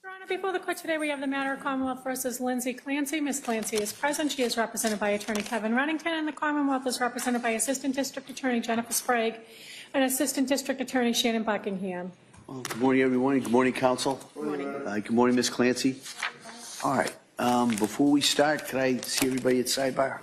Your Honor, before the court today, we have the matter of Commonwealth versus Lindsay Clancy. Ms. Clancy is present. She is represented by Attorney Kevin Reddington, and the Commonwealth is represented by Assistant District Attorney Jennifer Sprague and Assistant District Attorney Shannon Buckingham. Well, good morning, everyone. Good morning, Counsel. Good morning. Good morning, Ms. Clancy. All right. Before we start, can I see everybody at sidebar?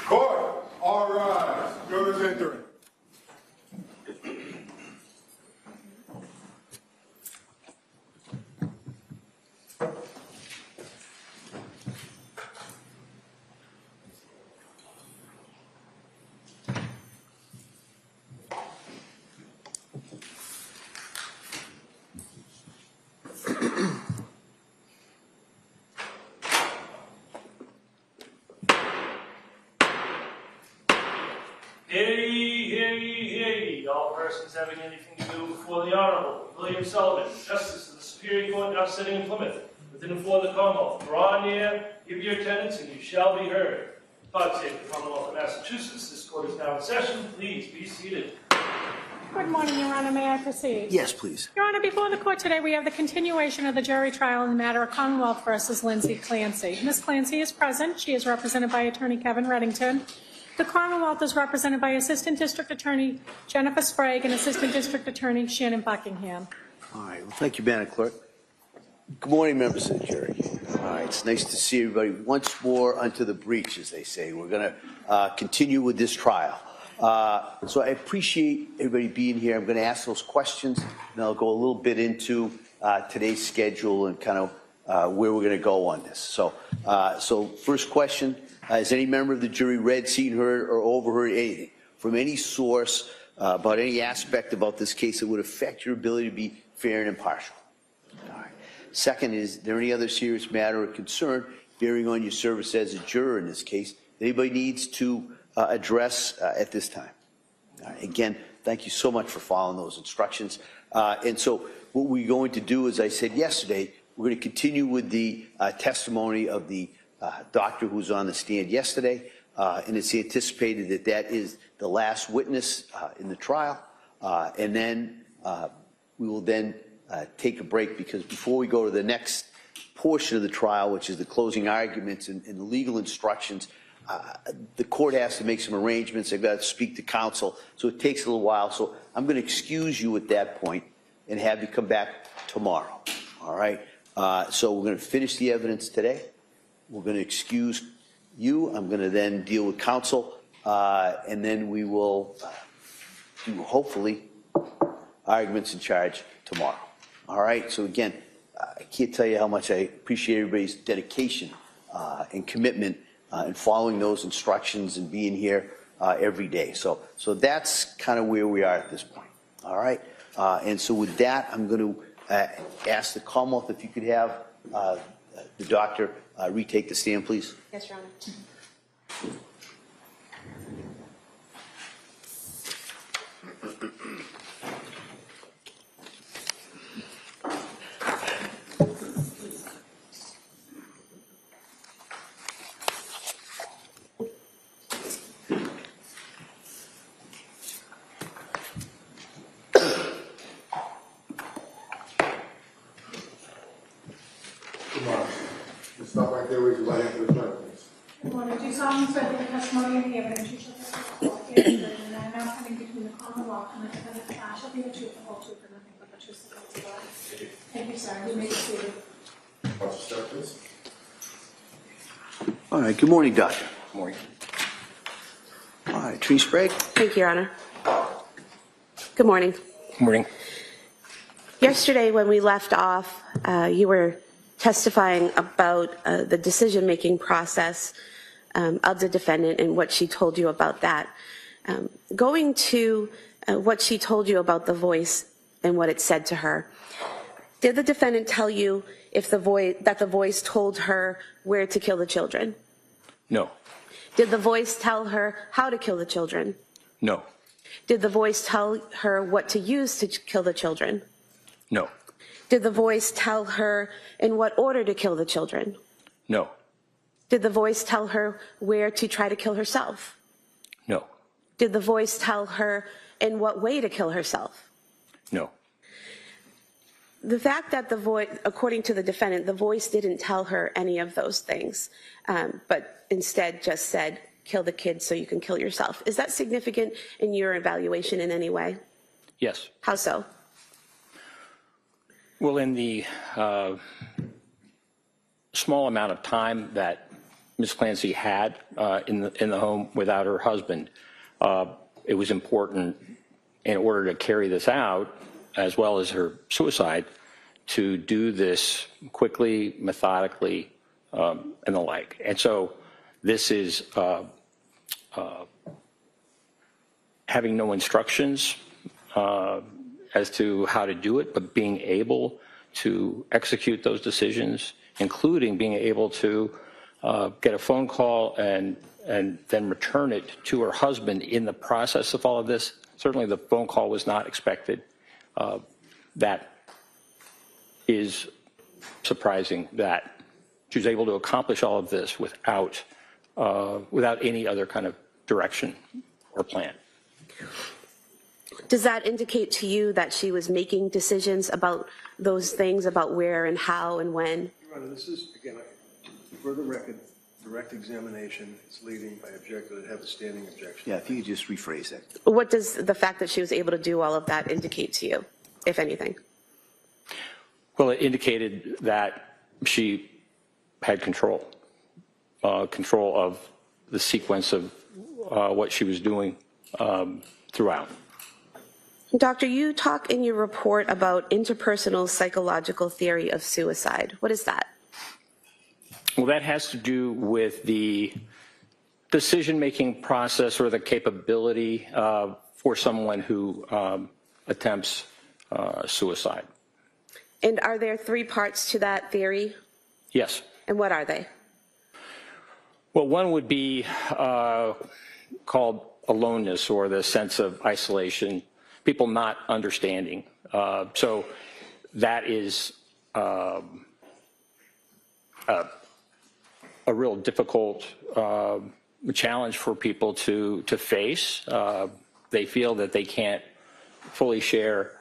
Court, all rise. Jurors entering. Hear ye, hear ye, hear ye, all persons having anything to do before the Honorable William Sullivan, Justice of the Superior Court now sitting in Plymouth, within and for the Commonwealth. Draw near, give your attendance, and you shall be heard. God save the Commonwealth of Massachusetts. This court is now in session. Please be seated. Good morning, Your Honor. May I proceed? Yes, please. Your Honor, before the court today, we have the continuation of the jury trial in the matter of Commonwealth versus Lindsay Clancy. Ms. Clancy is present. She is represented by Attorney Kevin Reddington. The Commonwealth is represented by Assistant District Attorney Jennifer Sprague and Assistant District Attorney Shannon Buckingham. All right. Well, thank you, Madam Clerk. Good morning, members of the jury. All right. It's nice to see everybody once more unto the breach, as they say. We're going to continue with this trial. So I appreciate everybody being here. I'm going to ask those questions, and I'll go a little bit into today's schedule and kind of where we're going to go on this. So first question. Has any member of the jury read, seen, heard, or overheard anything from any source about any aspect about this case that would affect your ability to be fair and impartial? All right. Second, is there any other serious matter or concern bearing on your service as a juror in this case that anybody needs to address at this time? All right. Again, thank you so much for following those instructions. And so what we're going to do, as I said yesterday, we're going to continue with the testimony of the doctor who was on the stand yesterday, and it's anticipated that that is the last witness in the trial, and then we will then take a break, because before we go to the next portion of the trial, which is the closing arguments and the legal instructions, the court has to make some arrangements. They've got to speak to counsel, so it takes a little while. So I'm going to excuse you at that point and have you come back tomorrow. All right? So we're going to finish the evidence today. We're going to excuse you. I'm going to then deal with counsel, and then we will do, hopefully, arguments in charge tomorrow. All right? So again, I can't tell you how much I appreciate everybody's dedication and commitment in following those instructions and being here every day. So that's kind of where we are at this point. All right? And so with that, I'm going to ask the Commonwealth if you could have the doctor retake the stand, please. Yes, Your Honor. Come on. Just stop right there with your right hand to the front, please. Good morning. Do you solemnly swear that the testimony and the evidence you shall testify here is true, and that now coming between the Commonwealth and the defendant shall be the truth, the whole truth, and nothing but the truth, so help you God? Thank you, sir. You may be seated. Watch your step, please. All right. Good morning, doctor. Good morning. All right. Attorney Sprague. Thank you, Your Honor. Good morning. Good morning. Yesterday, when we left off, you were testifying about the decision-making process of the defendant and what she told you about that. Going to what she told you about the voice and what it said to her, did the defendant tell you if that the voice told her where to kill the children? No. Did the voice tell her how to kill the children? No. Did the voice tell her what to use to kill the children? No. Did the voice tell her in what order to kill the children? No. Did the voice tell her where to try to kill herself? No. Did the voice tell her in what way to kill herself? No. The fact that the voice, according to the defendant, the voice didn't tell her any of those things, but instead just said, kill the kids so you can kill yourself. Is that significant in your evaluation in any way? Yes. How so? Well, in the small amount of time that Ms. Clancy had in the home without her husband, it was important in order to carry this out, as well as her suicide, to do this quickly, methodically, and the like. And so this is having no instructions as to how to do it, but being able to execute those decisions, including being able to get a phone call and then return it to her husband in the process of all of this. Certainly the phone call was not expected. That is surprising that she was able to accomplish all of this without any other kind of direction or plan. Does that indicate to you that she was making decisions about those things, about where and how and when? Your Honor, this is, again, for the record, direct examination is leading. I object to have a standing objection. Yeah, if you could just rephrase that. What does the fact that she was able to do all of that indicate to you, if anything? Well, it indicated that she had control of the sequence of what she was doing throughout. Doctor, you talk in your report about interpersonal psychological theory of suicide. What is that? Well, that has to do with the decision-making process or the capability for someone who attempts suicide. And are there three parts to that theory? Yes. And what are they? Well, one would be called aloneness, or the sense of isolation, people not understanding. So that is a real difficult challenge for people to face. They feel that they can't fully share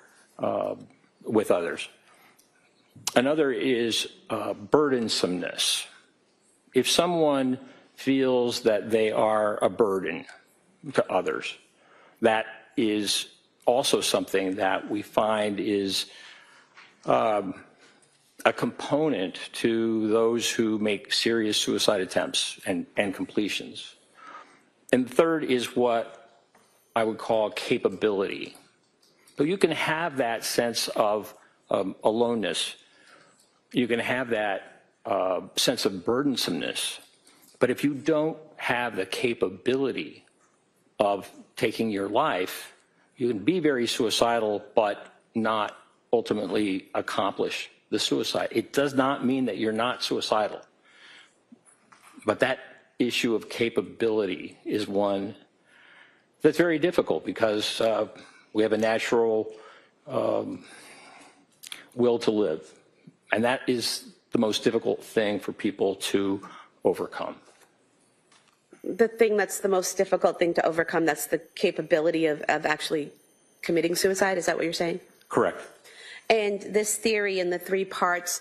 with others. Another is burdensomeness. If someone feels that they are a burden to others. That is also something that we find is a component to those who make serious suicide attempts and completions. And third is what I would call capability. So you can have that sense of aloneness. You can have that sense of burdensomeness. But if you don't have the capability of taking your life, you can be very suicidal, but not ultimately accomplish the suicide. It does not mean that you're not suicidal. But that issue of capability is one that's very difficult because we have a natural will to live. And that is the most difficult thing for people to overcome. The thing that's the most difficult thing to overcome, that's the capability of actually committing suicide, is that what you're saying? Correct. And this theory in the 3 parts,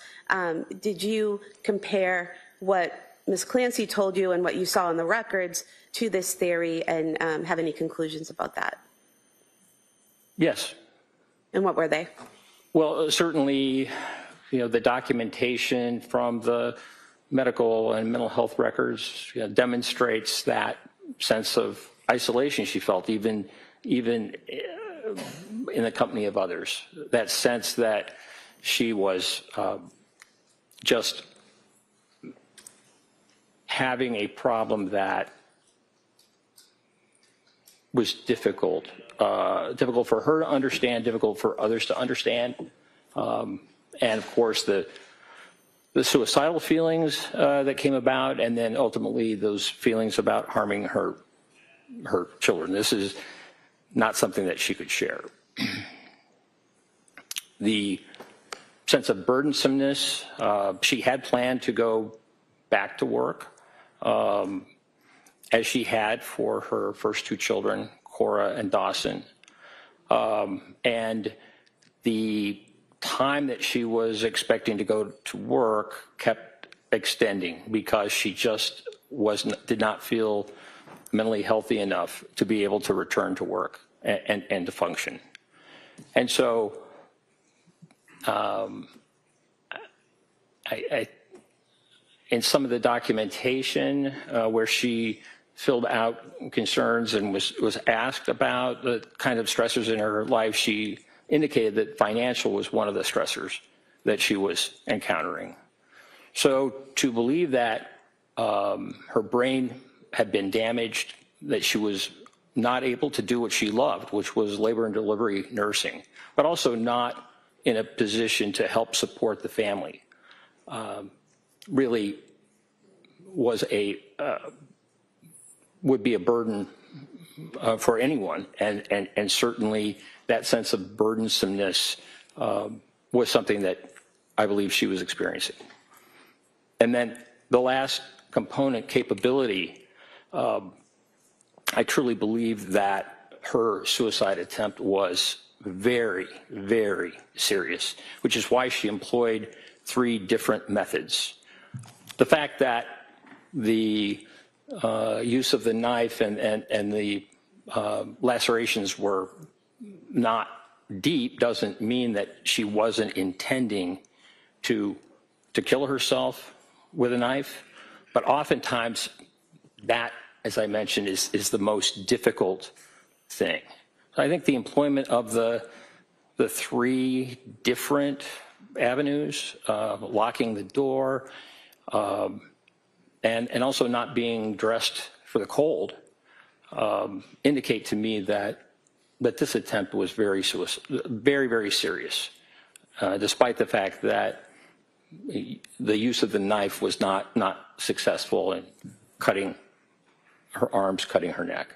did you compare what Ms. Clancy told you and what you saw in the records to this theory and have any conclusions about that? Yes. And what were they? Well, certainly, the documentation from the medical and mental health records demonstrates that sense of isolation she felt, even in the company of others. That sense that she was just having a problem that was difficult for her to understand, difficult for others to understand, and of course the suicidal feelings that came about, and then ultimately those feelings about harming her children. This is not something that she could share. The sense of burdensomeness, she had planned to go back to work, as she had for her first 2 children, Cora and Dawson. And the time that she was expecting to go to work kept extending because she just did not feel mentally healthy enough to be able to return to work and to function. And so in some of the documentation where she filled out concerns and was asked about the kind of stressors in her life, she indicated that financial was one of the stressors that she was encountering. So to believe that her brain had been damaged, that she was not able to do what she loved, which was labor and delivery nursing, but also not in a position to help support the family, really was would be a burden for anyone, and certainly that sense of burdensomeness was something that I believe she was experiencing. And then the last component, capability, I truly believe that her suicide attempt was very, very serious, which is why she employed 3 different methods. The fact that the use of the knife and the lacerations were not deep doesn't mean that she wasn't intending to kill herself with a knife, but oftentimes that, as I mentioned, is the most difficult thing. So I think the employment of the 3 different avenues, locking the door, and also not being dressed for the cold, indicate to me that this attempt was very, very serious, despite the fact that the use of the knife was not successful in cutting her arms, cutting her neck.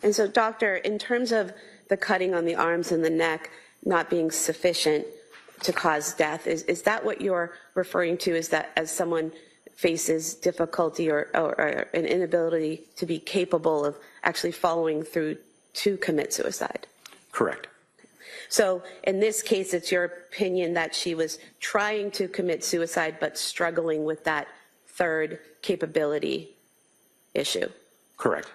And so, doctor, in terms of the cutting on the arms and the neck not being sufficient to cause death, is that what you're referring to? Is that as someone faces difficulty or an inability to be capable of actually following through to commit suicide? Correct. So in this case, it's your opinion that she was trying to commit suicide but struggling with that third capability issue. Correct.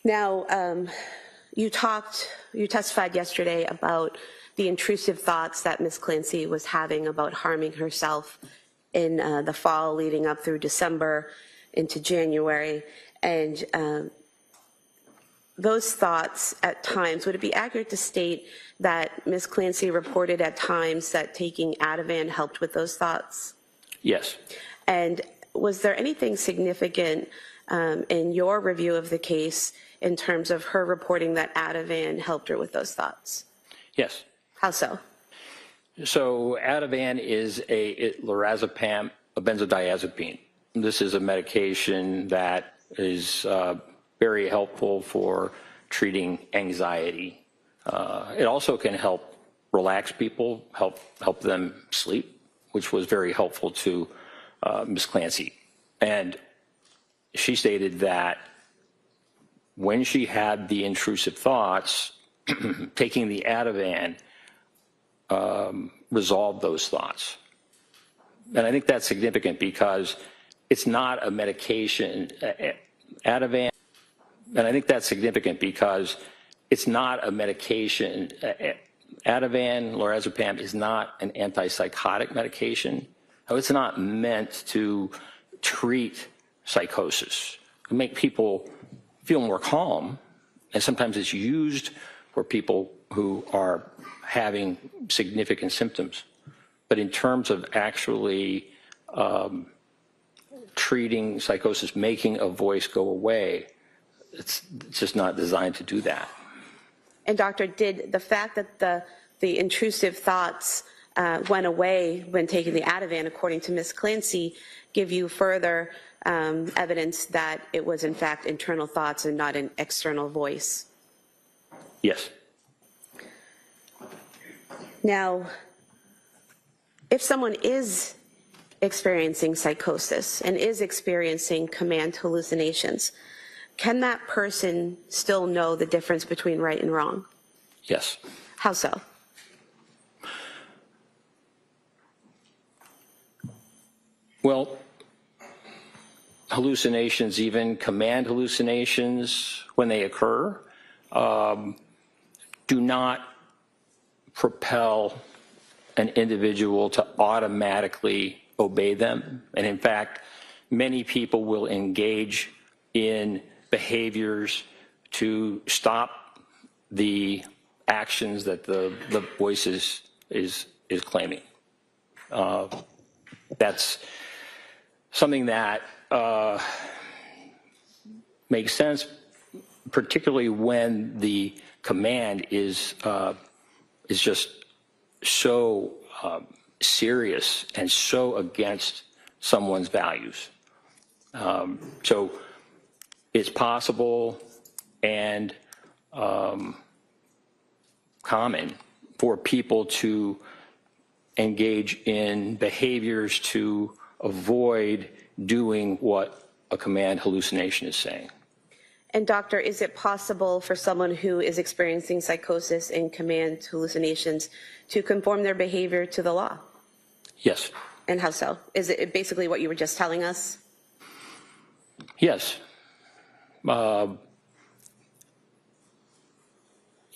Now, you testified yesterday about the intrusive thoughts that Ms. Clancy was having about harming herself in the fall leading up through December into January. And those thoughts at times, would it be accurate to state that Ms. Clancy reported at times that taking Ativan helped with those thoughts? Yes. And was there anything significant in your review of the case in terms of her reporting that Ativan helped her with those thoughts? Yes. How so? So Ativan is lorazepam, a benzodiazepine. This is a medication that is very helpful for treating anxiety. It also can help relax people, help them sleep, which was very helpful to Ms. Clancy. And she stated that when she had the intrusive thoughts, taking the Ativan resolved those thoughts. And I think that's significant because it's not a medication, Ativan, and I think that's significant because it's not a medication, Ativan, lorazepam is not an antipsychotic medication. It's not meant to treat psychosis, to make people feel more calm, and sometimes it's used for people who are having significant symptoms. But in terms of actually treating psychosis, making a voice go away, it's just not designed to do that. And doctor, did the fact that the intrusive thoughts went away when taking the Ativan, according to Ms. Clancy, give you further evidence that it was in fact internal thoughts and not an external voice? Yes. Now, if someone is experiencing psychosis and is experiencing command hallucinations, can that person still know the difference between right and wrong? Yes. How so? Well, hallucinations, even command hallucinations, when they occur, do not propel an individual to automatically obey them. And in fact, many people will engage in behaviors to stop the actions that the voice is claiming. That's something that makes sense, particularly when the command is just so serious and so against someone's values. So it's possible and common for people to engage in behaviors to avoid doing what a command hallucination is saying. And doctor, is it possible for someone who is experiencing psychosis and command hallucinations to conform their behavior to the law? Yes. And how so? Is it basically what you were just telling us? Yes.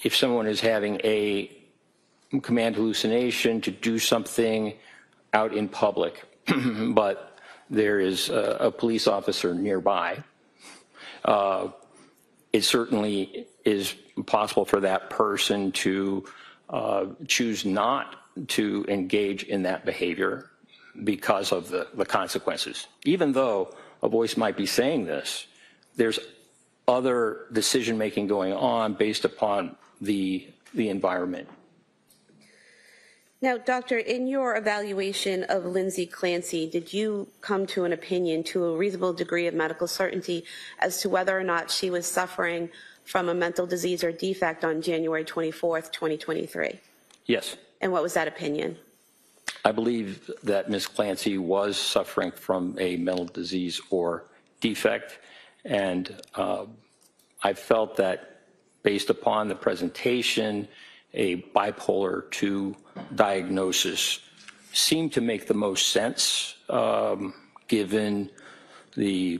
If someone is having a command hallucination to do something out in public, but there is a police officer nearby, it certainly is possible for that person to choose not to engage in that behavior because of the consequences. Even though a voice might be saying this, there's other decision-making going on based upon the environment. Now, doctor, in your evaluation of Lindsay Clancy, did you come to an opinion to a reasonable degree of medical certainty as to whether or not she was suffering from a mental disease or defect on January 24th, 2023? Yes. And what was that opinion? I believe that Ms. Clancy was suffering from a mental disease or defect, and I felt that based upon the presentation, a bipolar II diagnosis seemed to make the most sense given the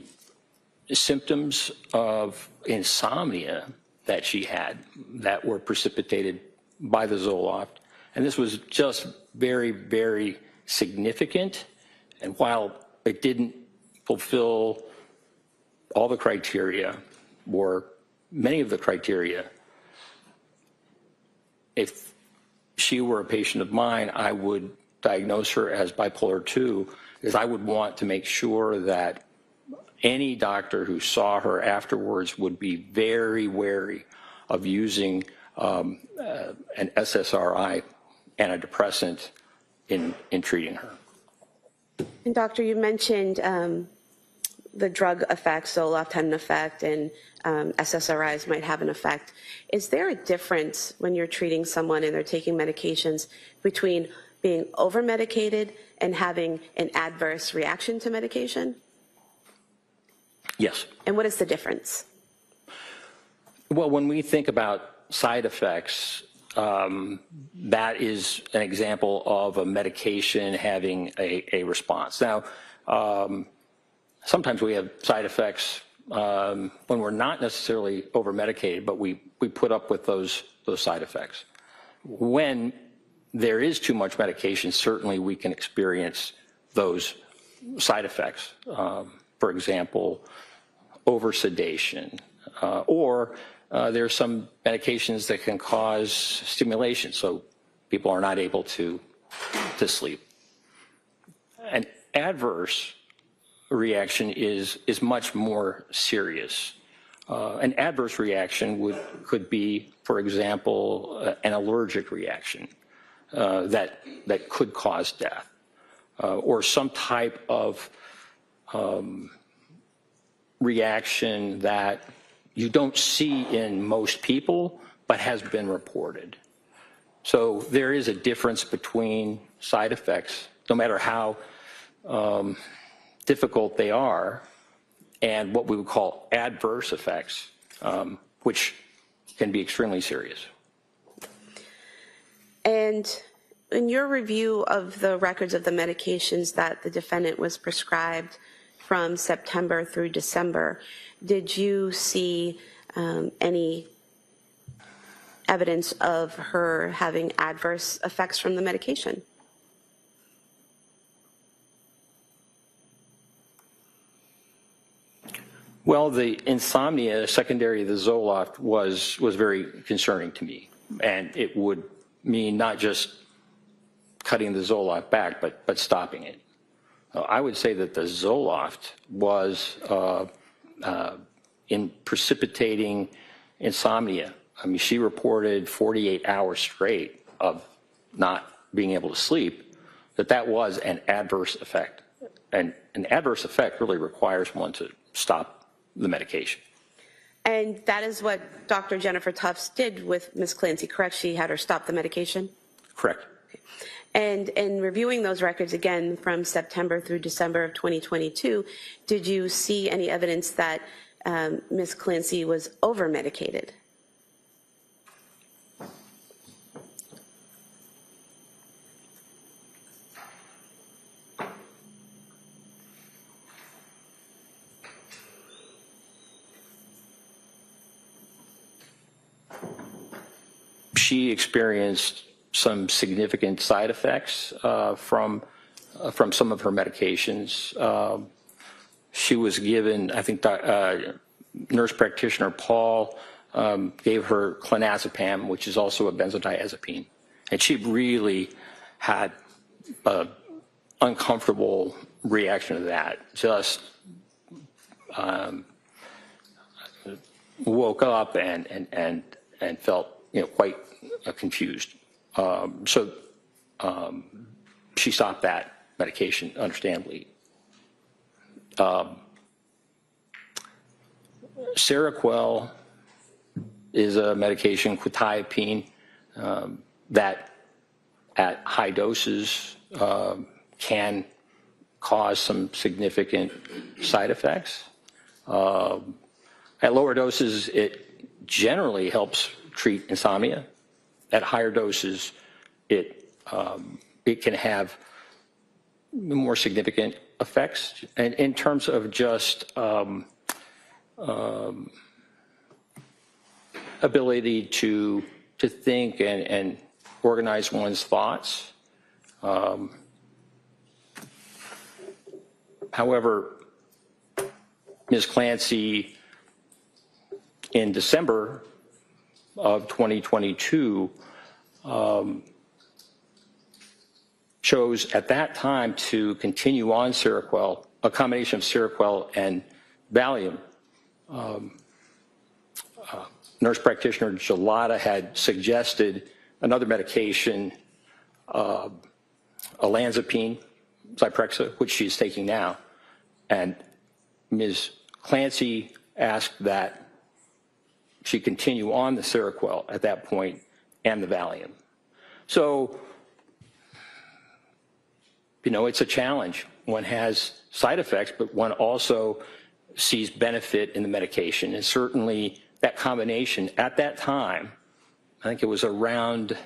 symptoms of insomnia that she had that were precipitated by the Zoloft. And this was just very, very significant. And while it didn't fulfill all the criteria or many of the criteria, if she were a patient of mine, I would diagnose her as bipolar 2, because I would want to make sure that any doctor who saw her afterwards would be very wary of using an SSRI antidepressant in treating her. And doctor, you mentioned the drug effects, Zoloft had an effect, and SSRIs might have an effect. Is there a difference when you're treating someone and they're taking medications between being over-medicated and having an adverse reaction to medication? Yes. And what is the difference? Well, when we think about side effects, that is an example of a medication having a response. Now, sometimes we have side effects when we're not necessarily over-medicated, but we put up with those side effects. When there is too much medication, certainly we can experience those side effects. For example, over-sedation, or there are some medications that can cause stimulation, so people are not able to sleep. An adverse reaction is much more serious. An adverse reaction could be, for example, an allergic reaction that could cause death, or some type of reaction that you don't see in most people, but has been reported. So there is a difference between side effects, no matter how difficult they are, and what we would call adverse effects, which can be extremely serious. And in your review of the records of the medications that the defendant was prescribed from September through December, did you see any evidence of her having adverse effects from the medication? Well, the insomnia secondary to the Zoloft was very concerning to me, and it would mean not just cutting the Zoloft back, but stopping it. I would say that the Zoloft was in precipitating insomnia. I mean, she reported 48 hours straight of not being able to sleep, that was an adverse effect. And an adverse effect really requires one to stop the medication. And that is what Dr. Jennifer Tufts did with Ms. Clancy, correct? She had her stop the medication? Correct. Okay. And in reviewing those records again from September through December of 2022, did you see any evidence that Ms. Clancy was over-medicated? She experienced some significant side effects from some of her medications. She was given, I think, nurse practitioner Paul gave her clonazepam, which is also a benzodiazepine, and she really had an uncomfortable reaction to that. Just woke up and felt, quite confused. So she stopped that medication, understandably. Seroquel is a medication, quetiapine, that at high doses can cause some significant side effects. At lower doses, it generally helps treat insomnia. At higher doses, it can have more significant effects. And in terms of just ability to think and organize one's thoughts. However, Ms. Clancy, in December of 2022, chose at that time to continue on Seroquel, a combination of Seroquel and Valium. Nurse practitioner Gelada had suggested another medication, olanzapine, Zyprexa, which she's taking now. And Ms. Clancy asked that she continue on the Seroquel at that point and the Valium. So, you know, it's a challenge. One has side effects, but one also sees benefit in the medication. And certainly that combination at that time, I think it was around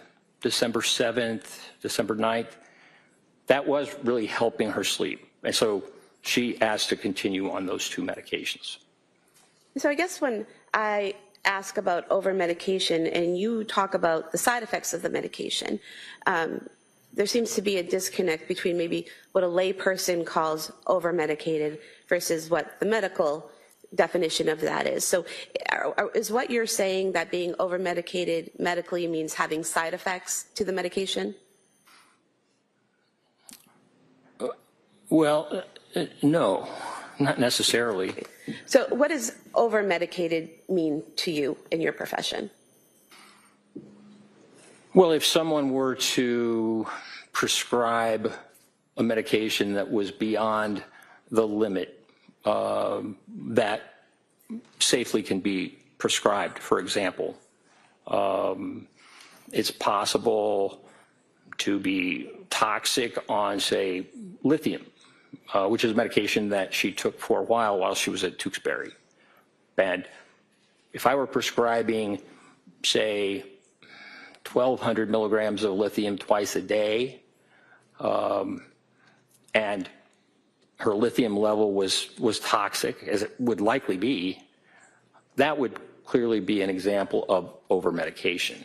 December 7th, December 9th, that was really helping her sleep. And so she asked to continue on those two medications. So I guess when I ask about over-medication and you talk about the side effects of the medication, there seems to be a disconnect between maybe what a layperson calls over-medicated versus what the medical definition of that is. So is what you're saying that being over-medicated medically means having side effects to the medication? Well, no, not necessarily. So what does over-medicated mean to you in your profession? Well, if someone were to prescribe a medication that was beyond the limit that safely can be prescribed, for example, it's possible to be toxic on, say, lithium, which is a medication that she took for a while she was at Tewksbury. And if I were prescribing, say, 1,200 milligrams of lithium twice a day, and her lithium level was toxic, as it would likely be, that would clearly be an example of over-medication.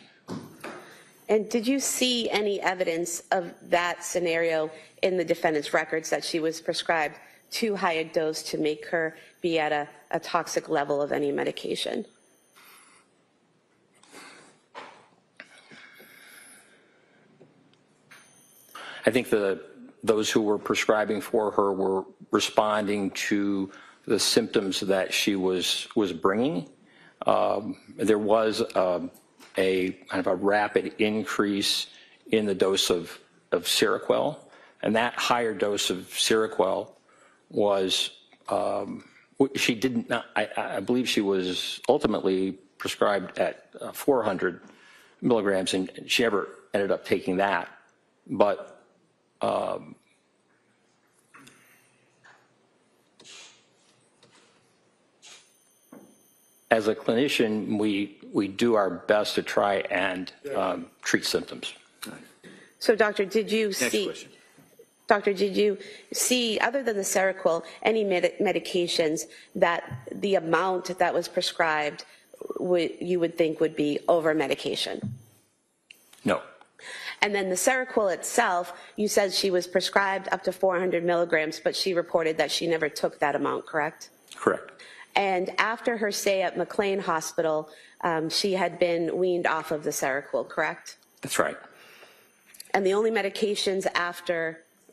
And did you see any evidence of that scenario in the defendant's records, that she was prescribed too high a dose to make her be at a toxic level of any medication? I think those who were prescribing for her were responding to the symptoms that she was bringing. There was a kind of a rapid increase in the dose of Seroquel, and that higher dose of Seroquel was, she didn't, I believe she was ultimately prescribed at 400 milligrams, and she never ended up taking that. But as a clinician, we do our best to try and treat symptoms. So, Doctor, did you see? question. Doctor, did you see, other than the Seroquel, any medications that the amount that was prescribed you would think would be over-medication? No. And then the Seroquel itself, you said she was prescribed up to 400 milligrams, but she reported that she never took that amount, correct? Correct. And after her stay at McLean Hospital, she had been weaned off of the Seroquel, correct? That's right. And the only medications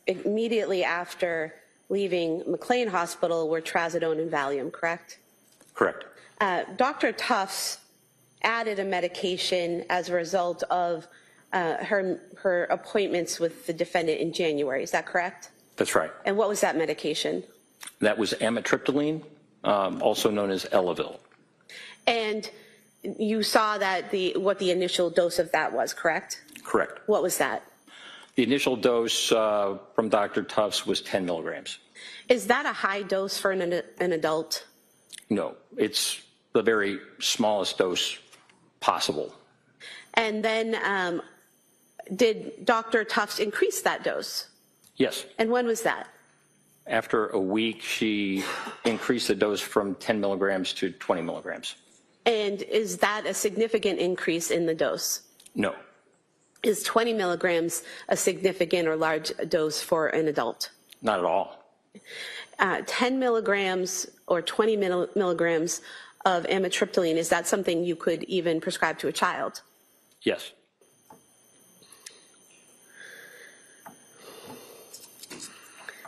immediately after leaving McLean Hospital were trazodone and Valium, correct? Correct. Dr. Tufts added a medication as a result of her appointments with the defendant in January, is that correct? That's right. And what was that medication? That was amitriptyline, also known as Elavil. And you saw that what the initial dose of that was, correct? Correct. What was that? The initial dose from Dr. Tufts was 10 milligrams. Is that a high dose for an adult? No, it's the very smallest dose possible. And then did Dr. Tufts increase that dose? Yes. And when was that? After a week, she increased the dose from 10 milligrams to 20 milligrams. And is that a significant increase in the dose? No. Is 20 milligrams a significant or large dose for an adult? Not at all. 10 milligrams or 20 milligrams of amitriptyline, is that something you could even prescribe to a child? Yes.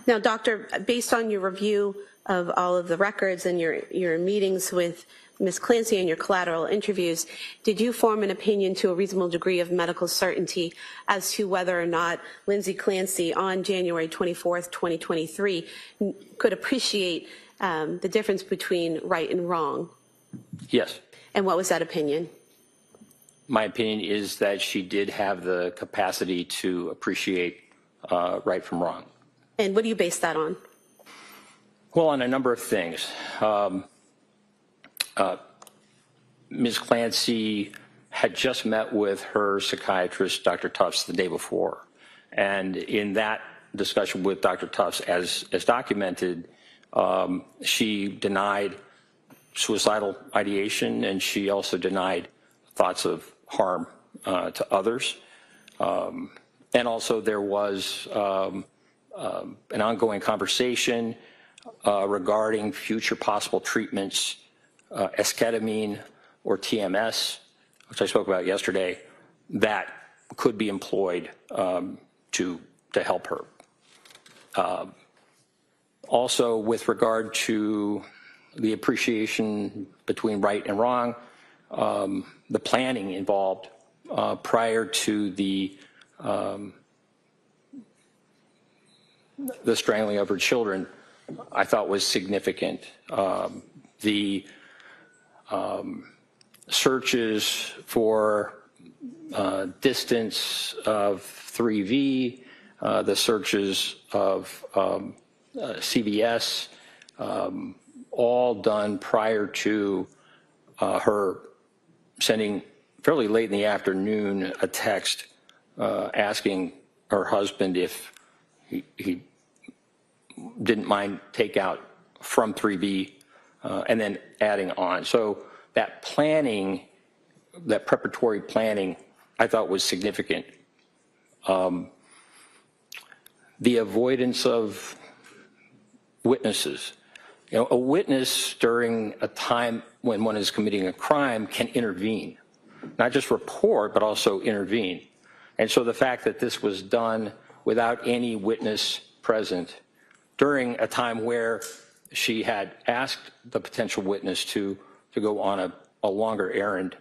Now, doctor, based on your review of all of the records and your meetings with Ms. Clancy and your collateral interviews, did you form an opinion to a reasonable degree of medical certainty as to whether or not Lindsay Clancy on January 24th, 2023 could appreciate the difference between right and wrong? Yes. And what was that opinion? My opinion is that she did have the capacity to appreciate right from wrong. And what do you base that on? Well, on a number of things. Ms. Clancy had just met with her psychiatrist, Dr. Tufts, the day before. And in that discussion with Dr. Tufts, as documented, she denied suicidal ideation, and she also denied thoughts of harm to others. And also there was an ongoing conversation regarding future possible treatments, esketamine or TMS, which I spoke about yesterday, that could be employed to help her. Also, with regard to the appreciation between right and wrong, the planning involved prior to the strangling of her children, I thought was significant. The searches for distance of 3V, the searches of CVS, all done prior to her sending fairly late in the afternoon a text asking her husband if he didn't mind takeout from 3B and then adding on. So that planning, that preparatory planning, I thought was significant. The avoidance of witnesses. You know, a witness during a time when one is committing a crime can intervene, not just report, but also intervene. And so the fact that this was done without any witness present during a time where she had asked the potential witness to go on a longer errand,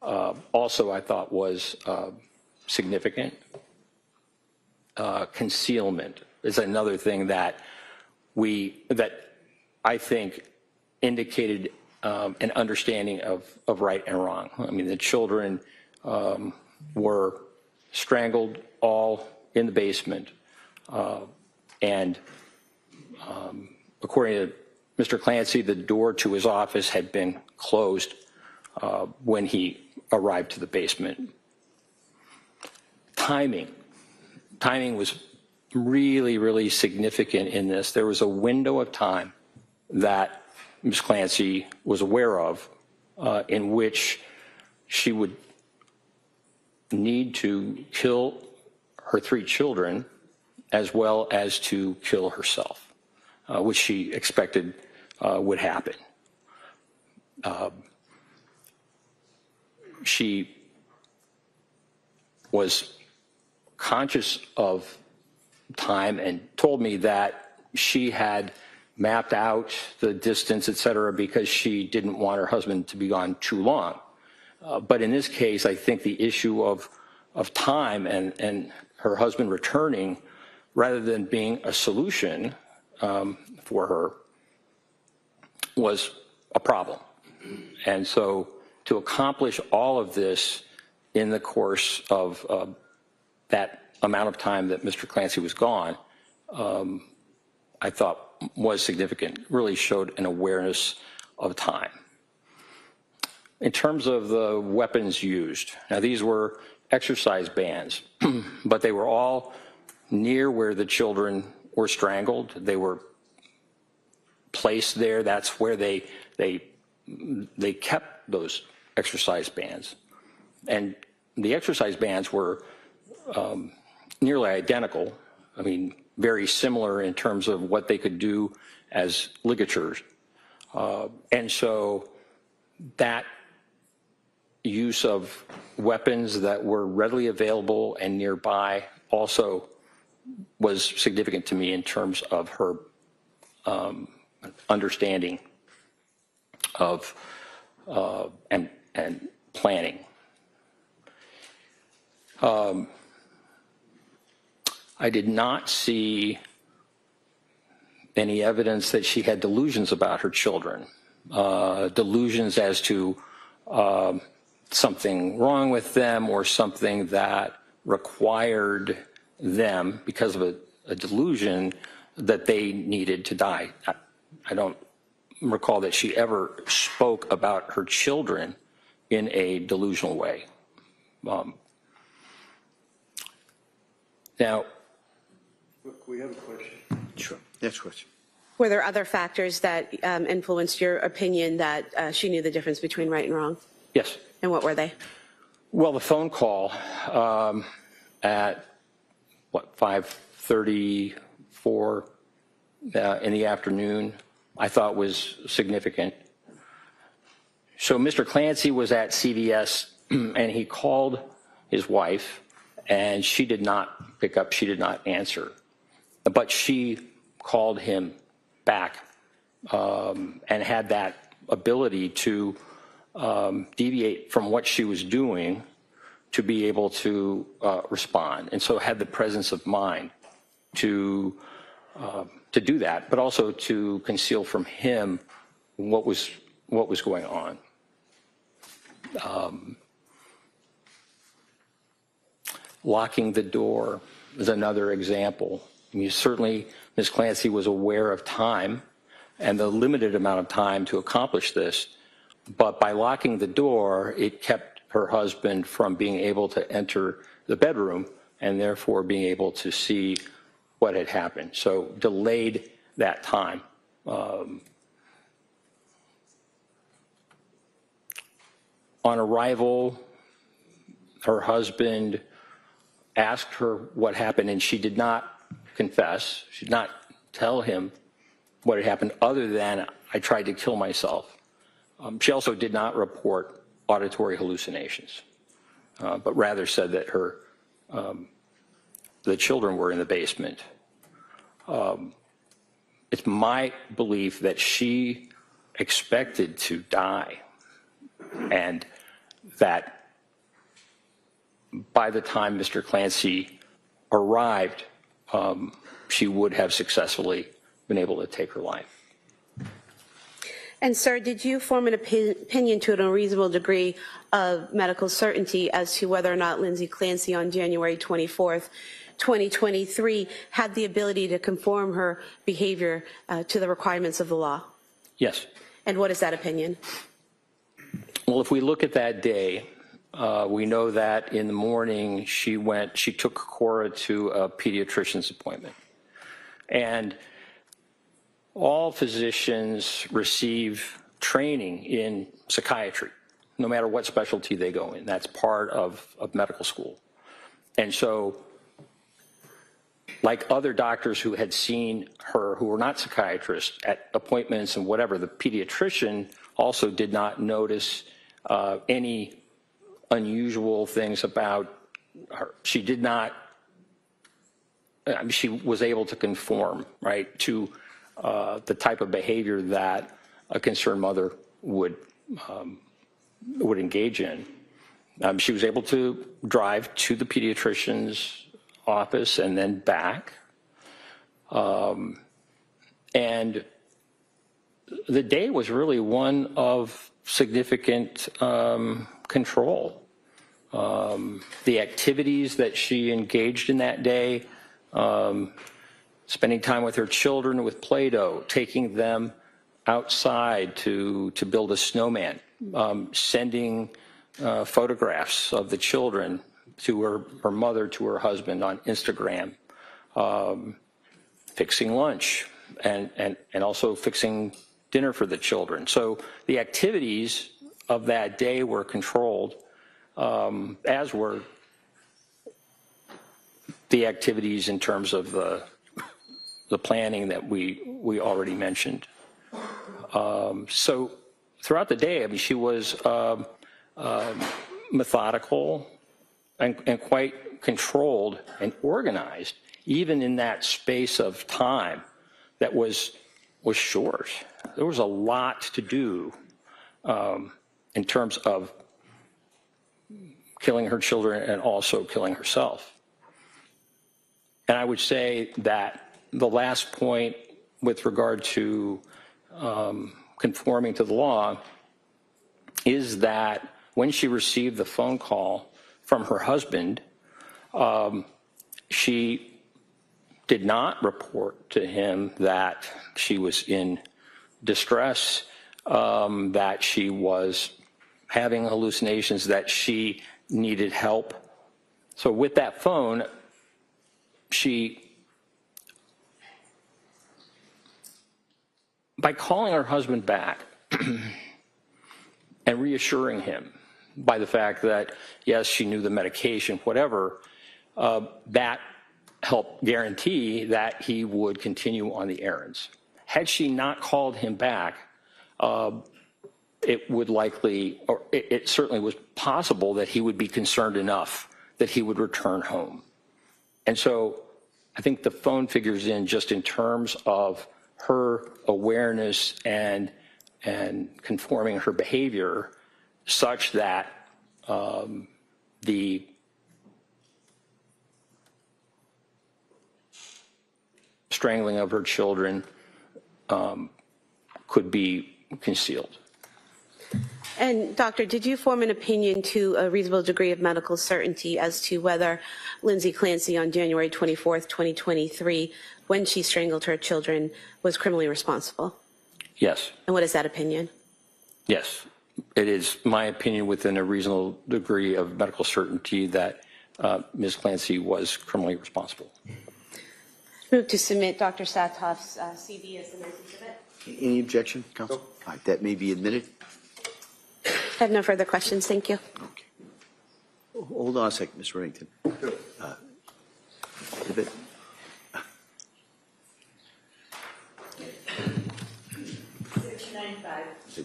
also I thought was significant. Concealment is another thing that I think indicated an understanding of right and wrong. I mean, the children were strangled all in the basement, and according to Mr. Clancy, the door to his office had been closed when he arrived to the basement. Timing was really, really significant in this. There was a window of time that Ms. Clancy was aware of in which she would need to kill her 3 children as well as to kill herself, which she expected would happen. She was conscious of time and told me that she had mapped out the distance, et cetera, because she didn't want her husband to be gone too long. But in this case, I think the issue of time and her husband returning, rather than being a solution for her, was a problem. And so to accomplish all of this in the course of that amount of time that Mr. Clancy was gone, I thought was significant, really showed an awareness of time. In terms of the weapons used, now these were exercise bands, but they were all near where the children were strangled. They were placed there. That's where they kept those exercise bands. And the exercise bands were nearly identical. I mean, very similar in terms of what they could do as ligatures. And so that use of weapons that were readily available and nearby also was significant to me in terms of her understanding of and planning. I did not see any evidence that she had delusions about her children, delusions as to something wrong with them or something that required them, because of a delusion, that they needed to die. I don't recall that she ever spoke about her children in a delusional way. Now, Look, we have a question. Sure. Next question. Were there other factors that influenced your opinion that she knew the difference between right and wrong? yes. And what were they? Well, the phone call at, 5:34 in the afternoon, I thought was significant. So Mr. Clancy was at CVS and he called his wife and she did not pick up, she did not answer. But she called him back and had that ability to deviate from what she was doing to be able to respond, and so had the presence of mind to do that, but also to conceal from him what was going on. Locking the door is another example. I mean, certainly Ms. Clancy was aware of time and the limited amount of time to accomplish this, but by locking the door, it kept her husband from being able to enter the bedroom and therefore being able to see what had happened. So delayed that time. On arrival, her husband asked her what happened, and she did not confess. She did not tell him what had happened other than, I tried to kill myself. She also did not report auditory hallucinations, but rather said that the children were in the basement. It's my belief that she expected to die, and that by the time Mr. Clancy arrived, she would have successfully been able to take her life. And sir, did you form an opinion to a reasonable degree of medical certainty as to whether or not Lindsay Clancy on January 24th, 2023 had the ability to conform her behavior to the requirements of the law? Yes. And what is that opinion? Well, if we look at that day, we know that in the morning she took Cora to a pediatrician's appointment. And all physicians receive training in psychiatry, no matter what specialty they go in. That's part of medical school. And so, like other doctors who had seen her who were not psychiatrists at appointments and whatever, the pediatrician also did not notice any unusual things about her. She did not, she was able to conform, right, to the type of behavior that a concerned mother would engage in. She was able to drive to the pediatrician's office and then back. And the day was really one of significant control. The activities that she engaged in that day, spending time with her children with Play-Doh, taking them outside to build a snowman, sending photographs of the children to her mother, to her husband on Instagram, fixing lunch, and also fixing dinner for the children. So the activities of that day were controlled, as were the activities in terms of the planning that we already mentioned. So throughout the day, I mean, she was methodical and quite controlled and organized, even in that space of time that was short. There was a lot to do in terms of killing her children and also killing herself. And I would say that the last point with regard to conforming to the law is that when she received the phone call from her husband, she did not report to him that she was in distress, that she was having hallucinations, that she needed help. So with that phone, by calling her husband back and reassuring him by the fact that, yes, she knew the medication, whatever, that helped guarantee that he would continue on the errands. Had she not called him back, it would likely, or it certainly was possible that he would be concerned enough that he would return home. And so I think the phone figures in just in terms of her awareness and conforming her behavior such that the strangling of her children could be concealed. And doctor, did you form an opinion to a reasonable degree of medical certainty as to whether Lindsay Clancy on January 24th, 2023, when she strangled her children, was criminally responsible? Yes. And what is that opinion? Yes. It is my opinion within a reasonable degree of medical certainty that Ms. Clancy was criminally responsible. Move to submit Dr. Satoff's CV as the next exhibit. Any objection, counsel? All right, that may be admitted. I have no further questions. Thank you. Okay. Hold on a second, Ms. Reddington. Exhibit.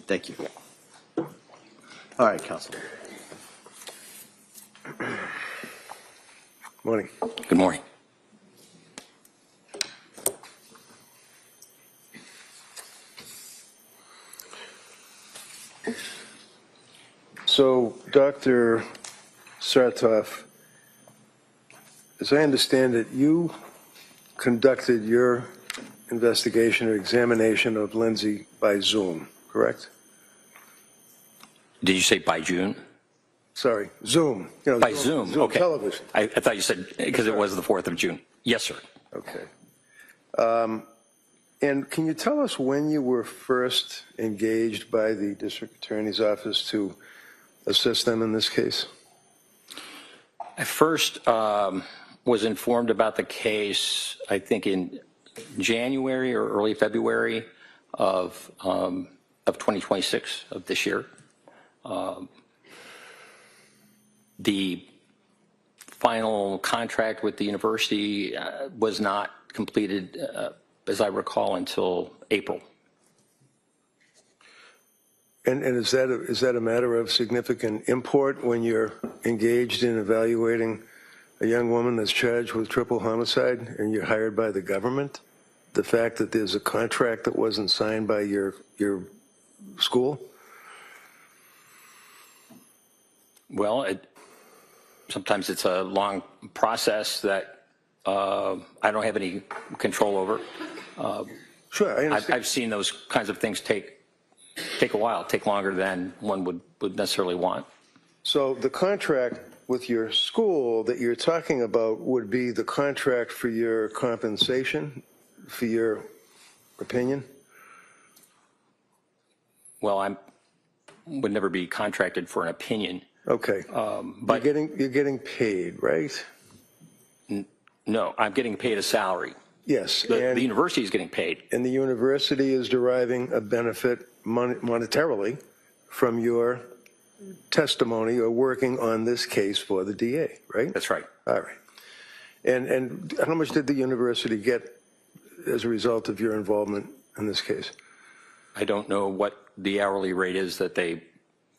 Thank you. All right, counsel. Morning. Good morning. So, Dr. Sartoff, as I understand it, you conducted your investigation or examination of Lindsay by Zoom, correct? Did you say by June? Sorry, Zoom. You know, By Zoom, okay. Television. I thought you said because it was the 4th of June. Yes, sir. Okay. And can you tell us when you were first engaged by the district attorney's office to assist them in this case? I first was informed about the case, I think, in January or early February of 2026 of this year. The final contract with the university was not completed, as I recall, until April. And is that a matter of significant import when you're engaged in evaluating a young woman that's charged with triple homicide and you're hired by the government? The fact that there's a contract that wasn't signed by your school? Well, sometimes it's a long process that I don't have any control over. Sure, I understand. I've seen those kinds of things take a while, take longer than one would necessarily want. So the contract with your school that you're talking about would be the contract for your compensation, for your opinion? Well, I would never be contracted for an opinion. Okay. But you're getting paid, right? No, I'm getting paid a salary. Yes. The university is getting paid. And the university is deriving a benefit monetarily from your testimony or working on this case for the DA, right? That's right. All right. And how much did the university get as a result of your involvement in this case? I don't know what the hourly rate is that they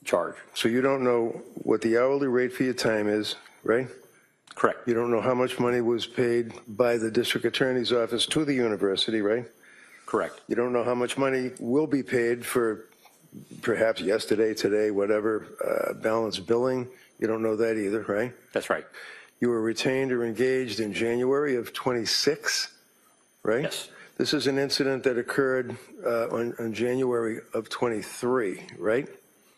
charge. So you don't know what the hourly rate for your time is, right? Correct. You don't know how much money was paid by the district attorney's office to the university, right? Correct. You don't know how much money will be paid for perhaps yesterday, today, whatever, balance billing. You don't know that either, right? That's right. You were retained or engaged in January of 26, right? Yes. This is an incident that occurred on January of 23, right?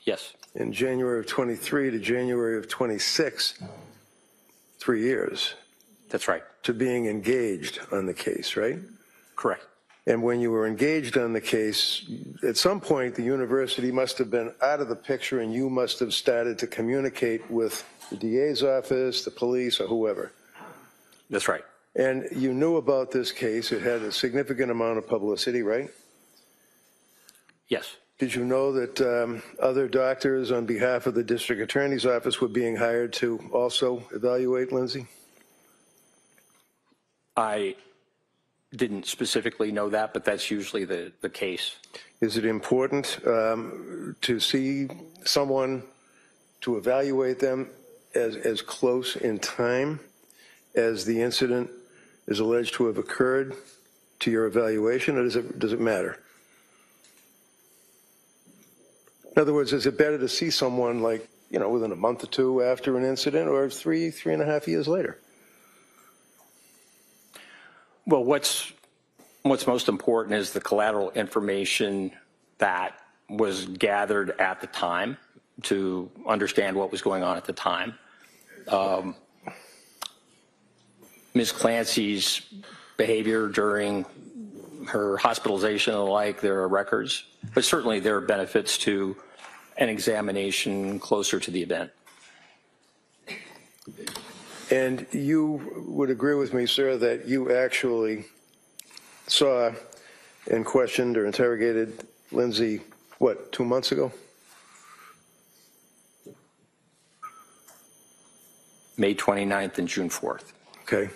Yes. In January of 23 to January of 26, 3 years That's right. to being engaged on the case, right? Correct. And when you were engaged on the case, at some point, the university must have been out of the picture and you must have started to communicate with the DA's office, the police, or whoever. That's right. And you knew about this case. It had a significant amount of publicity, right? Yes. Did you know that other doctors on behalf of the district attorney's office were being hired to also evaluate Lindsay? I didn't specifically know that, but that's usually the case. Is it important to see someone, to evaluate them as close in time as the incident is alleged to have occurred to your evaluation, or does it matter? In other words, is it better to see someone like, you know, within a month or two after an incident, or 3.5 years later? Well, what's most important is the collateral information that was gathered at the time to understand what was going on at the time. Ms. Clancy's behavior during her hospitalization and the like, there are records, but certainly there are benefits to an examination closer to the event. And you would agree with me, sir, that you actually saw and questioned or interrogated Lindsay, what, 2 months ago? May 29th and June 4th. Okay.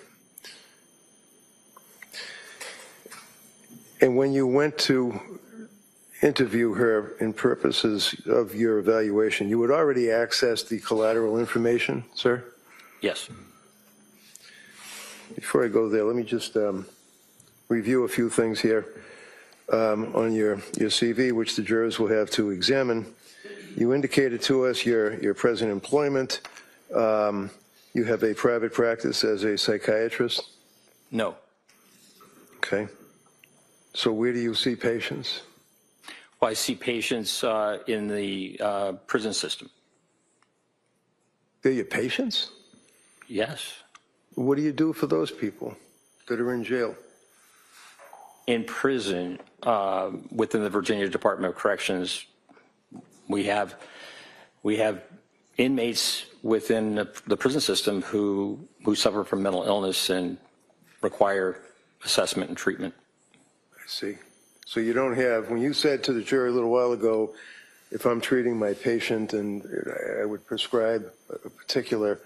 And when you went to interview her in purposes of your evaluation, you had already accessed the collateral information, sir? Yes. Before I go there, let me just review a few things here on your CV, which the jurors will have to examine. You indicated to us your present employment. You have a private practice as a psychiatrist? No. Okay. So where do you see patients? Well, I see patients in the prison system. They're your patients? Yes. What do you do for those people that are in jail? In prison, within the Virginia Department of Corrections, we have inmates within the prison system who suffer from mental illness and require assessment and treatment. I see. So you don't have, when you said to the jury a little while ago, if I'm treating my patient and I would prescribe a particular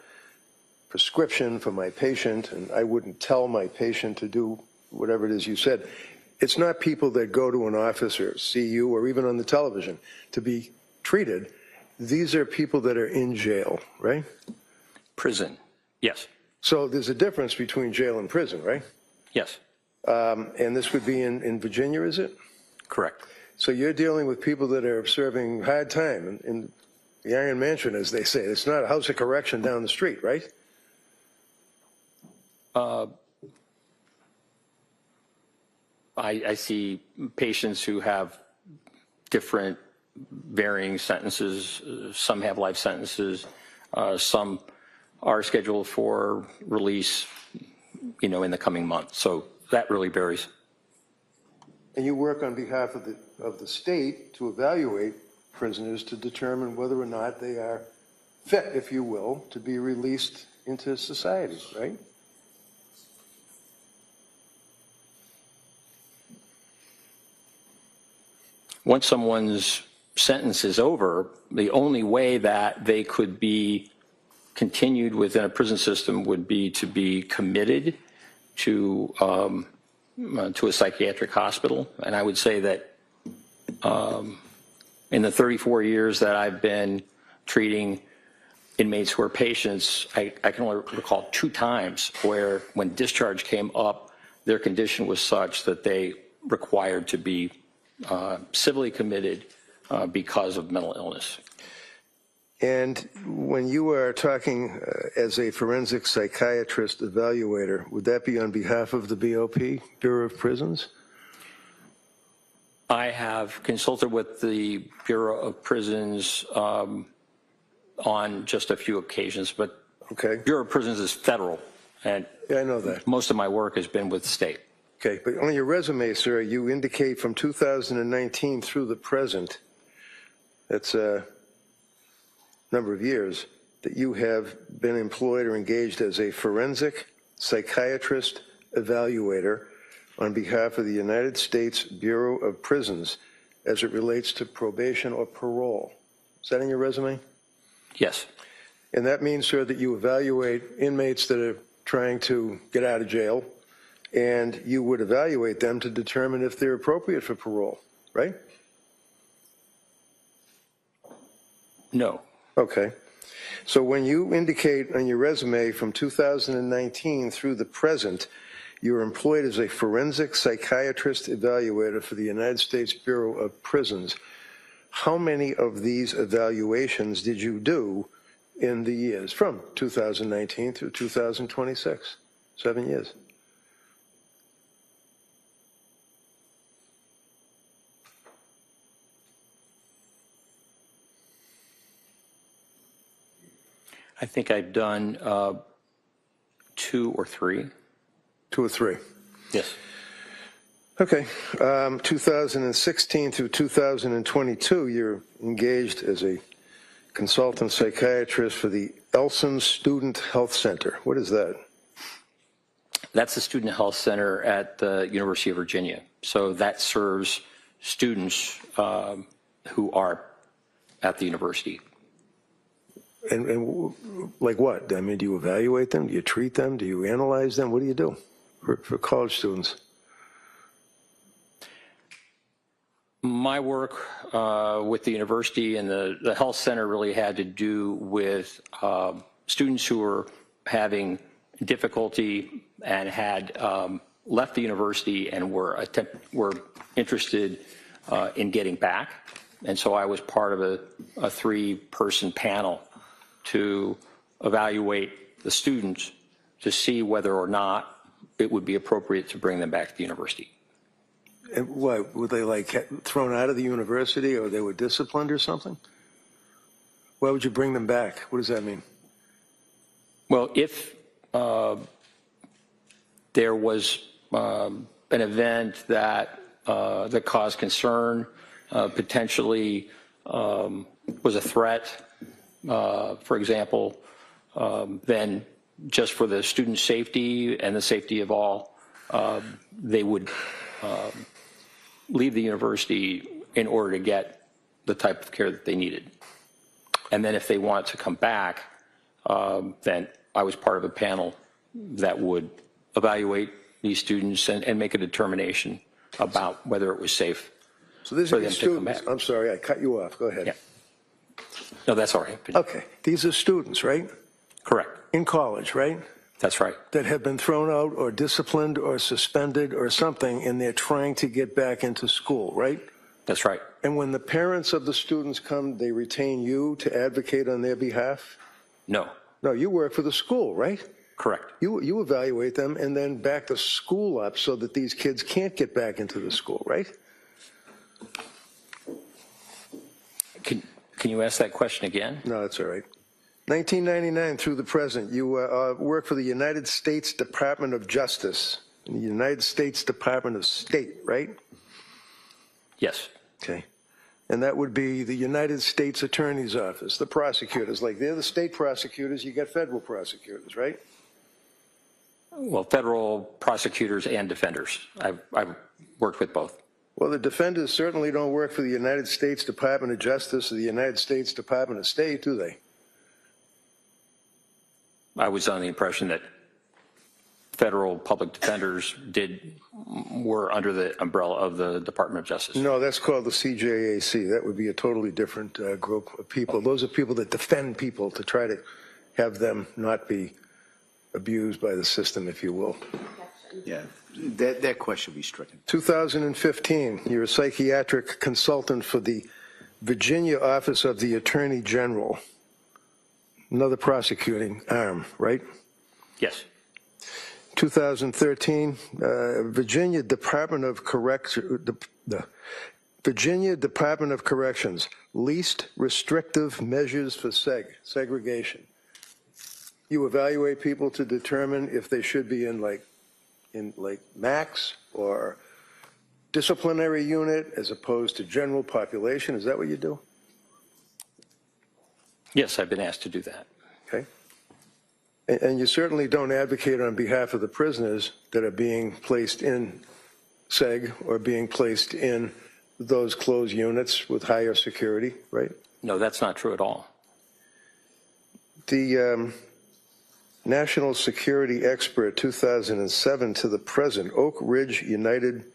prescription for my patient and I wouldn't tell my patient to do whatever it is you said, it's not people that go to an office or see you or even on the television to be treated. These are people that are in jail, right? Prison, yes. So there's a difference between jail and prison, right? Yes. And this would be in Virginia, is it? Correct. So you're dealing with people that are serving hard time in the Iron Mansion, as they say. It's not a house of correction down the street, right? I see patients who have different varying sentences. Some have life sentences. Some are scheduled for release, in the coming month. So that really varies. And you work on behalf of the state to evaluate prisoners to determine whether or not they are fit, if you will, to be released into society, right? once someone's sentence is over, the only way that they could be continued within a prison system would be to be committed to a psychiatric hospital. And I would say that in the 34 years that I've been treating inmates who are patients, I can only recall 2 times where when discharge came up, their condition was such that they required to be civilly committed because of mental illness. And when you are talking as a forensic psychiatrist evaluator, would that be on behalf of the BOP, Bureau of Prisons? I have consulted with the Bureau of Prisons on just a few occasions, but Okay. Bureau of Prisons is federal, and Yeah, I know that. most of my work has been with state. Okay, but on your resume, sir, you indicate from 2019 through the present, that's a number of years, that you have been employed or engaged as a forensic psychiatrist evaluator on behalf of the United States Bureau of Prisons as it relates to probation or parole. Is that in your resume? Yes. And that means, sir, that you evaluate inmates that are trying to get out of jail, and you would evaluate them to determine if they're appropriate for parole, right? No. Okay. So when you indicate on your resume from 2019 through the present, you're employed as a forensic psychiatrist evaluator for the United States Bureau of Prisons. How many of these evaluations did you do in the years from 2019 through 2026? 7 years. I think I've done 2 or 3. 2 or 3. Yes. Okay. 2016 through 2022, you're engaged as a consultant psychiatrist for the Elson Student Health Center. What is that? That's the Student Health Center at the University of Virginia. So that serves students who are at the university. And like what? I mean, do you evaluate them? Do you treat them? Do you analyze them? What do you do for college students? My work with the university and the health center really had to do with students who were having difficulty and had left the university and were interested in getting back. And so I was part of a 3-person panel to evaluate the students to see whether or not it would be appropriate to bring them back to the university. And what, were they like thrown out of the university, or they were disciplined or something? Why would you bring them back? What does that mean? Well, if there was an event that caused concern, potentially was a threat, for example, then just for the student safety and the safety of all, they would leave the university in order to get the type of care that they needed. And then if they wanted to come back, then I was part of a panel that would evaluate these students and make a determination about whether it was safe So these for are them the to come students. back. I'm sorry, I cut you off. Go ahead. Yeah. No, that's all right. Okay. These are students, right? Correct. In college, right? That's right. That have been thrown out or disciplined or suspended or something, and they're trying to get back into school, right? That's right. And when the parents of the students come, they retain you to advocate on their behalf? No. No, you work for the school, right? Correct. You evaluate them and then back the school up so that these kids can't get back into the school, right? Can you ask that question again? No, that's all right. 1999 through the present, you work for the United States Department of Justice, the United States Department of State, right? Yes. Okay. And that would be the United States Attorney's Office, the prosecutors. Like they're the state prosecutors, you got federal prosecutors, right? Well, federal prosecutors and defenders. I've worked with both. Well, the defenders certainly don't work for the United States Department of Justice or the United States Department of State, do they? I was under the impression that federal public defenders were under the umbrella of the Department of Justice. No, that's called the CJAC. That would be a totally different group of people. Those are people that defend people to try to have them not be abused by the system, if you will. Yeah, that question be stricken. 2015, you're a psychiatric consultant for the Virginia Office of the Attorney General. Another prosecuting arm, right? Yes. 2013, Virginia Department of Virginia Department of Corrections, least restrictive measures for segregation. You evaluate people to determine if they should be in max or disciplinary unit as opposed to general population. Is that what you do? Yes, I've been asked to do that. Okay. And you certainly don't advocate on behalf of the prisoners that are being placed in seg or being placed in those closed units with higher security, right? No, that's not true at all. The National Security Expert 2007 to the present, Oak Ridge United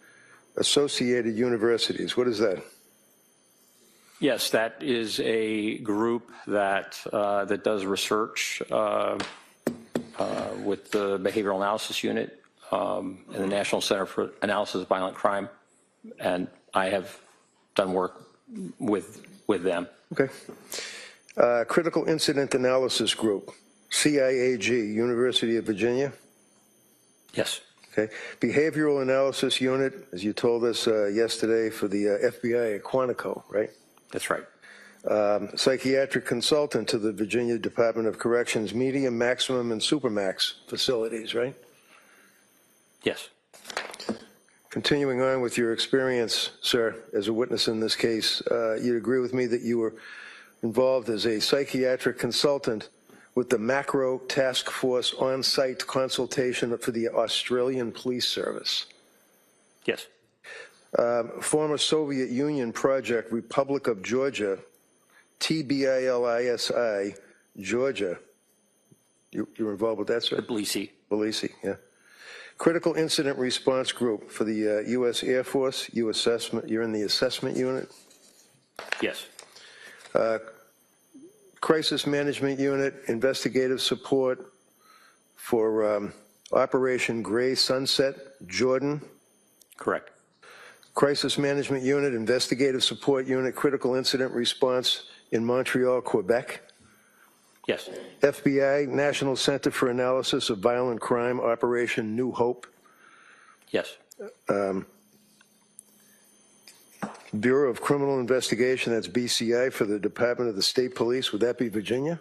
Associated Universities. What is that? Yes, that is a group that that does research with the Behavioral Analysis Unit and the National Center for Analysis of Violent Crime, and I have done work with them. Okay. Critical Incident Analysis Group, CIAG, University of Virginia. Yes. Okay. Behavioral Analysis Unit, as you told us yesterday, for the FBI at Quantico, right? That's right. Psychiatric consultant to the Virginia Department of Corrections, medium, maximum, and supermax facilities, right? Yes. Continuing on with your experience, sir, as a witness in this case, you'd agree with me that you were involved as a psychiatric consultant with the Macro Task Force on-site consultation for the Australian Police Service. Yes. Former Soviet Union project, Republic of Georgia, TBILISI, Georgia. You were involved with that, sir? Tbilisi. Tbilisi, yeah. Critical Incident Response Group for the U.S. Air Force. You're in the assessment unit. Yes. Crisis Management Unit, investigative support for Operation Gray Sunset, Jordan. Correct. Crisis Management Unit, investigative support unit, critical incident response in Montreal, Quebec. Yes. FBI, National Center for Analysis of Violent Crime, Operation New Hope. Yes. Bureau of Criminal Investigation, that's BCI, for the Department of the State Police. Would that be Virginia?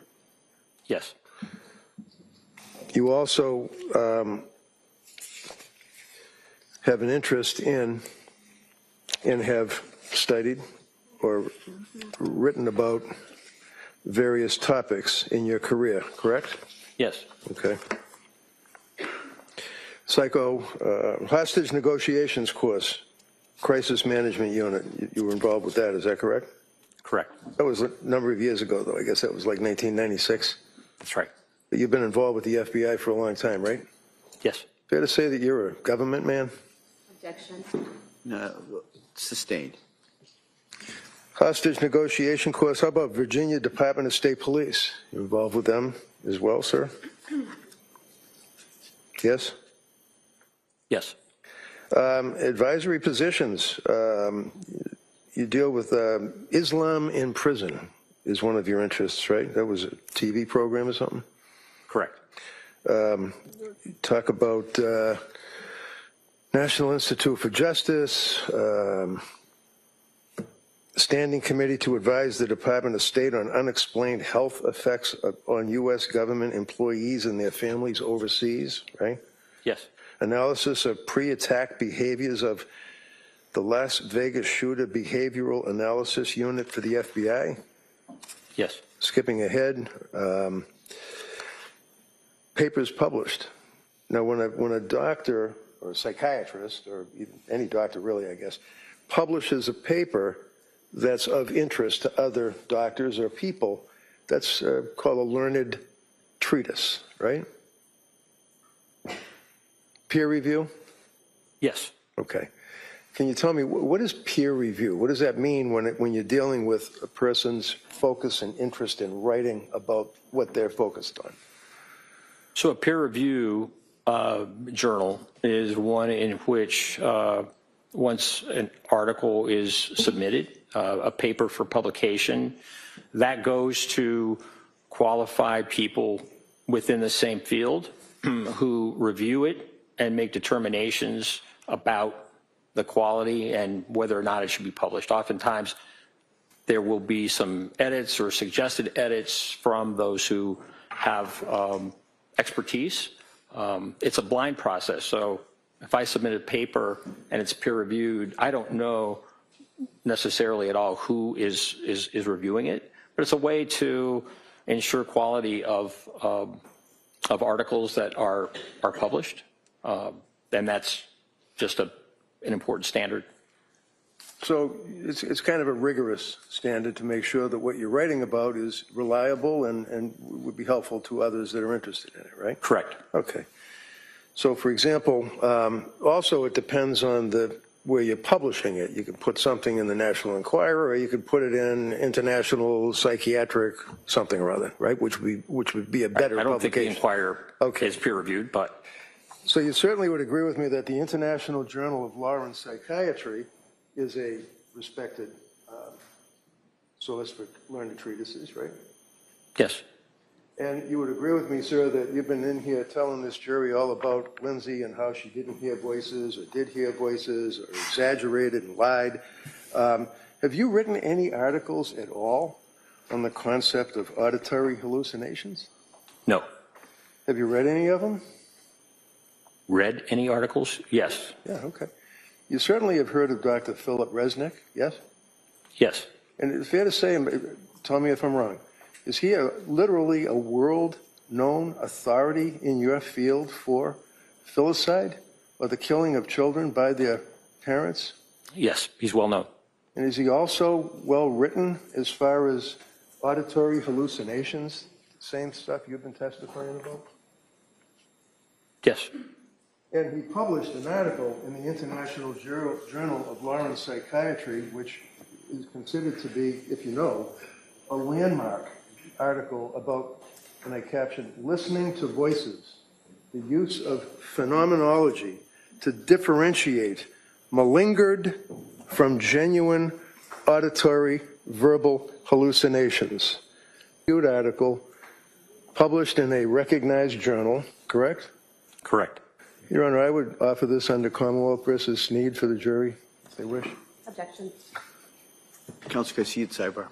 Yes. You also have an interest in and have studied or written about various topics in your career, correct? Yes. Okay. Hostage negotiations course, crisis management unit. You were involved with that, is that correct? Correct. That was a number of years ago, though. I guess that was like 1996. That's right. But you've been involved with the FBI for a long time, right? Yes. Fair to say that you're a government man? Objection. No, sustained. Hostage negotiation course. How about Virginia Department of State Police? You involved with them as well, sir? Yes? Yes. Advisory positions. You deal with Islam in prison is one of your interests, right? That was a TV program or something? Correct. Talk about National Institute for Justice, Standing Committee to advise the Department of State on unexplained health effects on U.S. government employees and their families overseas, right? Yes. Analysis of pre-attack behaviors of the Las Vegas shooter behavioral analysis unit for the FBI. Yes. Skipping ahead, papers published. Now, when a doctor or a psychiatrist, or even any doctor really, I guess, publishes a paper that's of interest to other doctors or people, that's called a learned treatise, right? Peer review? Yes. Okay. Can you tell me, what is peer review? What does that mean when you're dealing with a person's focus and interest in writing about what they're focused on? So a peer review journal is one in which once an article is submitted, a paper for publication, that goes to qualified people within the same field who review it and make determinations about the quality and whether or not it should be published. Oftentimes, there will be some edits or suggested edits from those who have expertise. It's a blind process, so if I submit a paper and it's peer reviewed, I don't know necessarily at all who is reviewing it, but it's a way to ensure quality of articles that are published, and that's just an important standard. So it's kind of a rigorous standard to make sure that what you're writing about is reliable and would be helpful to others that are interested in it, right? Correct. Okay. So, for example, also it depends on where you're publishing it. You can put something in the National Enquirer, or you could put it in International Psychiatric something or other, right? Which would be a better publication. I don't think the Enquirer is peer reviewed, but. So you certainly would agree with me that the International Journal of Law and Psychiatry is a respected source for learned treatises, right? Yes. And you would agree with me, sir, that you've been in here telling this jury all about Lindsay and how she didn't hear voices or did hear voices or exaggerated and lied. Have you written any articles at all on the concept of auditory hallucinations? No. Have you read any of them? Read any articles? Yes. Yeah, okay. You certainly have heard of Dr. Philip Resnick, yes? Yes. And it's fair to say, tell me if I'm wrong, is he literally a world-known authority in your field for filicide or the killing of children by their parents? Yes, he's well known. And is he also well-written as far as auditory hallucinations, same stuff you've been testifying about? Yes. And he published an article in the International Journal of Law and Psychiatry, which is considered to be, if you know, a landmark article about, and I captioned, listening to voices, the use of phenomenology to differentiate malingered from genuine auditory verbal hallucinations. Good article, published in a recognized journal, correct? Correct. Your Honor, I would offer this under Commonwealth versus Sneed for the jury, if they wish. Objection. Counsel Garcia, sidebar.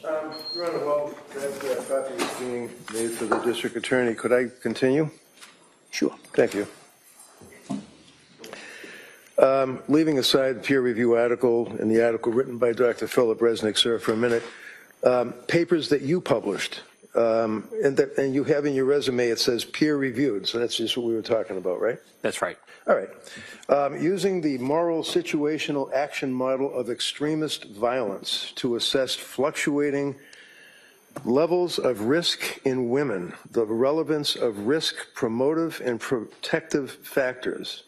Your Honor, while that copy is being made for the district attorney, could I continue? Sure. Thank you. Leaving aside the peer review article and the article written by Dr. Philip Resnick, sir, for a minute, papers that you published, and you have in your resume, it says peer reviewed, so that's just what we were talking about, right? That's right. All right. Using the moral situational action model of extremist violence to assess fluctuating levels of risk in women, the relevance of risk promotive and protective factors.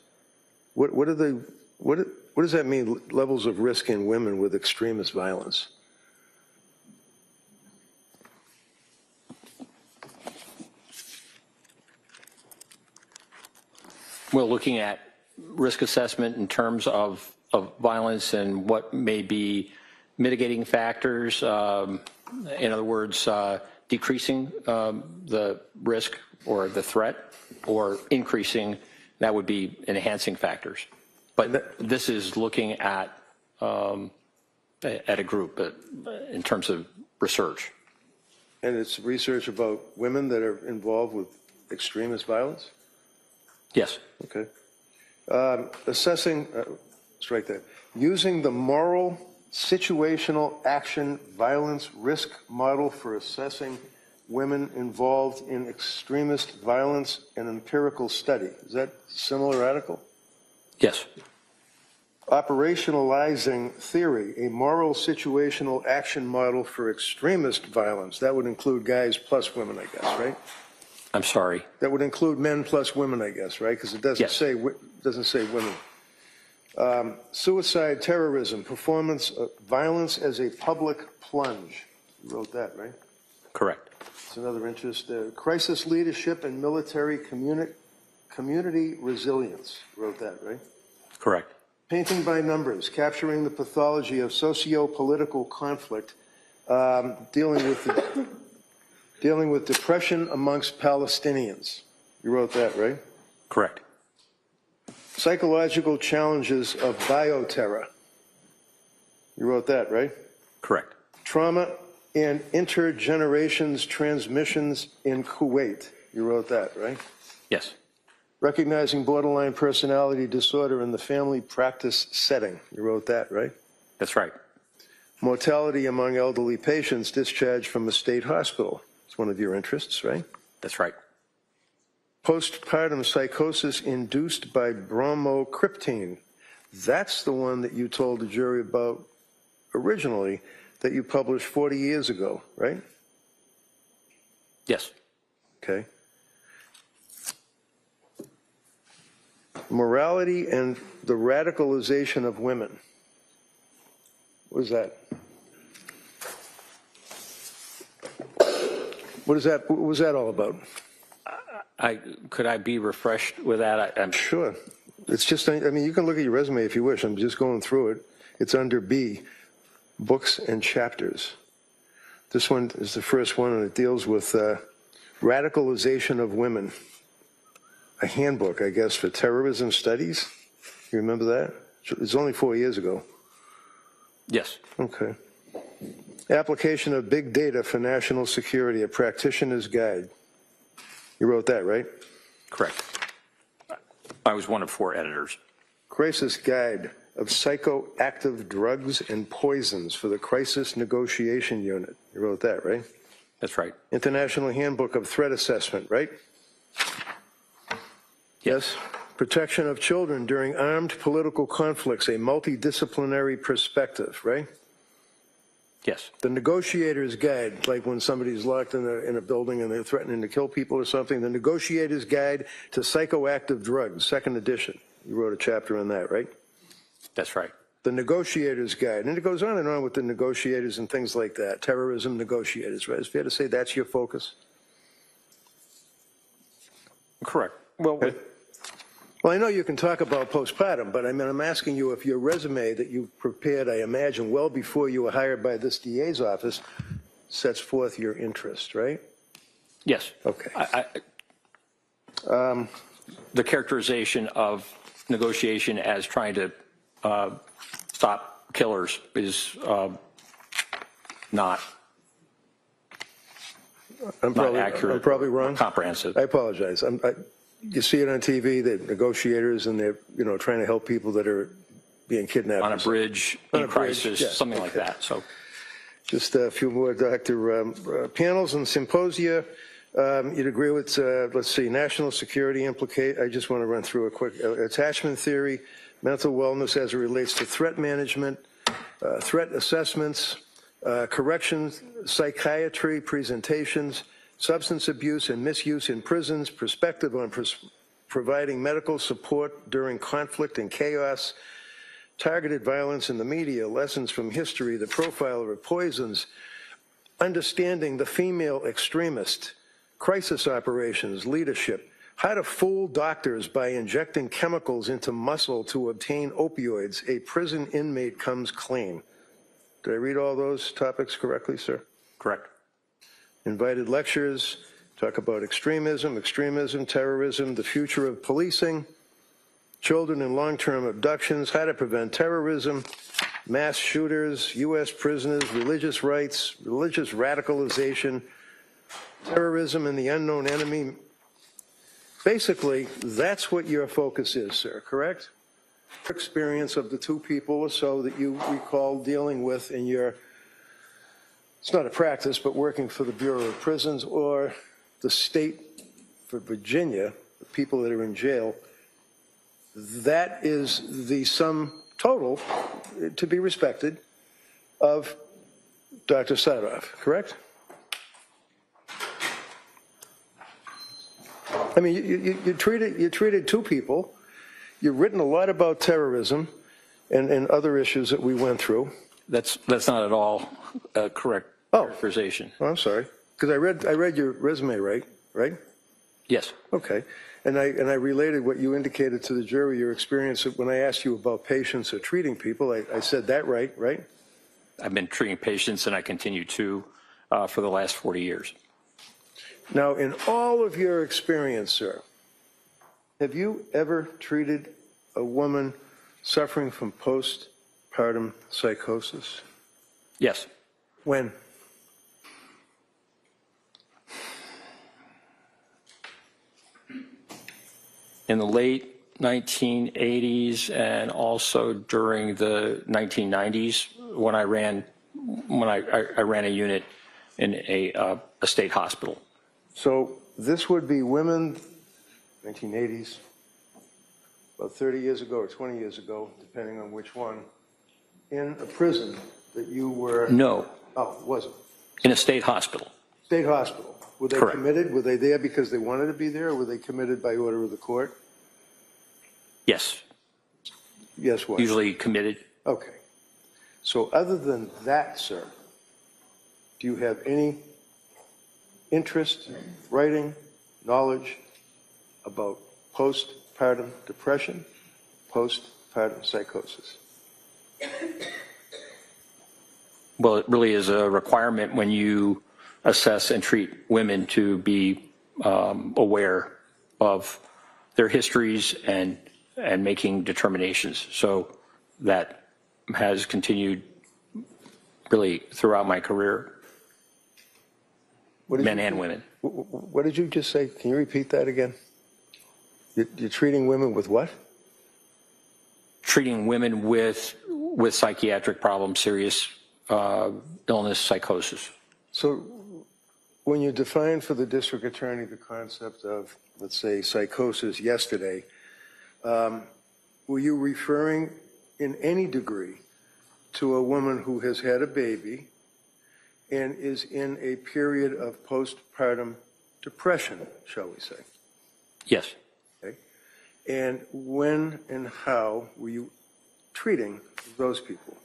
What does that mean, levels of risk in women with extremist violence? We're looking at risk assessment in terms of violence and what may be mitigating factors. In other words, decreasing the risk or the threat, or increasing, that would be enhancing factors. But this is looking at a group in terms of research. And it's research about women that are involved with extremist violence? Yes. Okay. Assessing, strike that. Using the moral situational action violence risk model for assessing women involved in extremist violence and empirical study. Is that a similar article? Yes. Operationalizing theory, a moral situational action model for extremist violence. That would include guys plus women, I guess, right? I'm sorry. That would include men plus women, I guess, right? Because it doesn't Yes. say women. Suicide, terrorism, performance, violence as a public plunge. You wrote that, right? Correct. It's another interest. Crisis leadership and military community resilience. You wrote that, right? Correct. Painting by numbers, capturing the pathology of socio-political conflict, dealing with depression amongst Palestinians. You wrote that, right? Correct. Psychological challenges of bioterror. You wrote that, right? Correct. Trauma and intergenerations transmissions in Kuwait. You wrote that, right? Yes. Recognizing borderline personality disorder in the family practice setting. You wrote that, right? That's right. Mortality among elderly patients discharged from a state hospital. It's one of your interests, right? That's right. Postpartum psychosis induced by bromocriptine. That's the one that you told the jury about originally that you published 40 years ago, right? Yes. Okay. Morality and the radicalization of women. What is that? What was that all about? Could I be refreshed with that? I'm Sure. It's just, I mean, you can look at your resume if you wish. I'm just going through it. It's under B, books and chapters. This one is the first one, and it deals with radicalization of women. A handbook, I guess, for terrorism studies. You remember that? It's only 4 years ago. Yes. Okay. Application of big data for national security, a practitioner's guide. You wrote that, right? Correct. I was one of 4 editors. Crisis guide of psychoactive drugs and poisons for the crisis negotiation unit. You wrote that, right? That's right. International handbook of threat assessment, right? Yes. Protection of children during armed political conflicts, a multidisciplinary perspective, right? Yes. The negotiator's guide, like when somebody's locked in a building and they're threatening to kill people or something, the negotiator's guide to psychoactive drugs, 2nd edition. You wrote a chapter on that, right? That's right. The negotiator's guide. And it goes on and on with the negotiators and things like that. Terrorism negotiators, right? It's fair to say that's your focus? Correct. Well, Well, I know you can talk about postpartum, but I mean, I'm asking you if your resume that you prepared, I imagine, well before you were hired by this DA's office, sets forth your interest, right? yes. Okay. The characterization of negotiation as trying to stop killers is not I'm not accurate. I'm probably wrong. Comprehensive. I apologize. You see it on TV, the negotiators, and they're, trying to help people that are being kidnapped. On a bridge, On a in bridge, crisis, yeah, something like okay. that. So, Just a few more, Doctor. Panels and symposia. You'd agree with, let's see, national security implicate. I just want to run through a quick attachment theory, mental wellness as it relates to threat management, threat assessments, corrections, psychiatry presentations, substance abuse and misuse in prisons, perspective on providing medical support during conflict and chaos, targeted violence in the media, lessons from history, the profiler of poisons, understanding the female extremist, crisis operations, leadership, how to fool doctors by injecting chemicals into muscle to obtain opioids, a prison inmate comes clean. Did I read all those topics correctly, sir? correct. Invited lectures, talk about extremism, terrorism, the future of policing, children in long-term abductions, how to prevent terrorism, mass shooters, U.S. prisoners, religious rights, religious radicalization, terrorism and the unknown enemy. Basically, that's what your focus is, sir, correct? Experience of the two people or so that you recall dealing with in your, it's not a practice, but working for the Bureau of Prisons or the state for Virginia, the people that are in jail, that is the sum total, to be respected, of Dr. Sadov, correct? I mean, you treated two people. You've written a lot about terrorism and other issues that we went through. That's not at all a correct characterization. Oh, I'm sorry, because I read your resume right? Yes. Okay, and I related what you indicated to the jury, your experience when I asked you about patients or treating people. I said that right? I've been treating patients, and I continue to for the last 40 years. Now, in all of your experience, sir, have you ever treated a woman suffering from postpartum psychosis? Yes. When? In the late 1980s and also during the 1990s when I ran a unit in a state hospital. So this would be women, 1980s, about 30 years ago or 20 years ago, depending on which one, in a prison that you were... No. Oh, it wasn't. In a state hospital. State hospital. Were they Correct. committed? Were they there because they wanted to be there, or were they committed by order of the court? Yes. Yes, what? Usually committed. Okay. So other than that, sir, do you have any interest, writing, knowledge about postpartum depression, postpartum psychosis? Well, it really is a requirement when you assess and treat women to be aware of their histories and making determinations. So that has continued really throughout my career, men and women. What did you just say? Can you repeat that again? You're treating women with what? Treating women with psychiatric problems, serious illness, psychosis. So when you defined for the district attorney the concept of, let's say, psychosis yesterday, were you referring in any degree to a woman who has had a baby and is in a period of postpartum depression, shall we say? Yes. Okay. And when and how were you treating those people?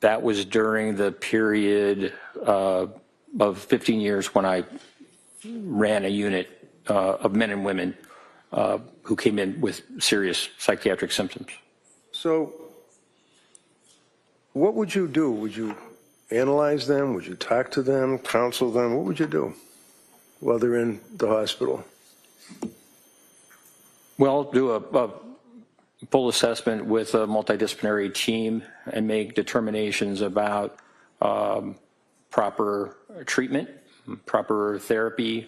That was during the period of 15 years when I ran a unit of men and women who came in with serious psychiatric symptoms. So what would you do? Would you analyze them? Would you talk to them, counsel them? What would you do while they're in the hospital? Well, do a full assessment with a multidisciplinary team and make determinations about proper treatment, proper therapy,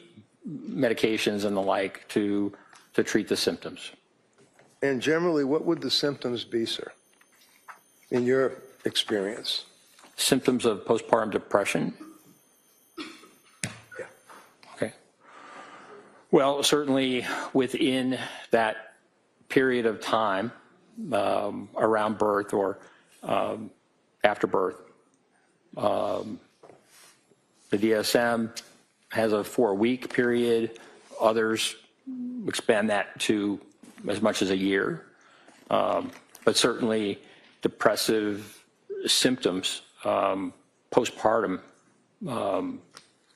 medications and the like to treat the symptoms. And generally, what would the symptoms be, sir, in your experience? Symptoms of postpartum depression? Yeah. Okay. Well, certainly within that period of time around birth or after birth, the DSM has a 4-week period. Others expand that to as much as a year. But certainly depressive symptoms postpartum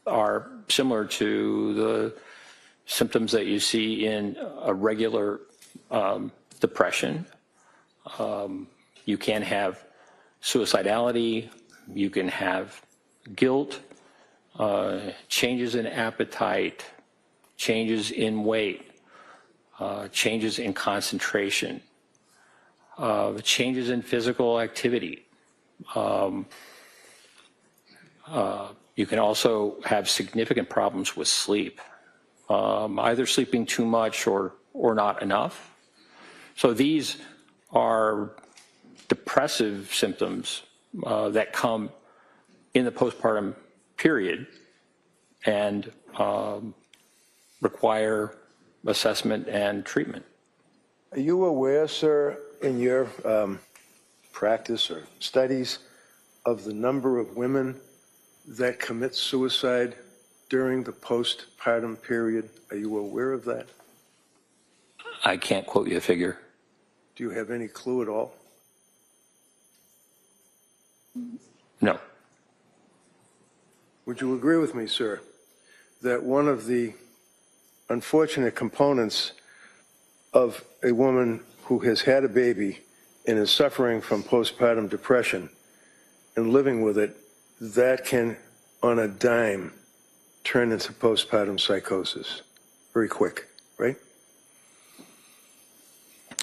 are similar to the symptoms that you see in a regular depression. You can have suicidality, you can have guilt, changes in appetite, changes in weight, changes in concentration, changes in physical activity. You can also have significant problems with sleep, either sleeping too much or not enough. So these are depressive symptoms that come in the postpartum period and require assessment and treatment. Are you aware, sir, in your practice or studies of the number of women that commit suicide during the postpartum period? Are you aware of that? I can't quote you a figure. Do you have any clue at all? No. Would you agree with me, sir, that one of the unfortunate components of a woman who has had a baby and is suffering from postpartum depression and living with it, that can, on a dime, turn into postpartum psychosis very quick, right?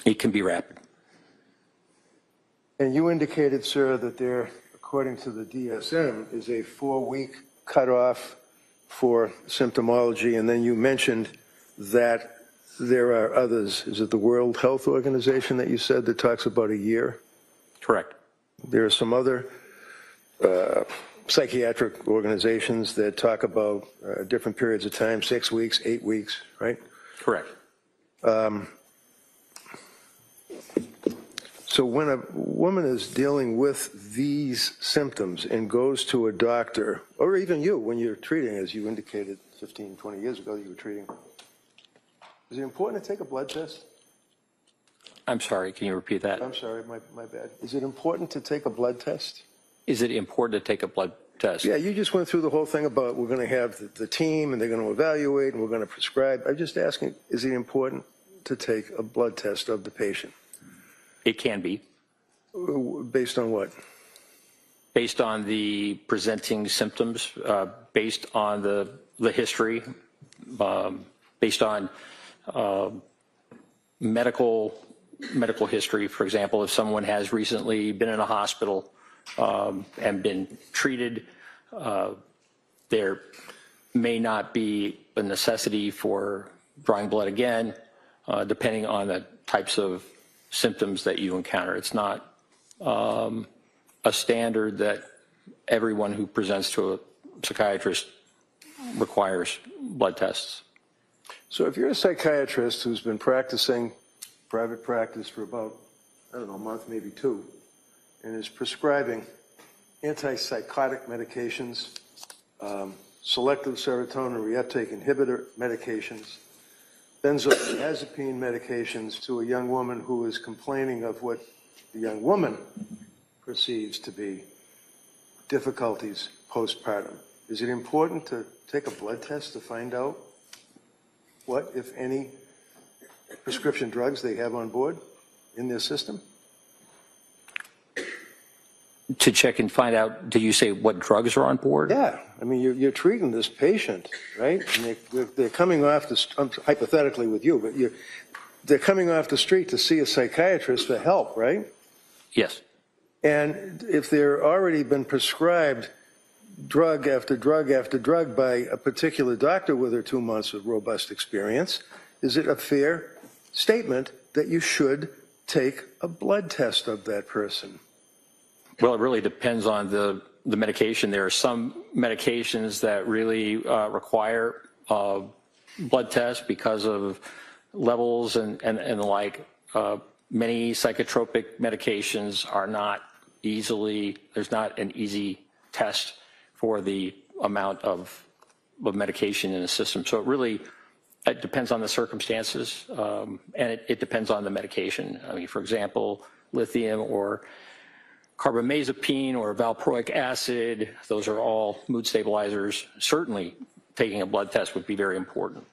It can be rapid. And you indicated, sir, that there, according to the DSM, is a 4-week cutoff for symptomology, and then you mentioned that there are others. Is it the World Health Organization that you said that talks about a year? Correct. There are some other psychiatric organizations that talk about different periods of time, 6 weeks, 8 weeks, right? Correct. So when a woman is dealing with these symptoms and goes to a doctor, or even you, when you're treating, as you indicated 15, 20 years ago, you were treating, is it important to take a blood test? I'm sorry, can you repeat that? I'm sorry, my bad. Is it important to take a blood test? Is it important to take a blood test? Yeah, you just went through the whole thing about we're going to have the team and they're going to evaluate and we're going to prescribe. I'm just asking, is it important to take a blood test of the patient? It can be. Based on what? Based on the presenting symptoms, based on the history, based on medical history. For example, if someone has recently been in a hospital and been treated, there may not be a necessity for drawing blood again, depending on the types of symptoms that you encounter. It's not a standard that everyone who presents to a psychiatrist requires blood tests. So if you're a psychiatrist who's been practicing private practice for about, I don't know, a month, maybe 2, and is prescribing antipsychotic medications, selective serotonin reuptake inhibitor medications, benzodiazepine medications to a young woman who is complaining of what the young woman perceives to be difficulties postpartum. Is it important to take a blood test to find out what, if any, prescription drugs they have on board in their system? To check and find out, do you say what drugs are on board? Yeah, I mean, you're treating this patient, right? And they're coming off hypothetically with you, but they're coming off the street to see a psychiatrist for help, right? Yes. And if they're already been prescribed drug after drug after drug by a particular doctor with her 2 months of robust experience, is it a fair statement that you should take a blood test of that person? Well, it really depends on the medication. There are some medications that really require blood tests because of levels and the like. Many psychotropic medications are not easily, there's not an easy test for the amount of medication in the system. So it depends on the circumstances, and it depends on the medication. I mean, for example, lithium or carbamazepine or valproic acid, those are all mood stabilizers. Certainly, taking a blood test would be very important.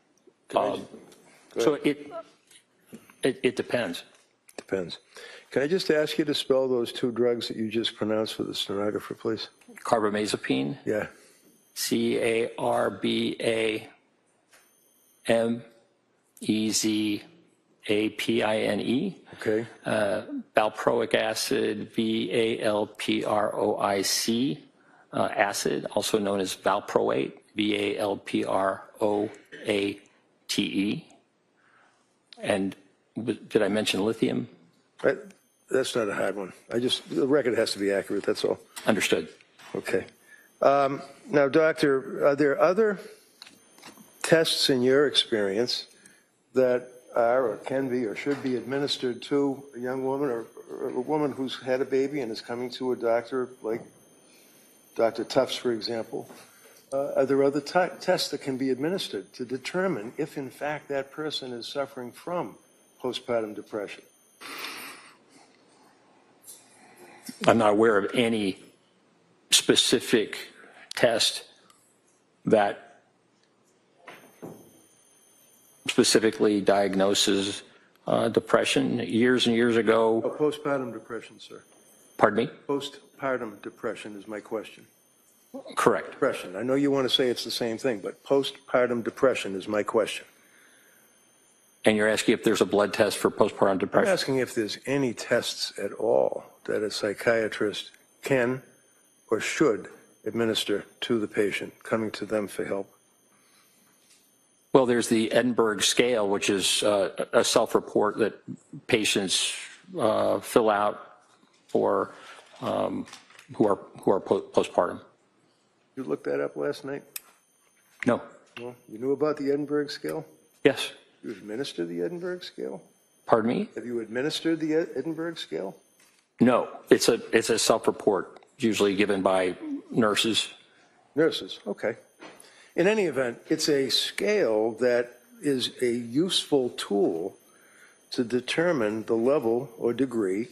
So it depends. Depends. Can I just ask you to spell those 2 drugs that you just pronounced for the stenographer, please? Carbamazepine, Yeah. Carbamazepine. Okay. Valproic acid, Valproic acid, also known as valproate, Valproate. And did I mention lithium? That's not a hard one. The record has to be accurate, that's all. Understood. Okay. Now, doctor, are there other tests in your experience that are or can be or should be administered to a young woman or a woman who's had a baby and is coming to a doctor like Dr. Tufts, for example? Are there other tests that can be administered to determine if, in fact, that person is suffering from postpartum depression? I'm not aware of any specific test that specifically diagnoses depression. Years and years ago. Oh, postpartum depression, sir. Pardon me? Postpartum depression is my question. Correct. Depression. I know you want to say it's the same thing, but postpartum depression is my question. And you're asking if there's a blood test for postpartum depression? I'm asking if there's any tests at all that a psychiatrist can or should administer to the patient coming to them for help. Well, there's the Edinburgh scale, which is a self-report that patients fill out for who are postpartum. You looked that up last night? No. Well, you knew about the Edinburgh scale? Yes. You administered the Edinburgh scale? Pardon me? Have you administered the Edinburgh scale? No. It's a self-report, usually given by nurses. Nurses, okay. In any event, it's a scale that is a useful tool to determine the level or degree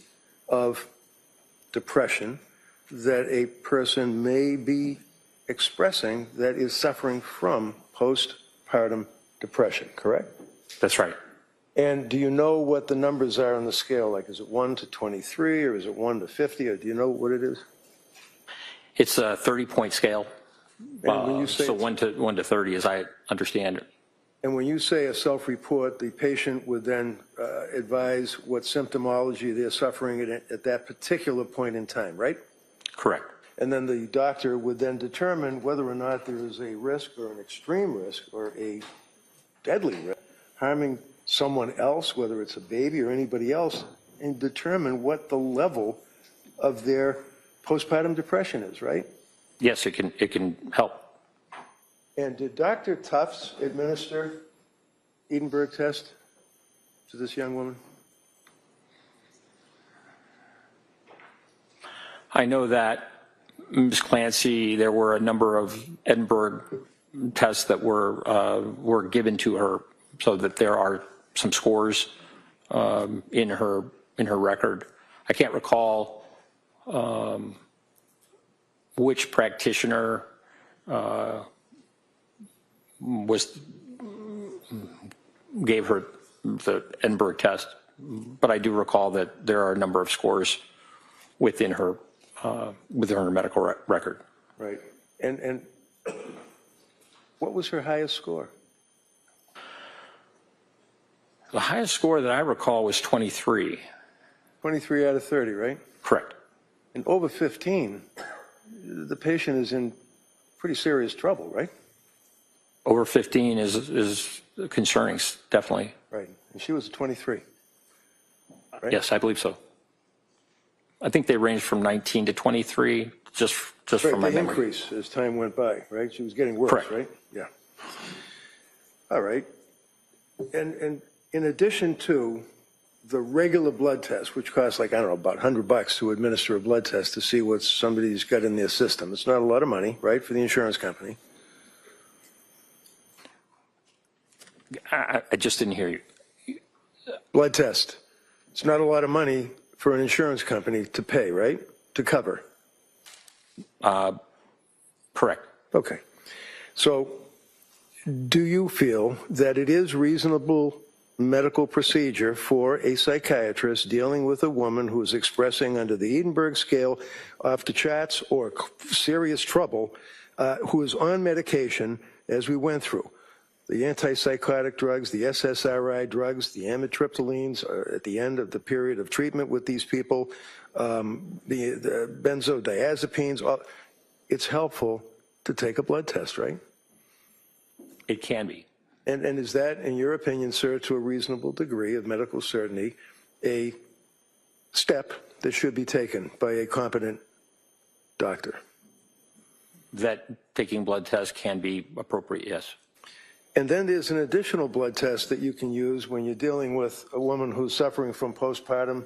of depression that a person may be expressing that is suffering from postpartum depression, correct? That's right. And do you know what the numbers are on the scale? Like, is it 1 to 23 or is it 1 to 50, or do you know what it is? It's a 30-point scale. And when you say So 1 to 30, as I understand it. And when you say a self-report, the patient would then advise what symptomology they're suffering at that particular point in time, right? Correct. And then the doctor would then determine whether or not there is a risk or an extreme risk or a deadly risk harming someone else, whether it's a baby or anybody else, and determine what the level of their postpartum depression is, right? Yes, it can help. And did Dr. Tufts administer Edinburgh test to this young woman? I know that Ms. Clancy, there were a number of Edinburgh tests that were given to her, so that there are some scores in her record. I can't recall which practitioner gave her the Edinburgh test, but I do recall that there are a number of scores within her medical record. Right. And what was her highest score? The highest score that I recall was 23. 23 out of 30, right? Correct. And over 15, the patient is in pretty serious trouble, right? Over 15 is concerning, definitely. Right. And she was 23. Right? Yes, I believe so. I think they ranged from 19 to 23, just Right, from my they memory. increased as time went by, right? She was getting worse, Correct. right? Yeah. All right. And in addition to the regular blood test, which costs like, I don't know, about $100 to administer a blood test to see what somebody's got in their system. It's not a lot of money, right, for the insurance company. I just didn't hear you. Blood test. It's not a lot of money for an insurance company to pay, right, to cover. Correct. Okay. So do you feel that it is reasonable medical procedure for a psychiatrist dealing with a woman who is expressing under the Edinburgh scale off the charts or serious trouble, who is on medication, as we went through? The antipsychotic drugs, the SSRI drugs, the amitriptylines are at the end of the period of treatment with these people, the benzodiazepines. It's helpful to take a blood test, right? It can be. And is that, in your opinion, sir, to a reasonable degree of medical certainty, a step that should be taken by a competent doctor? That taking blood tests can be appropriate, yes. And then there's an additional blood test that you can use when you're dealing with a woman who's suffering from postpartum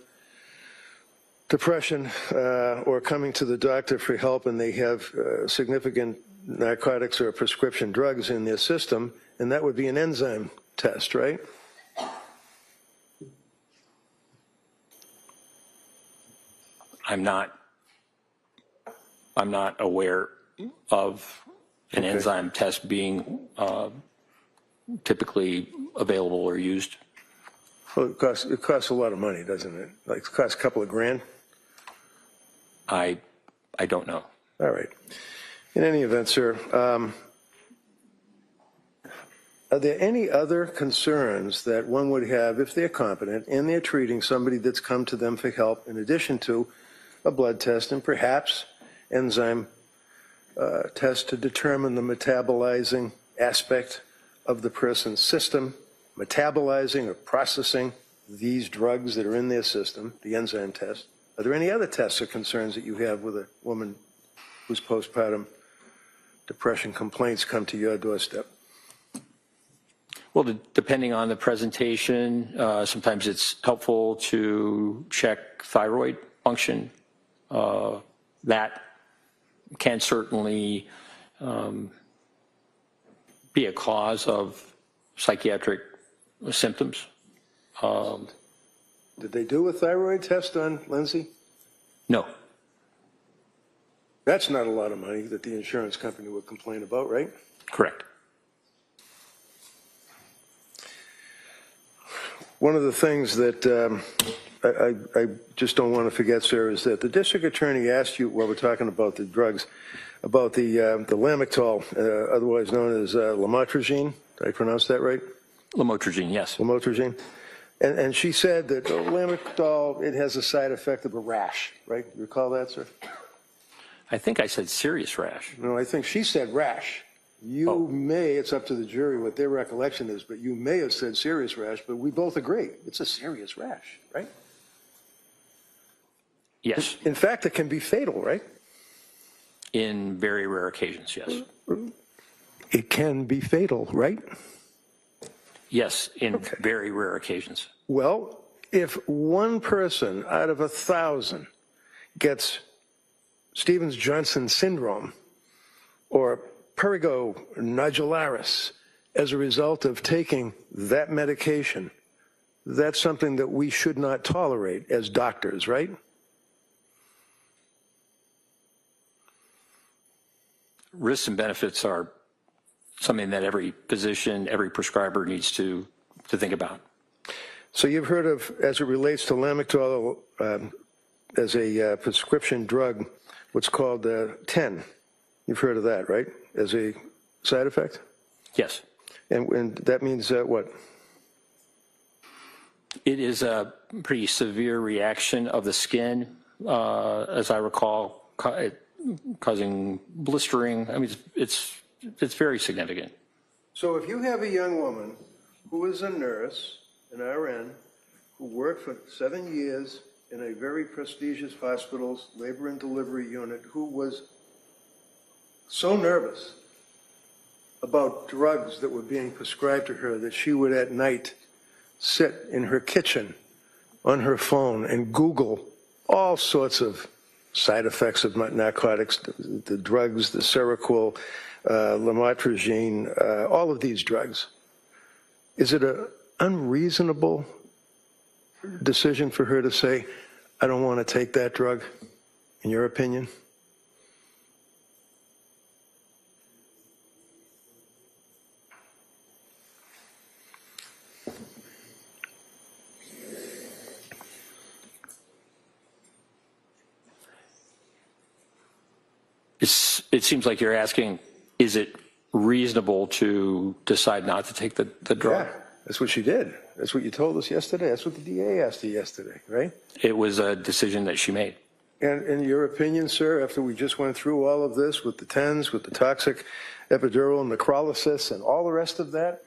depression or coming to the doctor for help and they have significant narcotics or prescription drugs in their system, and that would be an enzyme test, right? I'm not aware of an enzyme test being typically available or used. Well, it costs a lot of money, doesn't it? Like it costs a couple of grand? I don't know. All right. In any event, sir, are there any other concerns that one would have if they're competent and they're treating somebody that's come to them for help in addition to a blood test and perhaps enzyme test to determine the metabolizing aspect of the person's system, metabolizing or processing these drugs that are in their system, the enzyme test? Are there any other tests or concerns that you have with a woman whose postpartum depression complaints come to your doorstep? Well, depending on the presentation, sometimes it's helpful to check thyroid function. That can certainly be a cause of psychiatric symptoms. Did they do a thyroid test on Lindsay? No. That's not a lot of money that the insurance company would complain about, right? Correct. One of the things that I just don't want to forget, sir, is that the district attorney asked you, while we're talking about the drugs, about the Lamictal, otherwise known as lamotrigine. Did I pronounce that right? Lamotrigine, yes. Lamotrigine. And she said that Lamictal, it has a side effect of a rash, right? You recall that, sir? I think I said serious rash. No, I think she said rash. You may, it's up to the jury what their recollection is, but you may have said serious rash, but we both agree. It's a serious rash, right? Yes. In fact, it can be fatal, right? In very rare occasions, yes. It can be fatal, right? Yes, in very rare occasions. Well, if one person out of 1,000 gets Stevens-Johnson syndrome or prurigo nodularis as a result of taking that medication, that's something that we should not tolerate as doctors, right? Risks and benefits are something that every physician, every prescriber needs to think about. So you've heard of, as it relates to Lamictal as a prescription drug, what's called 10. You've heard of that, right? As a side effect? Yes. And that means what? It is a pretty severe reaction of the skin. As I recall, it causing blistering. I mean, it's very significant. So if you have a young woman who is a nurse, an RN, who worked for 7 years in a very prestigious hospital's labor and delivery unit, who was so nervous about drugs that were being prescribed to her that she would at night sit in her kitchen on her phone and Google all sorts of side effects of narcotics, the drugs, the Seroquel, lamotrigine, all of these drugs. Is it an unreasonable decision for her to say, I don't want to take that drug, in your opinion? It seems like you're asking, is it reasonable to decide not to take the drug? Yeah, that's what she did. That's what you told us yesterday. That's what the DA asked you yesterday, right? It was a decision that she made. And in your opinion, sir, after we just went through all of this with the TENS, with the toxic epidural necrolysis and all the rest of that,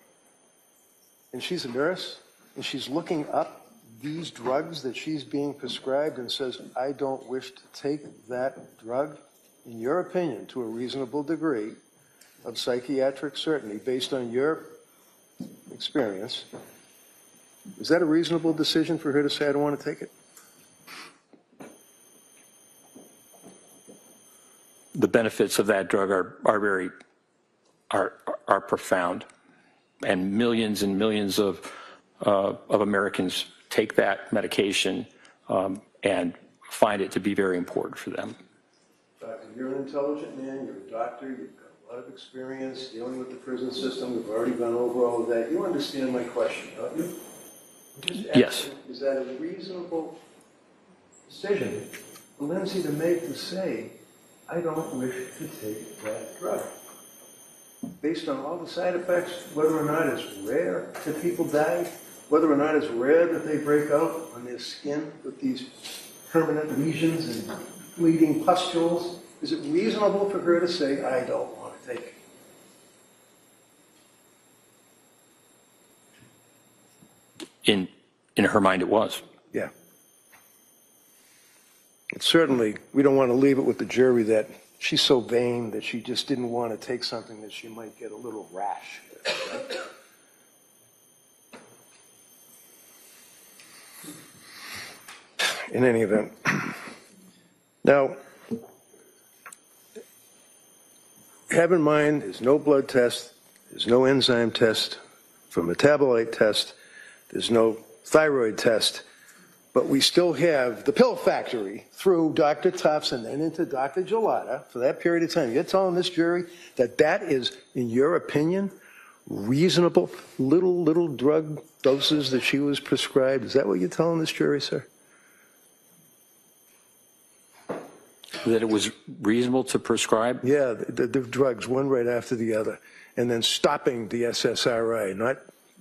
and she's a nurse, and she's looking up these drugs that she's being prescribed and says, I don't wish to take that drug, in your opinion, to a reasonable degree of psychiatric certainty based on your experience, is that a reasonable decision for her to say, I don't want to take it? The benefits of that drug are profound, and millions of Americans take that medication and find it to be very important for them. Doctor, you're an intelligent man, you're a doctor, you've got a lot of experience dealing with the prison system, we've already gone over all of that. You understand my question, don't you? I'm just asking, Yes. is that a reasonable decision for Lindsay to make to say, I don't wish to take that drug? Based on all the side effects, whether or not it's rare that people die, whether or not it's rare that they break out on their skin with these permanent lesions and bleeding pustules, is it reasonable for her to say, I don't want to take it? In her mind, it was. Yeah. It's certainly, we don't want to leave it with the jury that she's so vain that she just didn't want to take something that she might get a little rash. In any event. Now, have in mind, there's no blood test, there's no enzyme test for metabolite test, there's no thyroid test, but we still have the pill factory through Dr. Tufts and then into Dr. Gelada for that period of time. You're telling this jury that that is, in your opinion, reasonable little drug doses that she was prescribed? Is that what you're telling this jury, sir? That it was reasonable to prescribe? Yeah, the drugs, one right after the other, and then stopping the SSRI, not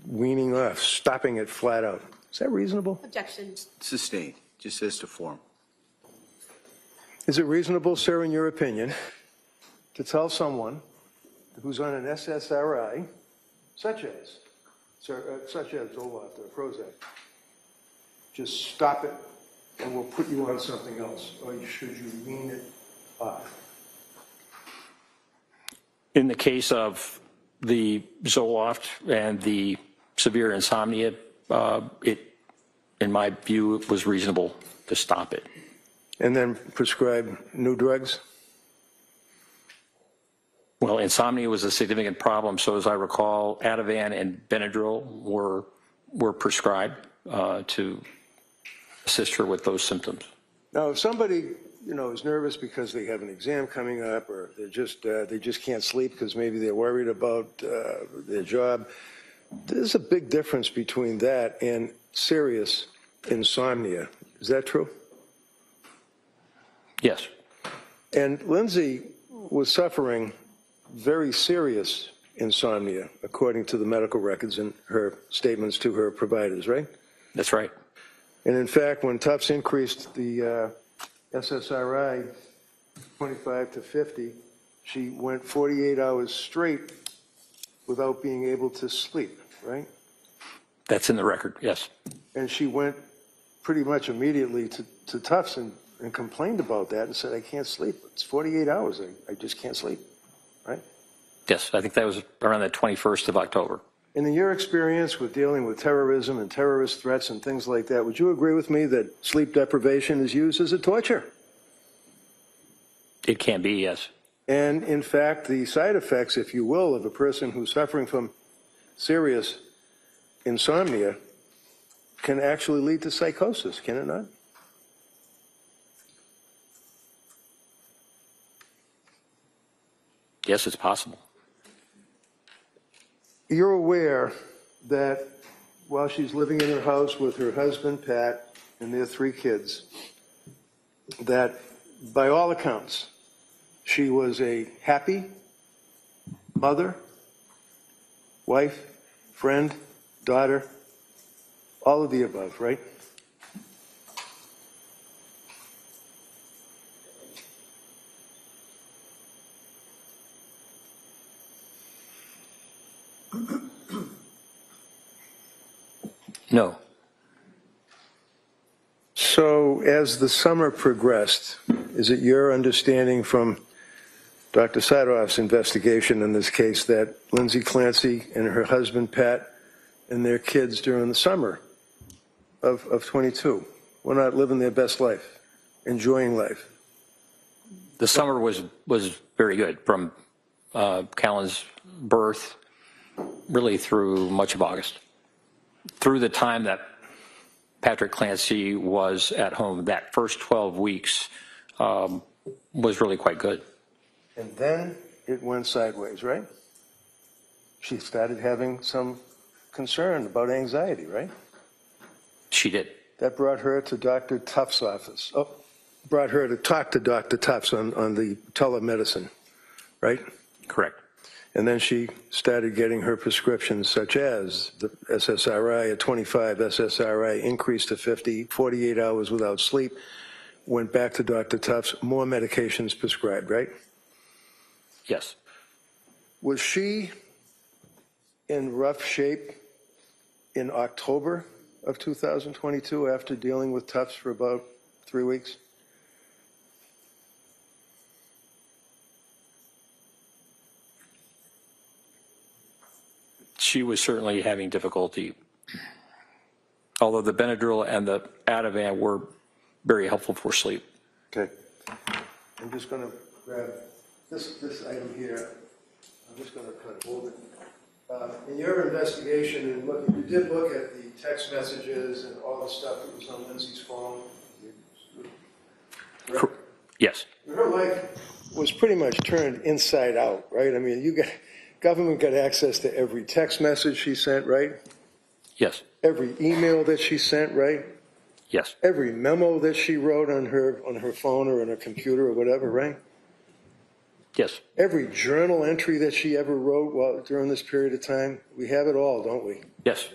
weaning off, stopping it flat out. Is that reasonable? Objection. Sustained, just as to form. Is it reasonable, sir, in your opinion, to tell someone who's on an SSRI, such as Zoloft or Prozac, just stop it and we'll put you on something else, or should you wean it off? In the case of the Zoloft and the severe insomnia, in my view, it was reasonable to stop it. And then prescribe new drugs? Well, insomnia was a significant problem, so as I recall, Ativan and Benadryl were prescribed to assist her with those symptoms. Now, if somebody, is nervous because they have an exam coming up, or they just can't sleep because maybe they're worried about their job, there's a big difference between that and serious insomnia. Is that true? Yes. And Lindsay was suffering very serious insomnia, according to the medical records and her statements to her providers, right? That's right. And in fact, when Tufts increased the SSRI 25 to 50, she went 48 hours straight without being able to sleep, right? That's in the record, yes. And she went pretty much immediately to Tufts and complained about that and said, I can't sleep. It's 48 hours. I just can't sleep, right? Yes, I think that was around the 21st of October. And in your experience with dealing with terrorism and terrorist threats and things like that, would you agree with me that sleep deprivation is used as a torture? It can be, yes. And in fact, the side effects, if you will, of a person who's suffering from serious insomnia can actually lead to psychosis, can it not? Yes, it's possible. You're aware that while she's living in her house with her husband, Pat, and their 3 kids, that by all accounts, she was a happy mother, wife, friend, daughter, all of the above, right? No. So as the summer progressed, is it your understanding from Dr. Sadoff's investigation in this case that Lindsay Clancy and her husband, Pat, and their kids during the summer of 22 were not living their best life, enjoying life? The summer was very good from Callan's birth really through much of August. Through the time that Patrick Clancy was at home, that first 12 weeks was really quite good. And then it went sideways, right? She started having some concern about anxiety, right? She did. That brought her to Dr. Tufts' office. Oh, brought her to talk to Dr. Tufts on the telemedicine, right? Correct. And then she started getting her prescriptions, such as the SSRI at 25, SSRI increased to 50, 48 hours without sleep, went back to Dr. Tufts, more medications prescribed, right? Yes. Was she in rough shape in October of 2022 after dealing with Tufts for about 3 weeks? She was certainly having difficulty, although the Benadryl and the Ativan were very helpful for sleep. Okay. I'm just going to grab this item here. I'm just going to kind of hold it. In your investigation, and look, you did look at the text messages and all the stuff that was on Lindsay's phone. Correct? Yes. Her life was pretty much turned inside out, right? I mean, government got access to every text message she sent, right? Yes. Every email that she sent, right? Yes. Every memo that she wrote on her phone or on her computer or whatever, right? Yes. Every journal entry that she ever wrote during this period of time. We have it all, don't we? Yes.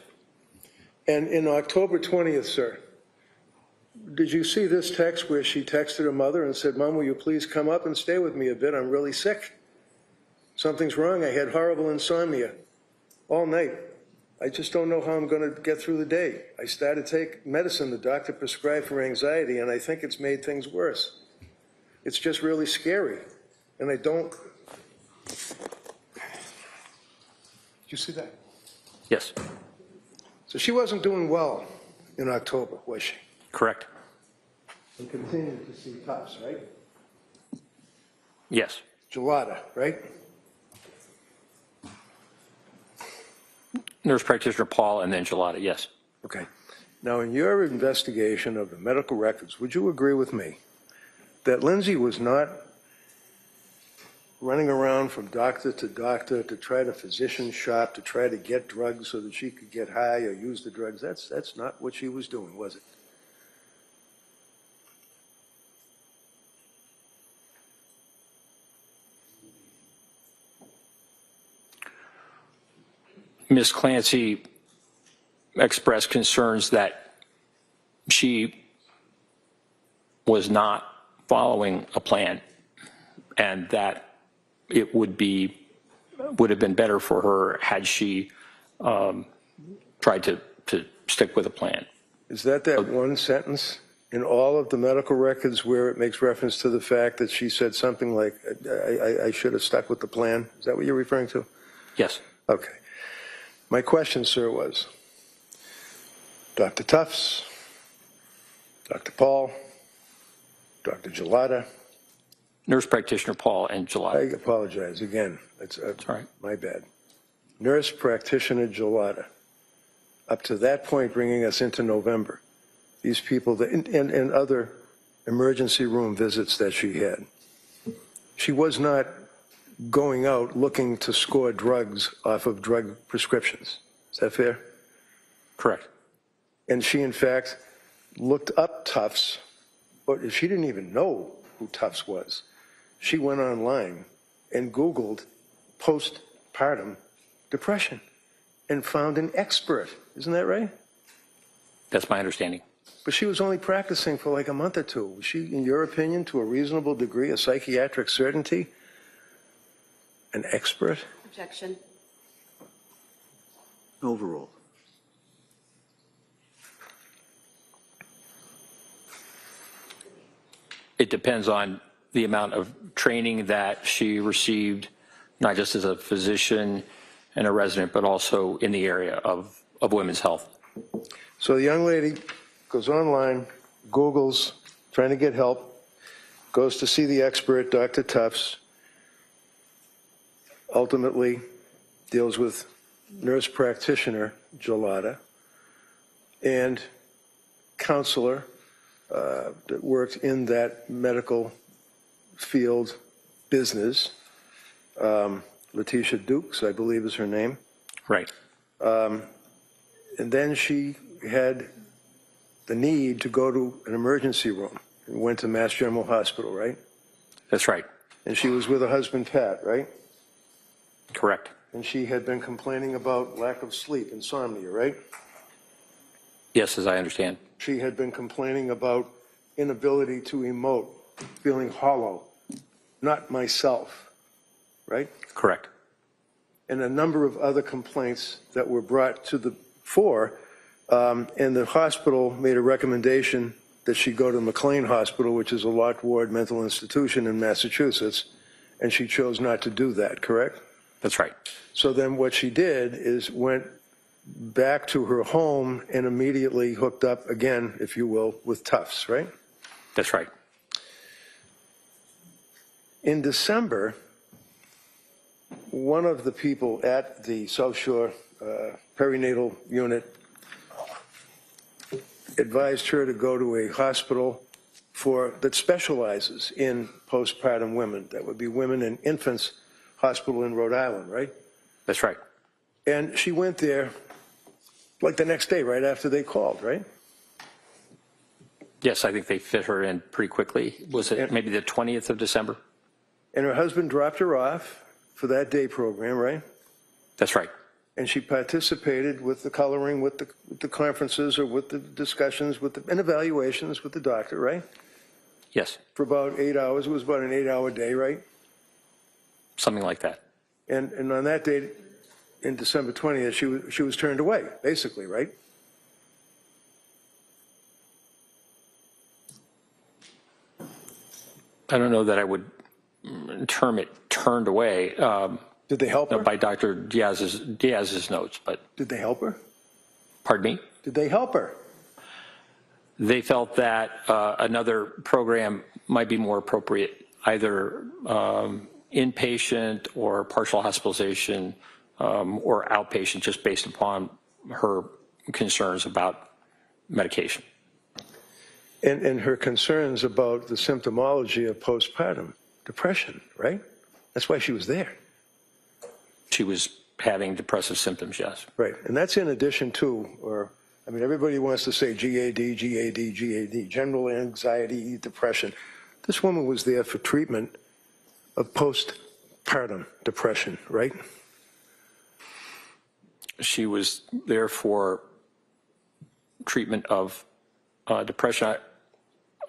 And in October 20th, sir, did you see this text where she texted her mother and said, Mom, will you please come up and stay with me a bit? I'm really sick. Something's wrong. I had horrible insomnia all night. I just don't know how I'm going to get through the day. I started to take medicine the doctor prescribed for anxiety, and I think it's made things worse. It's just really scary. And I don't... Did you see that? Yes. So she wasn't doing well in October, was she? Correct. And continued to see Tufts, right? Yes. Gelada, right? Nurse practitioner Paul and then Gelada, yes. Okay. Now, in your investigation of the medical records, would you agree with me that Lindsay was not running around from doctor to doctor to try to physician shop, to try to get drugs so that she could get high or use the drugs? That's not what she was doing, was it? Ms. Clancy expressed concerns that she was not following a plan and that it would have been better for her had she tried to stick with a plan. Is that one sentence in all of the medical records where it makes reference to the fact that she said something like, I should have stuck with the plan? Is that what you're referring to? Yes. Okay. My question, sir, was Dr. Tufts, Dr. Paul, Dr. Gelada. Nurse practitioner Paul and Gelada. I apologize again. That's all right. My bad. Nurse practitioner Gelada. Up to that point, bringing us into November, these people and other emergency room visits that she had, she was not going out looking to score drugs off of drug prescriptions. Is that fair? Correct. And she, in fact, looked up Tufts, but she didn't even know who Tufts was. She went online and Googled postpartum depression and found an expert. Isn't that right? That's my understanding. But she was only practicing for like a month or two. Was she, in your opinion, to a reasonable degree, a psychiatric certainty, an expert? Objection. Overruled. It depends on the amount of training that she received, not just as a physician and a resident, but also in the area of women's health. So the young lady goes online, Googles, trying to get help, goes to see the expert, Dr. Tufts, ultimately deals with nurse practitioner Gelada and counselor that worked in that medical field business, Letitia Dukes, I believe is her name. Right. And then she had the need to go to an emergency room and went to Mass General Hospital, right? That's right. And she was with her husband, Pat, right? Correct. And she had been complaining about lack of sleep, insomnia, right? Yes, as I understand. She had been complaining about inability to emote, feeling hollow, not myself, right? Correct. And a number of other complaints that were brought to the fore. And the hospital made a recommendation that she go to McLean Hospital, which is a locked ward mental institution in Massachusetts, and she chose not to do that, correct? That's right. So then what she did is went back to her home and immediately hooked up again, if you will, with Tufts, right? That's right. In December, one of the people at the South Shore perinatal unit advised her to go to a hospital that specializes in postpartum women. That would be Women and Infants Hospital in Rhode Island, right? That's right. And she went there like the next day, right after they called, right? Yes, I think they fit her in pretty quickly. Was it maybe the 20th of December? And her husband dropped her off for that day program, right? That's right. And she participated with the coloring, with the conferences, or with the discussions, and evaluations with the doctor, right? Yes. For about 8 hours. It was about an 8-hour day, right? Something like that. And on that day, in December 20th, she was turned away, basically, right? I don't know that I would term it turned away. Did they help her? By Dr. Diaz's notes, but. Did they help her? Pardon me? Did they help her? They felt that another program might be more appropriate, either inpatient or partial hospitalization or outpatient, just based upon her concerns about medication. And her concerns about the symptomology of postpartum depression, right? That's why she was there. She was having depressive symptoms, yes. Right, and that's in addition to, everybody wants to say GAD, GAD, GAD, general anxiety, depression. This woman was there for treatment of postpartum depression, right? She was there for treatment of depression.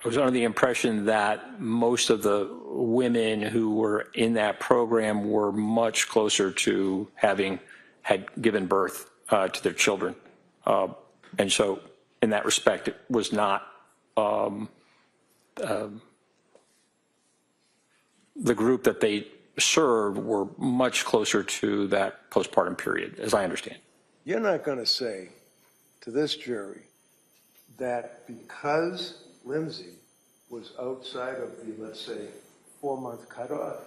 was under the impression that most of the women who were in that program were much closer to had given birth to their children. And so in that respect, it was not the group that they served were much closer to that postpartum period, as I understand. You're not going to say to this jury that because Lindsay was outside of the, let's say, 4-month cutoff,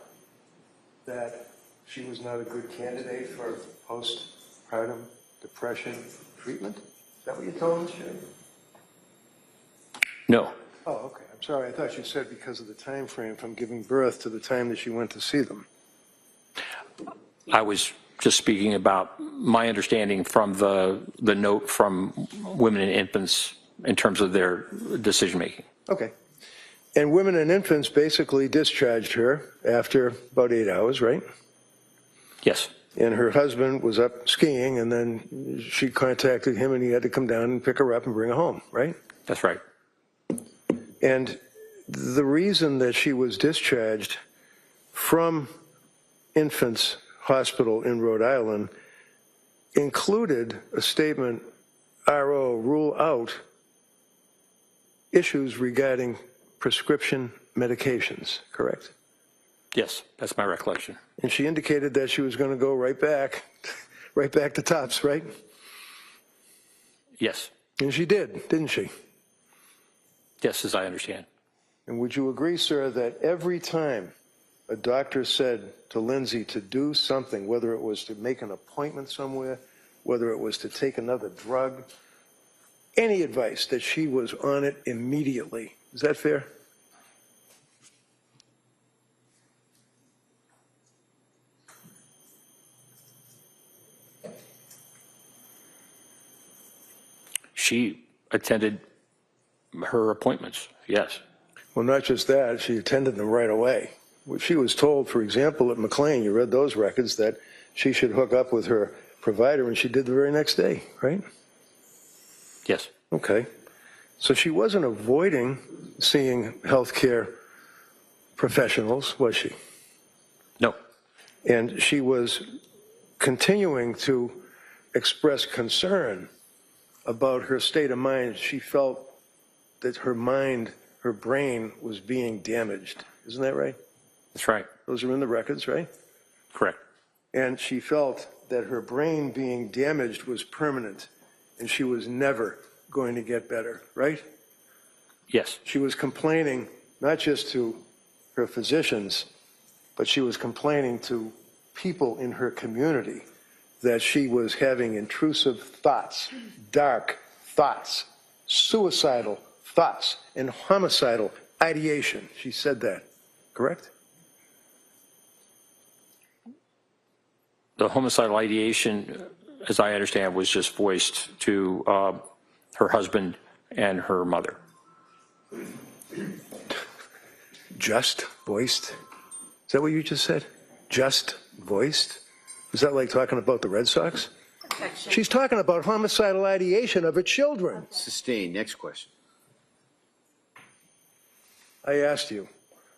that she was not a good candidate for postpartum depression treatment? Is that what you told us, Jim? No. Oh, okay. I'm sorry. I thought you said because of the time frame from giving birth to the time that she went to see them. I was just speaking about my understanding from the note from women and infants in terms of their decision-making. Okay. And women and infants basically discharged her after about 8 hours, right? Yes. And her husband was up skiing, and then she contacted him, and he had to come down and pick her up and bring her home, right? That's right. And the reason that she was discharged from Infants Hospital in Rhode Island included a statement, RO, rule out issues regarding prescription medications, correct? Yes, that's my recollection. And she indicated that she was going to go right back to TOPS, right? Yes. And she did, didn't she? Yes, as I understand. And would you agree, sir, that every time a doctor said to Lindsay to do something, whether it was to make an appointment somewhere, whether it was to take another drug, any advice, that she was on it immediately? Is that fair? She attended her appointments, yes. Well, not just that, she attended them right away. She was told, for example, at McLean, you read those records, that she should hook up with her provider, and she did the very next day, right? Yes. Okay. So she wasn't avoiding seeing healthcare professionals, was she? No. And she was continuing to express concern about her state of mind. She felt that her mind, her brain was being damaged. Isn't that right? That's right. Those are in the records, right? Correct. And she felt that her brain being damaged was permanent, and she was never going to get better, right? Yes. She was complaining not just to her physicians, but she was complaining to people in her community that she was having intrusive thoughts, dark thoughts, suicidal thoughts, and homicidal ideation. She said that, correct? The homicidal ideation, as I understand, was just voiced to her husband and her mother. Just voiced? Is that what you just said? Just voiced? Is that like talking about the Red Sox? She's talking about homicidal ideation of her children. Sustained. Next question. I asked you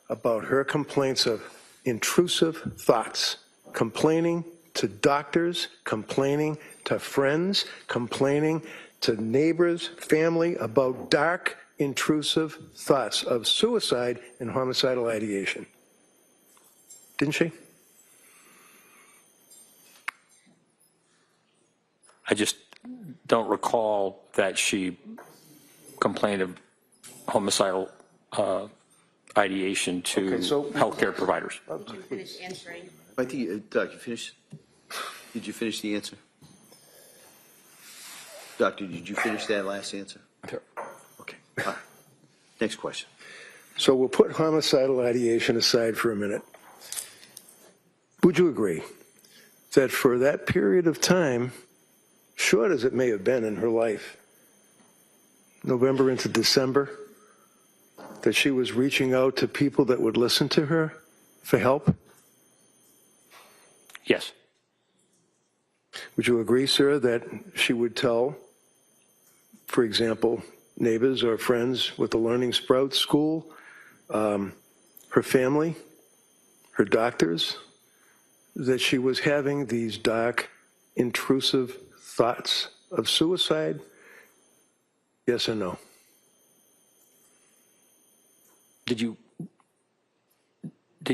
about her complaints of intrusive thoughts, complaining to doctors, complaining to friends, complaining to neighbors, family about dark, intrusive thoughts of suicide and homicidal ideation. Didn't she? I just don't recall that she complained of homicidal ideation to Okay, so- healthcare providers. Finish answering. I think, Doc, you finished? Did you finish the answer? Doctor, did you finish that last answer? Sure. Okay. All right. Next question. So we'll put homicidal ideation aside for a minute. Would you agree that for that period of time, short as it may have been in her life, November into December, that she was reaching out to people that would listen to her for help? Yes. Would you agree, sir, that she would tell, for example, neighbors or friends with the Learning Sprout School, her family, her doctors, that she was having these dark, intrusive thoughts of suicide? Yes or no? Did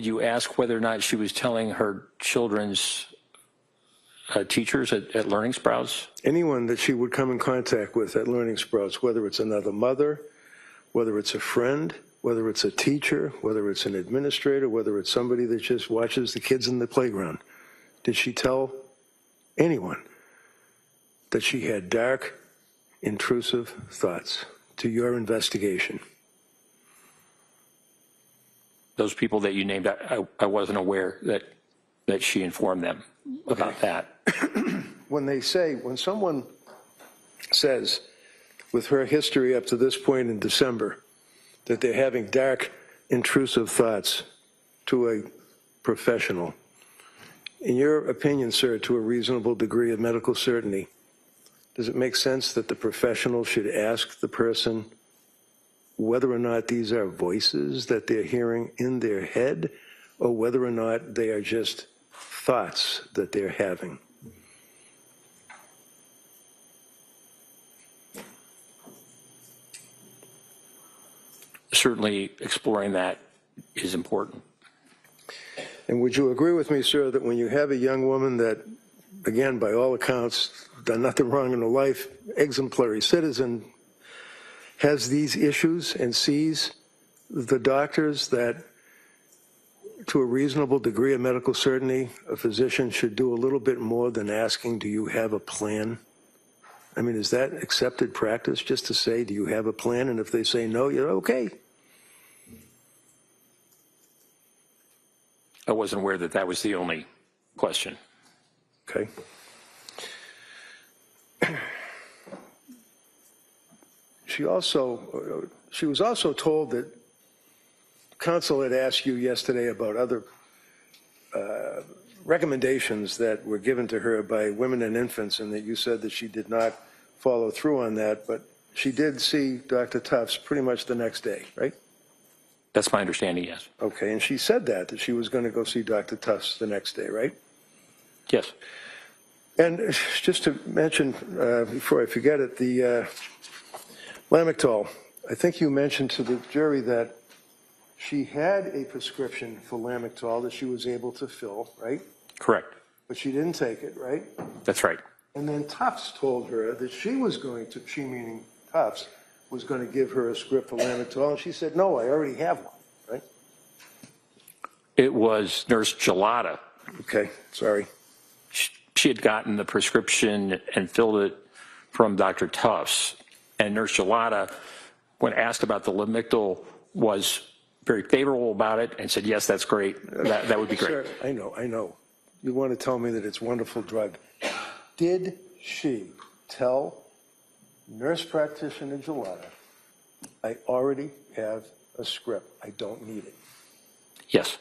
you ask whether or not she was telling her children's teachers at Learning Sprouts? Anyone that she would come in contact with at Learning Sprouts, whether it's another mother, whether it's a friend, whether it's a teacher, whether it's an administrator, whether it's somebody that just watches the kids in the playground, did she tell anyone that she had dark, intrusive thoughts to your investigation? Those people that you named, I wasn't aware that she informed them about that. When someone says, with her history up to this point in December, that they're having dark, intrusive thoughts to a professional, in your opinion, sir, to a reasonable degree of medical certainty, does it make sense that the professional should ask the person whether or not these are voices that they're hearing in their head, or whether or not they are just thoughts that they're having? Certainly exploring that is important. And would you agree with me, sir, that when you have a young woman that, again, by all accounts, done nothing wrong in her life, exemplary citizen, has these issues and sees the doctors that, to a reasonable degree of medical certainty, a physician should do a little bit more than asking, do you have a plan? I mean, is that accepted practice, just to say, do you have a plan? And if they say no, you're okay. I wasn't aware that that was the only question. Okay. She was also told that counsel had asked you yesterday about other recommendations that were given to her by women and infants, and that you said that she did not follow through on that, but she did see Dr. Tufts pretty much the next day, right? That's my understanding, yes. Okay, and she said that she was going to go see Dr. Tufts the next day, right? Yes. And just to mention, before I forget it, the Lamictal, I think you mentioned to the jury that she had a prescription for Lamictal that she was able to fill, right? Correct. But she didn't take it, right? That's right. And then Tufts told her that she was going to, she meaning Tufts, was going to give her a script for Lamictal, and she said, no, I already have one, right? It was Nurse Gelada. Okay, sorry. She had gotten the prescription and filled it from Dr. Tufts. And Nurse Gelada, when asked about the Lamictal, was very favorable about it and said, yes, that's great. That would be great. Sir, I know. You want to tell me that it's a wonderful drug. Did she tell nurse practitioner Gelada, I already have a script, I don't need it? Yes.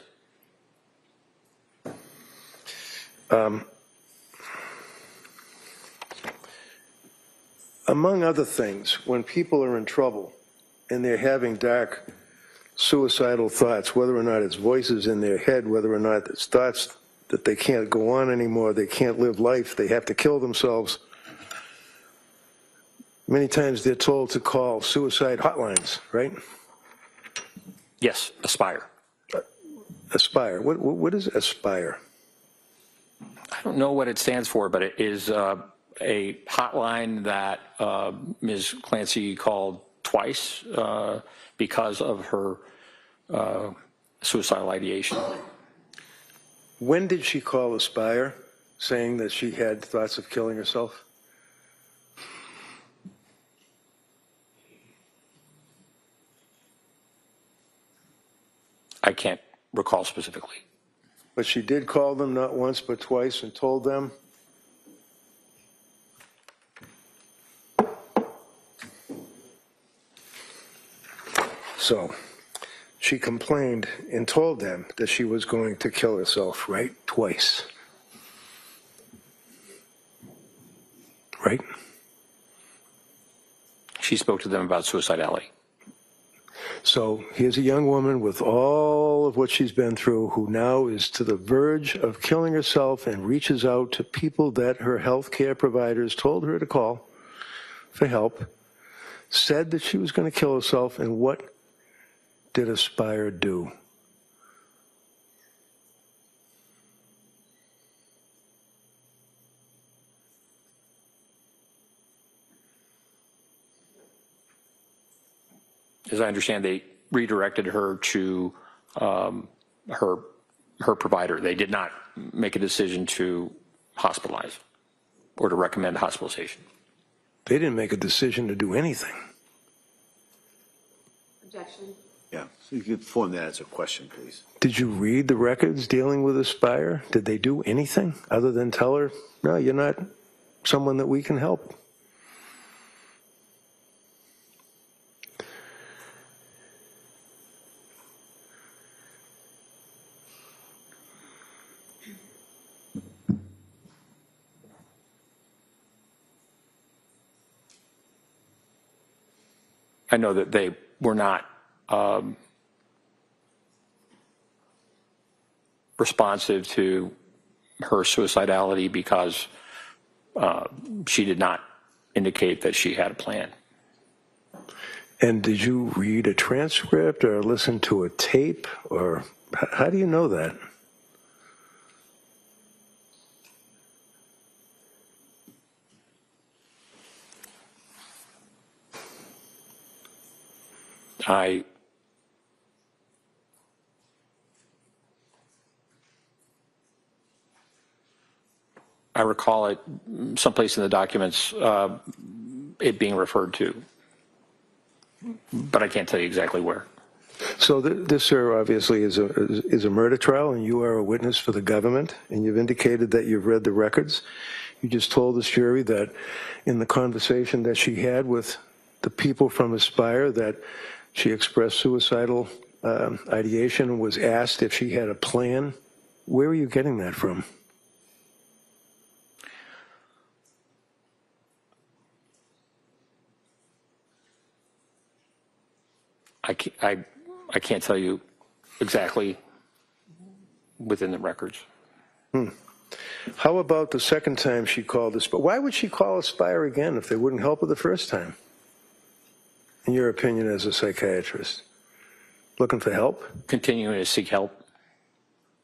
Among other things, when people are in trouble and they're having dark suicidal thoughts, whether or not it's voices in their head, whether or not it's thoughts that they can't go on anymore, they can't live life, they have to kill themselves, many times they're told to call suicide hotlines, right? Yes, Aspire. Aspire. What is Aspire? I don't know what it stands for, but it is a hotline that Ms. Clancy called twice because of her suicidal ideation. When did she call Aspire, saying that she had thoughts of killing herself? I can't recall specifically. But she did call them not once but twice and told them. So she complained and told them that she was going to kill herself, right? Twice. Right? she spoke to them about suicidality. So here's a young woman with all of what she's been through who now is to the verge of killing herself and reaches out to people that her health care providers told her to call for help, said that she was going to kill herself, and what did Aspire do? As I understand, they redirected her to her provider. They did not make a decision to hospitalize or to recommend hospitalization. They didn't make a decision to do anything. Objection. Yeah, so you could form that as a question, please. Did you read the records dealing with Aspire? Did they do anything other than tell her, no, you're not someone that we can help? I know that they were not responsive to her suicidality because she did not indicate that she had a plan. And did you read a transcript or listen to a tape, or how do you know that? I recall it someplace in the documents, it being referred to, but I can't tell you exactly where. So this, sir, obviously is a murder trial, and you are a witness for the government, and you've indicated that you've read the records. You just told this jury that in the conversation that she had with the people from Aspire that she expressed suicidal ideation and was asked if she had a plan. Where are you getting that from? I can't tell you exactly within the records. How about the second time she called Aspire? Why would she call Aspire again if they wouldn't help her the first time? In your opinion as a psychiatrist? Looking for help? Continuing to seek help.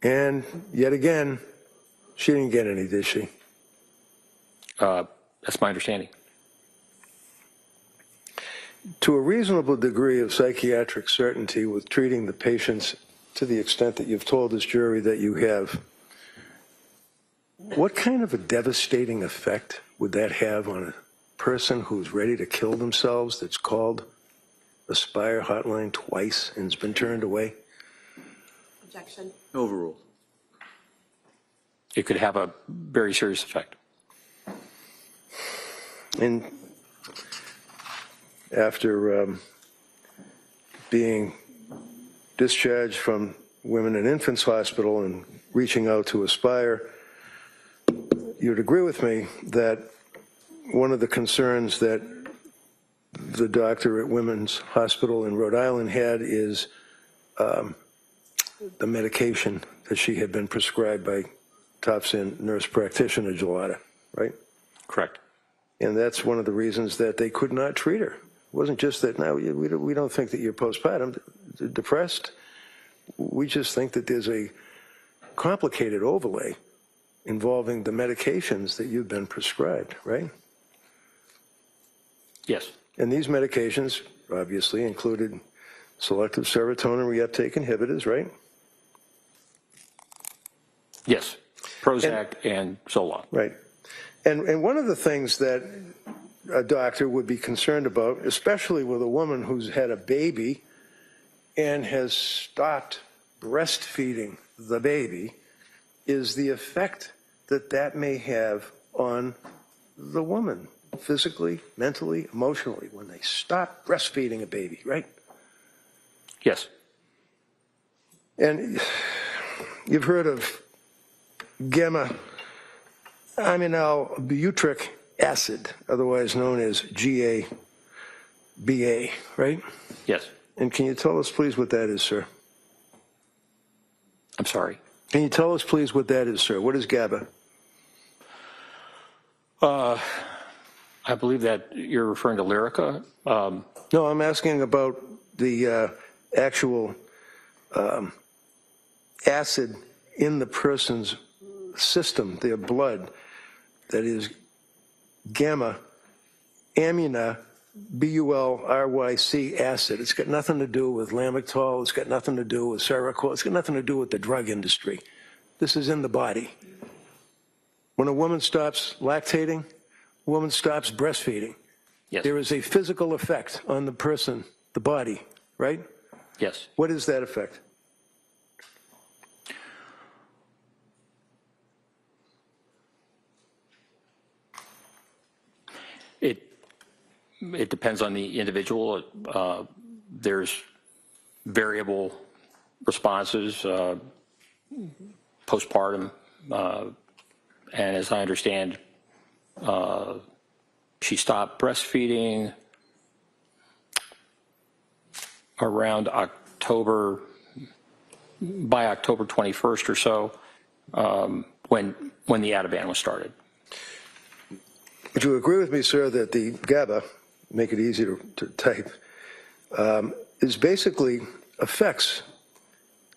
And yet again, she didn't get any, did she? That's my understanding. To a reasonable degree of psychiatric certainty with treating the patients to the extent that you've told this jury that you have, what kind of a devastating effect would that have on a person who's ready to kill themselves that's called Aspire hotline twice and has been turned away? Objection. Overruled. It could have a very serious effect. And after being discharged from Women and Infants Hospital and reaching out to Aspire, you'd agree with me that one of the concerns that the doctor at Women's Hospital in Rhode Island had is the medication that she had been prescribed by Topsin nurse practitioner Gelada, right? Correct. And that's one of the reasons that they could not treat her. It wasn't just that, no, we don't think that you're postpartum depressed. We just think that there's a complicated overlay involving the medications that you've been prescribed, right? Yes. And these medications obviously included selective serotonin reuptake inhibitors, right? Yes. Prozac and Zoloft. Right. And one of the things that a doctor would be concerned about, especially with a woman who's had a baby and has stopped breastfeeding the baby, is the effect that that may have on the woman, physically, mentally, emotionally, when they stop breastfeeding a baby, right? Yes. And you've heard of gamma-aminobutyric acid, otherwise known as GABA. BA, right? Yes. And can you tell us, please, what that is, sir? I'm sorry. Can you tell us, please, what that is, sir? What is GABA? I believe that you're referring to Lyrica. No, I'm asking about the actual acid in the person's system, their blood, that is gamma amina BULRYC acid. It's got nothing to do with Lamictal. It's got nothing to do with Seroquel. It's got nothing to do with the drug industry. This is in the body. When a woman stops lactating, a woman stops breastfeeding. Yes. There is a physical effect on the person, the body, right? Yes. What is that effect? It depends on the individual. There's variable responses postpartum, and as I understand, she stopped breastfeeding around October, by October 21st or so, when the Ativan was started. Would you agree with me, sir, that the GABA, make it easy to type, is basically affects,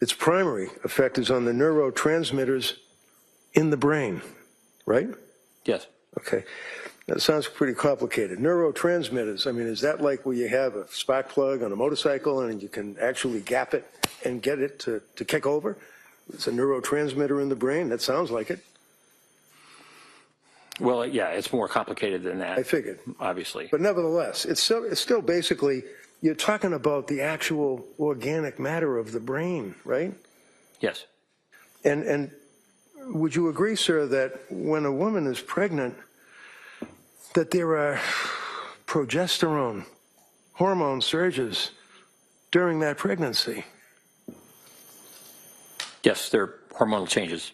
its primary effect is on the neurotransmitters in the brain, right? Yes. Okay. That sounds pretty complicated. Neurotransmitters, I mean, is that like where you have a spark plug on a motorcycle and you can actually gap it and get it to kick over? It's a neurotransmitter in the brain? That sounds like it. Well, yeah, it's more complicated than that. I figured. Obviously. But nevertheless, it's still basically, you're talking about the actual organic matter of the brain, right? Yes. And would you agree, sir, that when a woman is pregnant, that there are progesterone hormone surges during that pregnancy? Yes, there are hormonal changes.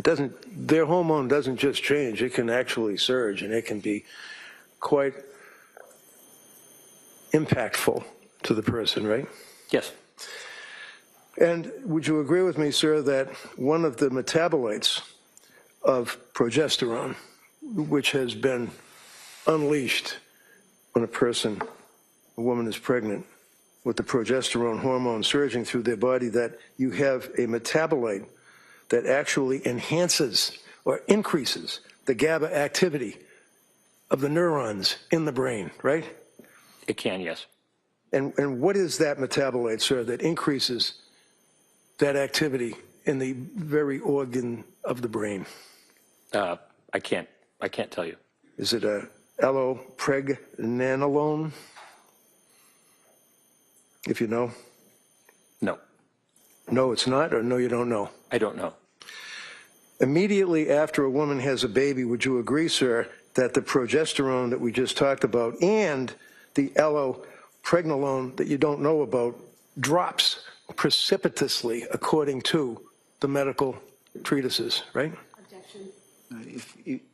Their hormone doesn't just change, it can actually surge, and it can be quite impactful to the person, right? Yes. And would you agree with me, sir, that one of the metabolites of progesterone, which has been unleashed when a woman is pregnant, with the progesterone hormone surging through their body, that you have a metabolite that actually enhances or increases the GABA activity of the neurons in the brain, right? It can, yes. And what is that metabolite, sir, that increases that activity in the very organ of the brain? I can't tell you. Is it a allopregnanolone? If you know? No. No, it's not, or no, you don't know? I don't know. Immediately after a woman has a baby, would you agree, sir, that the progesterone that we just talked about and the allopregnanolone that you don't know about drops precipitously according to the medical treatises, right? Objection.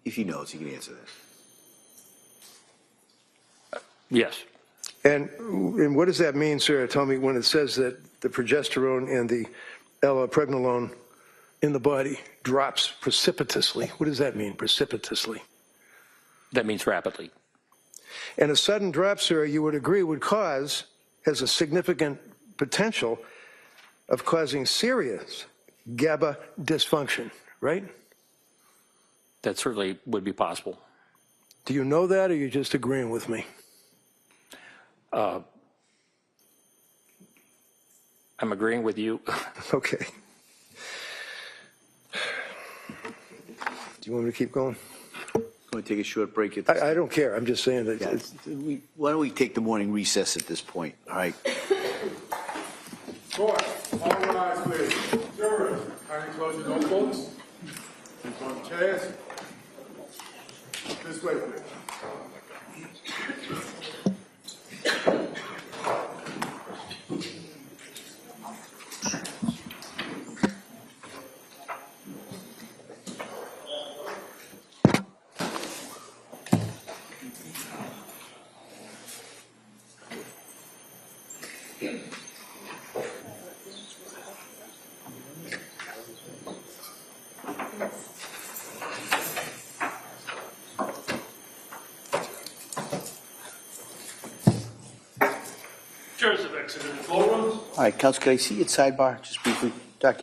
If he knows, he can answer that. Yes. And what does that mean, sir? Tell me, when it says that the progesterone and the allopregnanolone in the body drops precipitously. What does that mean, precipitously? That means rapidly. And a sudden drop, sir, you would agree has a significant potential of causing serious GABA dysfunction, right? That certainly would be possible. Do you know that, or are you just agreeing with me? I'm agreeing with you. Okay. Do you want me to keep going? Want to take a short break? I don't care. I'm just saying that. Yeah, why don't we take the morning recess at this point? All right. Court, all rise, please. Jurors, kindly close your notebooks. On chairs. This way, please. chairs have exited the courtroom. All right, Counsel, can I see you at sidebar, just briefly? Doc-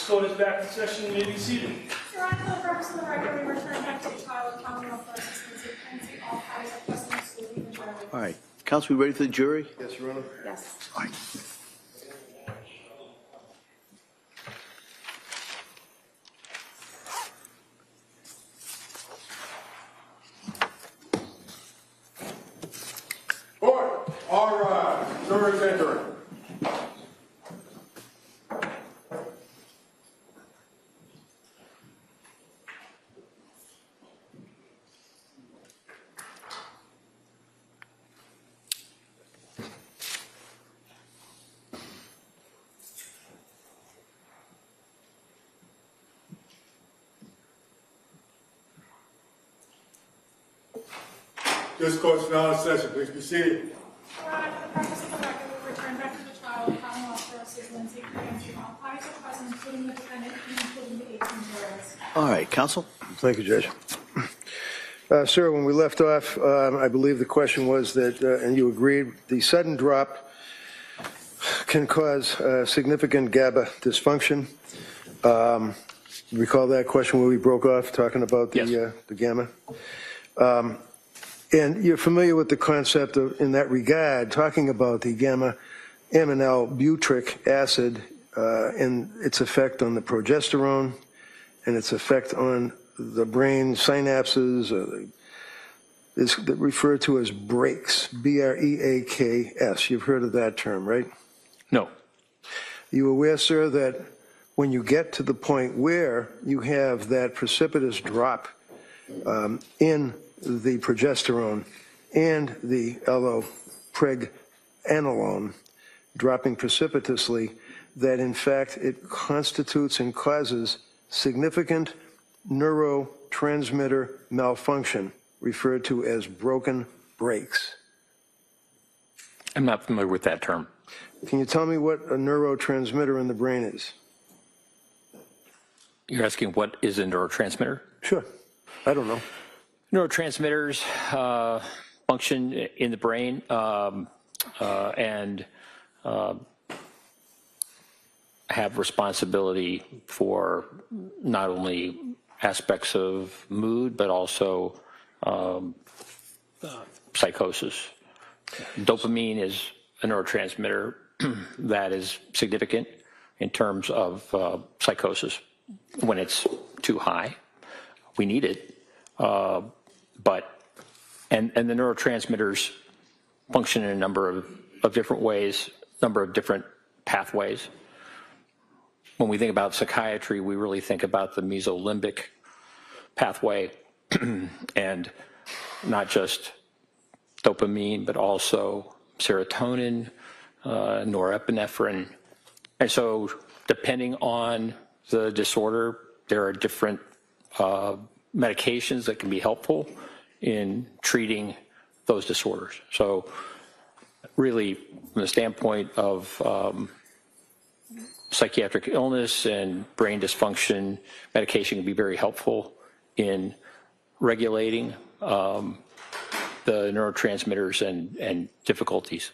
This court is back in session. You may be seated. Your Honor, for the purpose of the record, we return back to the trial of Commonwealth versus Lindsay Clancy. All parties are present excluding the jury. All right. Counsel, we ready for the jury? Yes, Your Honor. Yes. All right. Court, all rise. Jurors entering. This court is now in session. Please be seated. Your Honor, for the purpose of the record, we return back to the trial of Commonwealth versus Lindsay Clancy. All parties are present, including the defendant and including the 18 jurors. All right, counsel. Thank you, Judge. Sir, when we left off, I believe the question was that, and you agreed, the sudden drop can cause significant GABA dysfunction. Recall that question where we broke off talking about the gamma? And you're familiar with the concept of, in that regard, talking about the gamma-aminal butyric acid and its effect on the progesterone and its effect on the brain synapses, is referred to as breaks, B-R-E-A-K-S. You've heard of that term, right? No. You aware, sir, that when you get to the point where you have that precipitous drop in the progesterone and the allopregnanolone dropping precipitously, that in fact it constitutes and causes significant neurotransmitter malfunction, referred to as broken brakes? I'm not familiar with that term. Can you tell me what a neurotransmitter in the brain is? You're asking what is a neurotransmitter? Sure. I don't know. Neurotransmitters function in the brain and have responsibility for not only aspects of mood, but also psychosis. Dopamine is a neurotransmitter that is significant in terms of psychosis. When it's too high, we need it. And the neurotransmitters function in a number of different ways, number of different pathways. When we think about psychiatry, we really think about the mesolimbic pathway and not just dopamine, but also serotonin, norepinephrine. And so depending on the disorder, there are different medications that can be helpful in treating those disorders. So really, from the standpoint of psychiatric illness and brain dysfunction, medication can be very helpful in regulating the neurotransmitters and difficulties.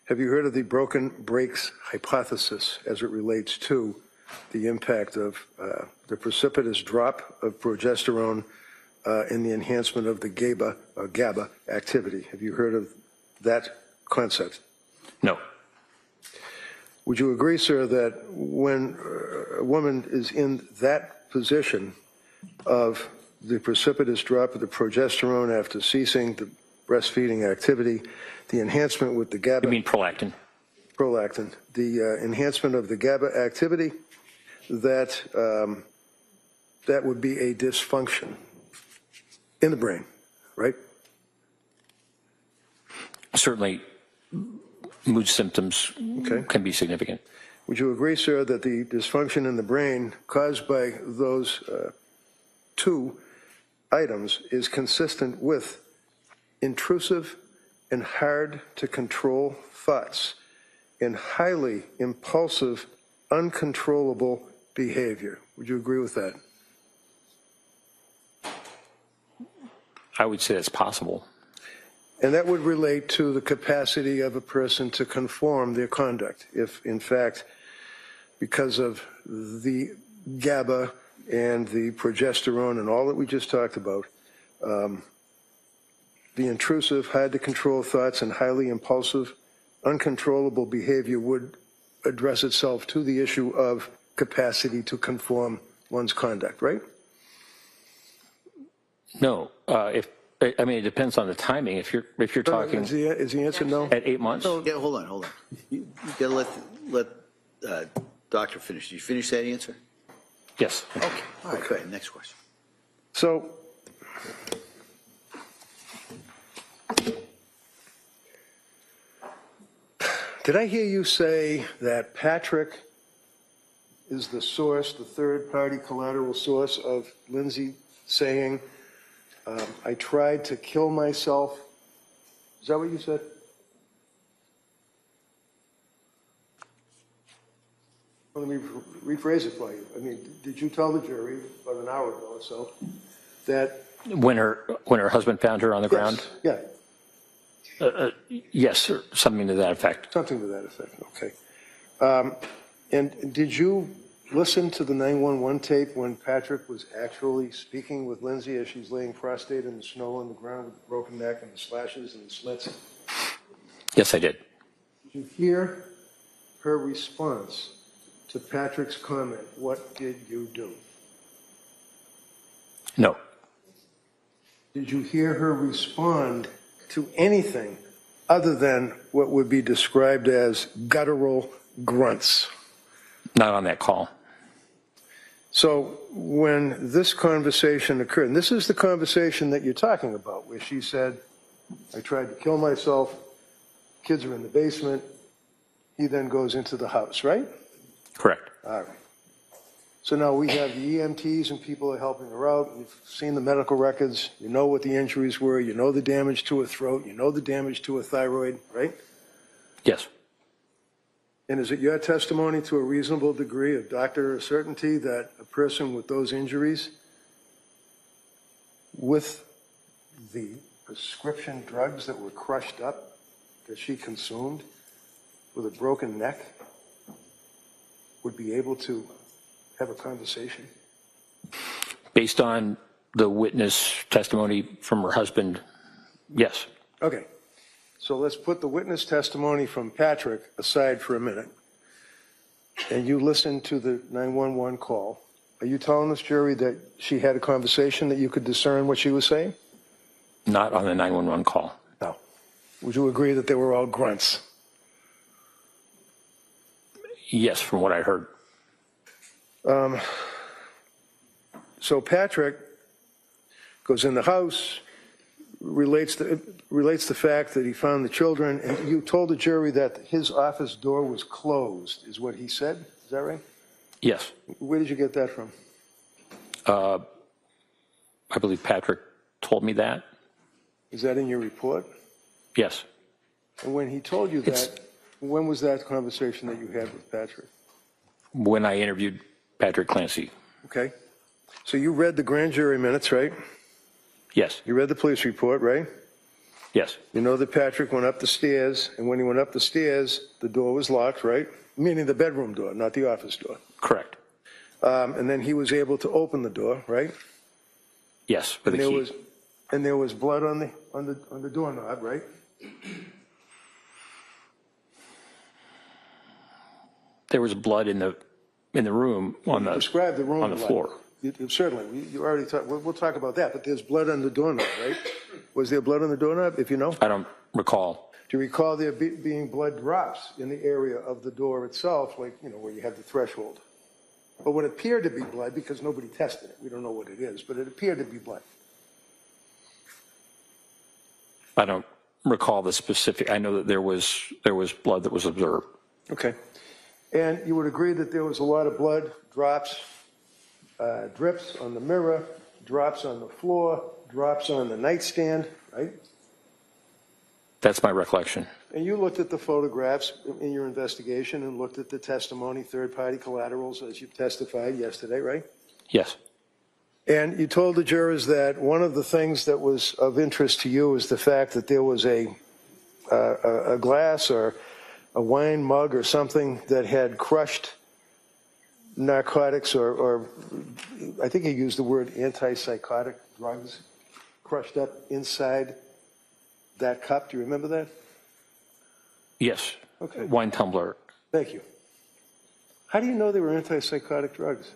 Have you heard of the broken brakes hypothesis as it relates to the impact of the precipitous drop of progesterone in the enhancement of the GABA activity? Have you heard of that concept? No. Would you agree, sir, that when a woman is in that position of the precipitous drop of the progesterone after ceasing the breastfeeding activity, the enhancement with the GABA... You mean prolactin? Prolactin. The enhancement of the GABA activity, that that would be a dysfunction in the brain, right? Certainly, mood symptoms can be significant. Would you agree, sir, that the dysfunction in the brain caused by those two items is consistent with intrusive and hard to control thoughts and highly impulsive, uncontrollable behavior? Would you agree with that? I would say it's possible. And that would relate to the capacity of a person to conform their conduct. If, in fact, because of the GABA and the progesterone and all that we just talked about, the intrusive, hard to control thoughts and highly impulsive, uncontrollable behavior would address itself to the issue of capacity to conform one's conduct, right? No, I mean, it depends on the timing. If you're talking Is the answer no? at 8 months, Yeah, hold on. You gotta let doctor finish. Did you finish that answer? yes. Okay, all right, go ahead, next question. So, did I hear you say that Patrick is the source, the third-party collateral source of Lindsay saying, I tried to kill myself? Is that what you said? Well, let me rephrase it for you. I mean, did you tell the jury about an hour ago or so that... When her husband found her on the ground? Yeah, Yes, or something to that effect. something to that effect, okay. And did you listen to the 911 tape when Patrick was actually speaking with Lindsay as she's laying prostrate in the snow on the ground with the broken neck and the slashes and the slits? Yes, I did. Did you hear her response to Patrick's comment, what did you do? No. Did you hear her respond to anything other than what would be described as guttural grunts? Not on that call. So when this conversation occurred, and this is the conversation that you're talking about, where she said, I tried to kill myself, kids are in the basement, he then goes into the house, right? Correct. All right. So now we have the EMTs and people are helping her out. You've seen the medical records. You know what the injuries were. You know the damage to her throat. You know the damage to her thyroid, right? Yes. And is it your testimony to a reasonable degree of doctor certainty that a person with those injuries, with the prescription drugs that were crushed up, that she consumed, with a broken neck, would be able to have a conversation? Based on the witness testimony from her husband, yes. Okay. So let's put the witness testimony from Patrick aside for a minute. And you listen to the 911 call. Are you telling this jury that she had a conversation that you could discern what she was saying? Not on the 911 call. No. Would you agree that they were all grunts? Yes, from what I heard. So Patrick goes in the house, relates the fact that he found the children, and you told the jury that his office door was closed, is what he said. Is that right? Yes. Where did you get that from? I believe Patrick told me that. Is that in your report? Yes. And when he told you that, when was that conversation that you had with Patrick? When I interviewed Patrick Clancy. Okay. So you read the grand jury minutes, right? Yes. You read the police report, right? Yes. You know that Patrick went up the stairs, and when he went up the stairs, the door was locked, right? Meaning the bedroom door, not the office door. Correct. And then he was able to open the door, right? Yes, with a key. And there was blood on the doorknob, right? There was blood in the room on the Describe the room on the floor. Certainly, you already talked. We'll talk about that. But there's blood on the doorknob, right? Was there blood on the doorknob? If you know, I don't recall. do you recall there being blood drops in the area of the door itself, like where you have the threshold? But what appeared to be blood, because nobody tested it, we don't know what it is, but it appeared to be blood. I don't recall the specific. I know that there was blood that was observed. Okay. And you would agree that there was a lot of blood, drops, drips on the mirror, drops on the floor, drops on the nightstand, right? That's my recollection. And you looked at the photographs in your investigation and looked at the testimony, third-party collaterals, as you testified yesterday, right? Yes. And you told the jurors that one of the things that was of interest to you is the fact that there was a glass or a wine mug or something that had crushed narcotics or I think he used the word antipsychotic drugs crushed up inside that cup. Do you remember that? Yes. Okay. Wine tumbler. Thank you. How do you know they were antipsychotic drugs?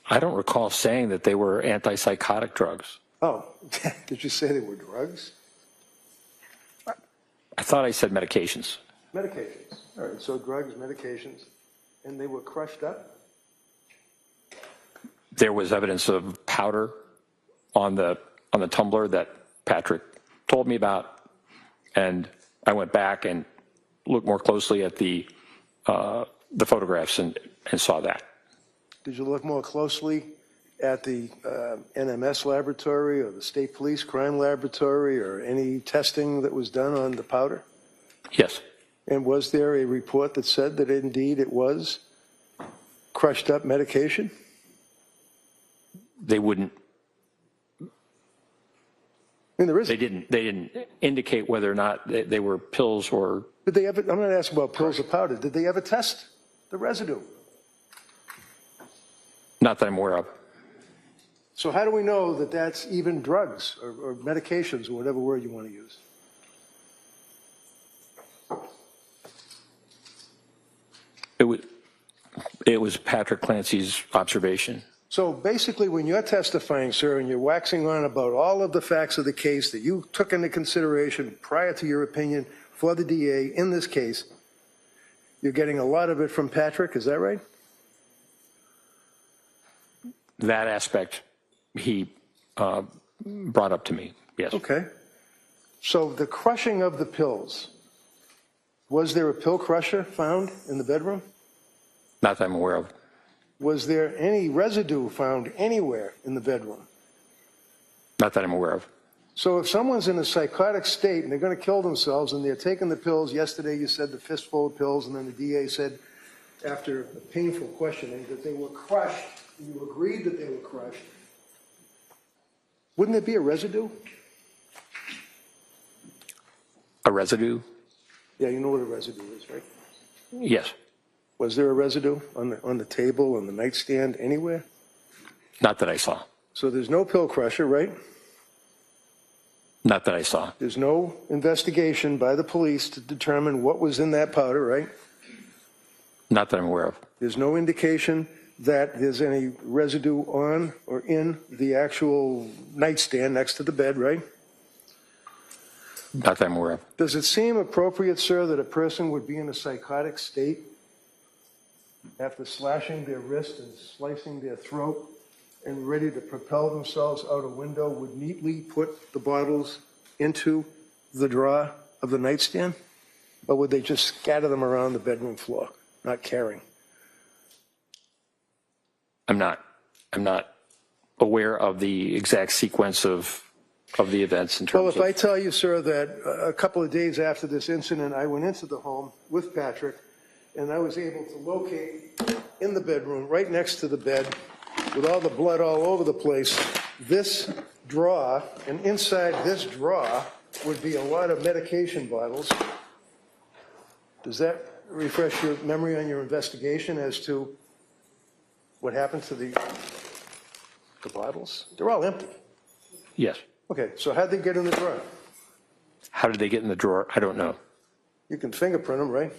I don't recall saying that they were antipsychotic drugs. Oh, did you say they were drugs? I thought I said medications. Medications. All right, so drugs, medications, and they were crushed up? There was evidence of powder on the tumbler that Patrick told me about, and I went back and looked more closely at the photographs and saw that. Did you look more closely at the NMS laboratory or the state police crime laboratory or any testing that was done on the powder? Yes. And was there a report that said that indeed it was crushed up medication? They wouldn't. I mean, there is. They didn't indicate whether or not they were pills or. Did they ever? I'm not asking about pills or powder. Did they ever test the residue? Not that I'm aware of. So how do we know that that's even drugs or medications or whatever word you want to use? It was Patrick Clancy's observation. So basically, when you're testifying, sir, and you're waxing on about all of the facts of the case that you took into consideration prior to your opinion for the DA in this case, you're getting a lot of it from Patrick, is that right? That aspect he brought up to me, yes. Okay. So the crushing of the pills, was there a pill crusher found in the bedroom? Not that I'm aware of. Was there any residue found anywhere in the bedroom? Not that I'm aware of. So if someone's in a psychotic state and they're going to kill themselves and they're taking the pills, yesterday you said the fistful of pills, and then the DA said, after a painful questioning, that they were crushed, and you agreed that they were crushed, wouldn't there be a residue? A residue? Yeah, you know what a residue is, right? Yes. Was there a residue on the table, on the nightstand, anywhere? Not that I saw. So there's no pill crusher, right? Not that I saw. There's no investigation by the police to determine what was in that powder, right? Not that I'm aware of. There's no indication that there's any residue on or in the actual nightstand next to the bed, right? Not that I'm aware of. Does it seem appropriate, sir, that a person would be in a psychotic state after slashing their wrist and slicing their throat and ready to propel themselves out a window would neatly put the bottles into the drawer of the nightstand? Or would they just scatter them around the bedroom floor, not caring? I'm not aware of the exact sequence of the events in terms Well, if of. I tell you, sir, that a couple of days after this incident, I went into the home with Patrick, and I was able to locate in the bedroom, right next to the bed, with all the blood all over the place, this drawer, and inside this drawer would be a lot of medication bottles. Does that refresh your memory on your investigation as to what happened to the bottles? They're all empty. Yes. Okay, so how'd they get in the drawer? How did they get in the drawer? I don't know. You can fingerprint them, right?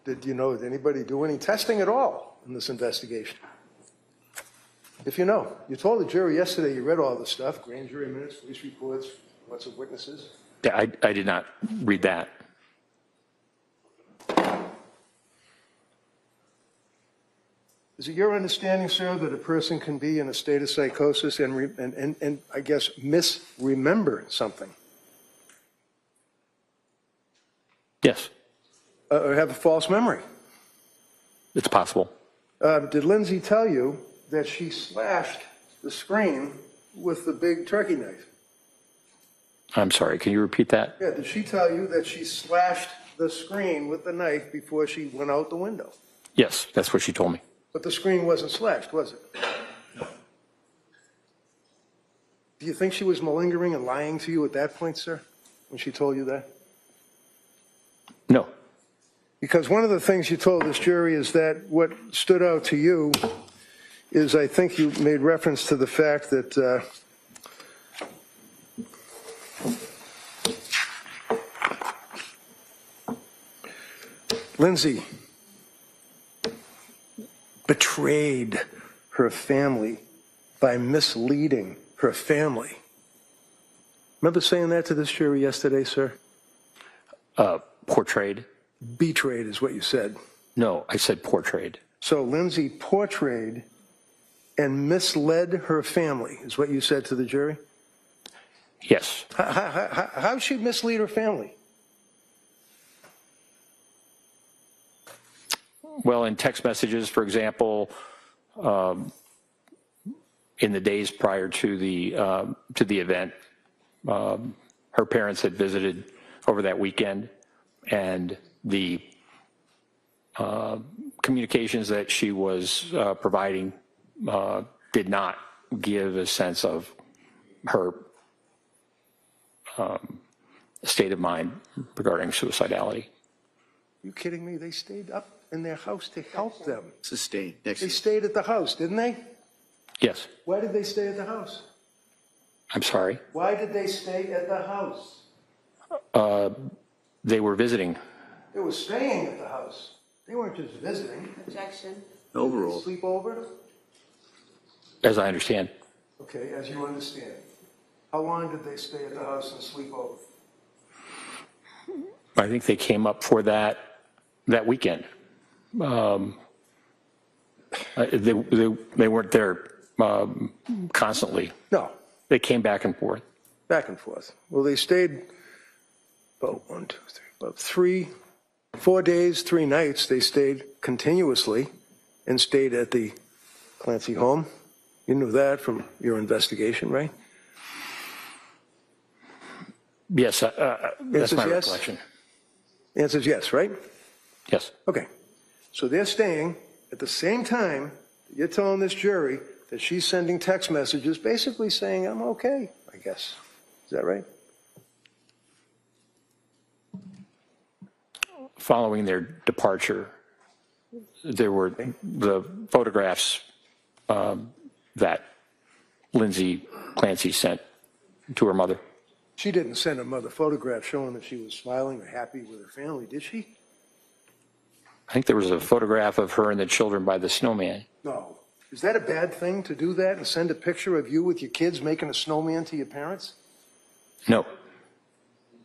Did anybody do any testing at all in this investigation? If you know, you told the jury yesterday you read all the stuff, grand jury minutes, police reports, lots of witnesses. Yeah, I did not read that. Is it your understanding, sir, that a person can be in a state of psychosis and I guess misremember something? Yes, Or have a false memory? it's possible. Did Lindsay tell you that she slashed the screen with the big turkey knife? I'm sorry, can you repeat that? Yeah, did she tell you that she slashed the screen with the knife before she went out the window? Yes, that's what she told me. But the screen wasn't slashed, was it? Do you think she was malingering and lying to you at that point, sir, when she told you that? No. Because one of the things you told this jury is that what stood out to you is, I think you made reference to the fact that Lindsay betrayed her family by misleading her family. Remember saying that to this jury yesterday, sir? Portrayed? Betrayed is what you said. No, I said portrayed. So Lindsay portrayed and misled her family, is what you said to the jury? Yes. How she mislead her family? Well, in text messages, for example, in the days prior to the event, her parents had visited over that weekend, and the communications that she was providing did not give a sense of her state of mind regarding suicidality. You kidding me? They stayed up in their house to help them. Sustained. Next. They stayed at the house, didn't they? Yes. Why did they stay at the house? I'm sorry. Why did they stay at the house? They were visiting. They were staying at the house. They weren't just visiting. Objection. Overall. Sleep over? As I understand. Okay, as you understand. How long did they stay at the house and sleep over? I think they came up for that weekend. They weren't there constantly. No, They came back and forth. back and forth. Well, they stayed about 4 days, 3 nights. They stayed continuously and stayed at the Clancy home. You knew that from your investigation, right? Yes, that's my yes? recollection. The answer is yes, right? Yes. Okay. So they're staying at the same time. You're telling this jury that she's sending text messages basically saying, I'm okay, I guess. Is that right? Following their departure, there were the photographs that Lindsay Clancy sent to her mother. She didn't send her mother photographs showing that she was smiling or happy with her family, did she? I think there was a photograph of her and the children by the snowman. No. Is that a bad thing to do that and send a picture of you with your kids making a snowman to your parents? No.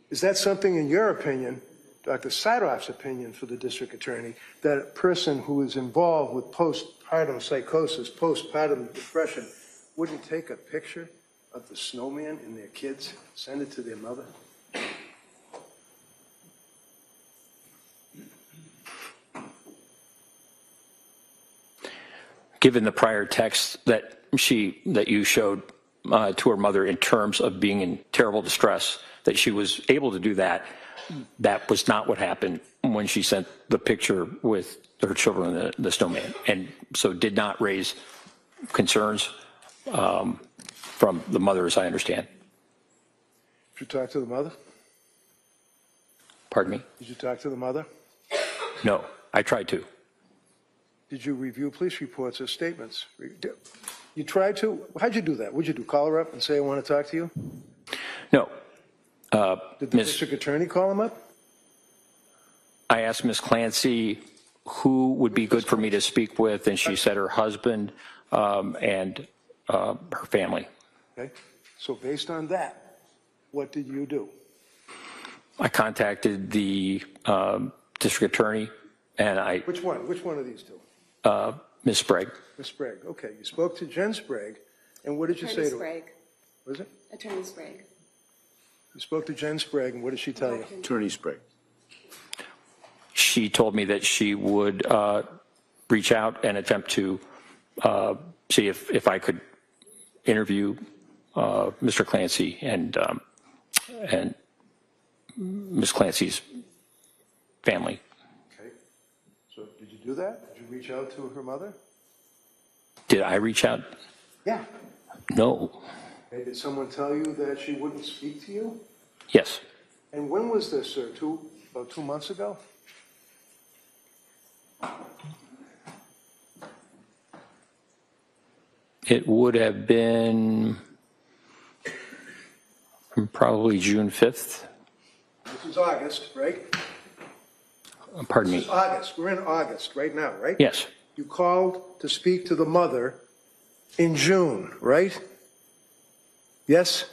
Is that something, in your opinion, Dr. Sadoff's opinion for the district attorney, that a person who is involved with postpartum psychosis, postpartum depression, wouldn't take a picture of the snowman and their kids, send it to their mother? Given the prior text that you showed to her mother in terms of being in terrible distress, that she was able to do that, that was not what happened when she sent the picture with her children and the snowman, and so did not raise concerns from the mother, as I understand. Did you talk to the mother? Pardon me? Did you talk to the mother? No, I tried to. Did you review police reports or statements? You tried to? How'd you do that? What'd you do, call her up and say, I want to talk to you? No. Did the district attorney call him up? I asked Ms. Clancy who would be good for me to speak with, and she said her husband and her family. Okay. So based on that, what did you do? I contacted the district attorney, and I... Which one? Which one of these two? Ms. Sprague. Ms. Sprague. Okay. You spoke to Jen Sprague, and what did you say to her? Sprague. What is it? Attorney Sprague. You spoke to Jen Sprague, and what did she tell you? Attorney Sprague. She told me that she would reach out and attempt to see if I could interview Mr. Clancy and Ms. Clancy's family. Okay. So did you do that? Did you reach out to her mother? Did I reach out? Yeah. No. Okay. Did someone tell you that she wouldn't speak to you? Yes. And when was this, sir? About 2 months ago? It would have been probably June 5th. This is August, right? Pardon This me. is August. We're in August right now, right? Yes, You called to speak to the mother in June, right? Yes?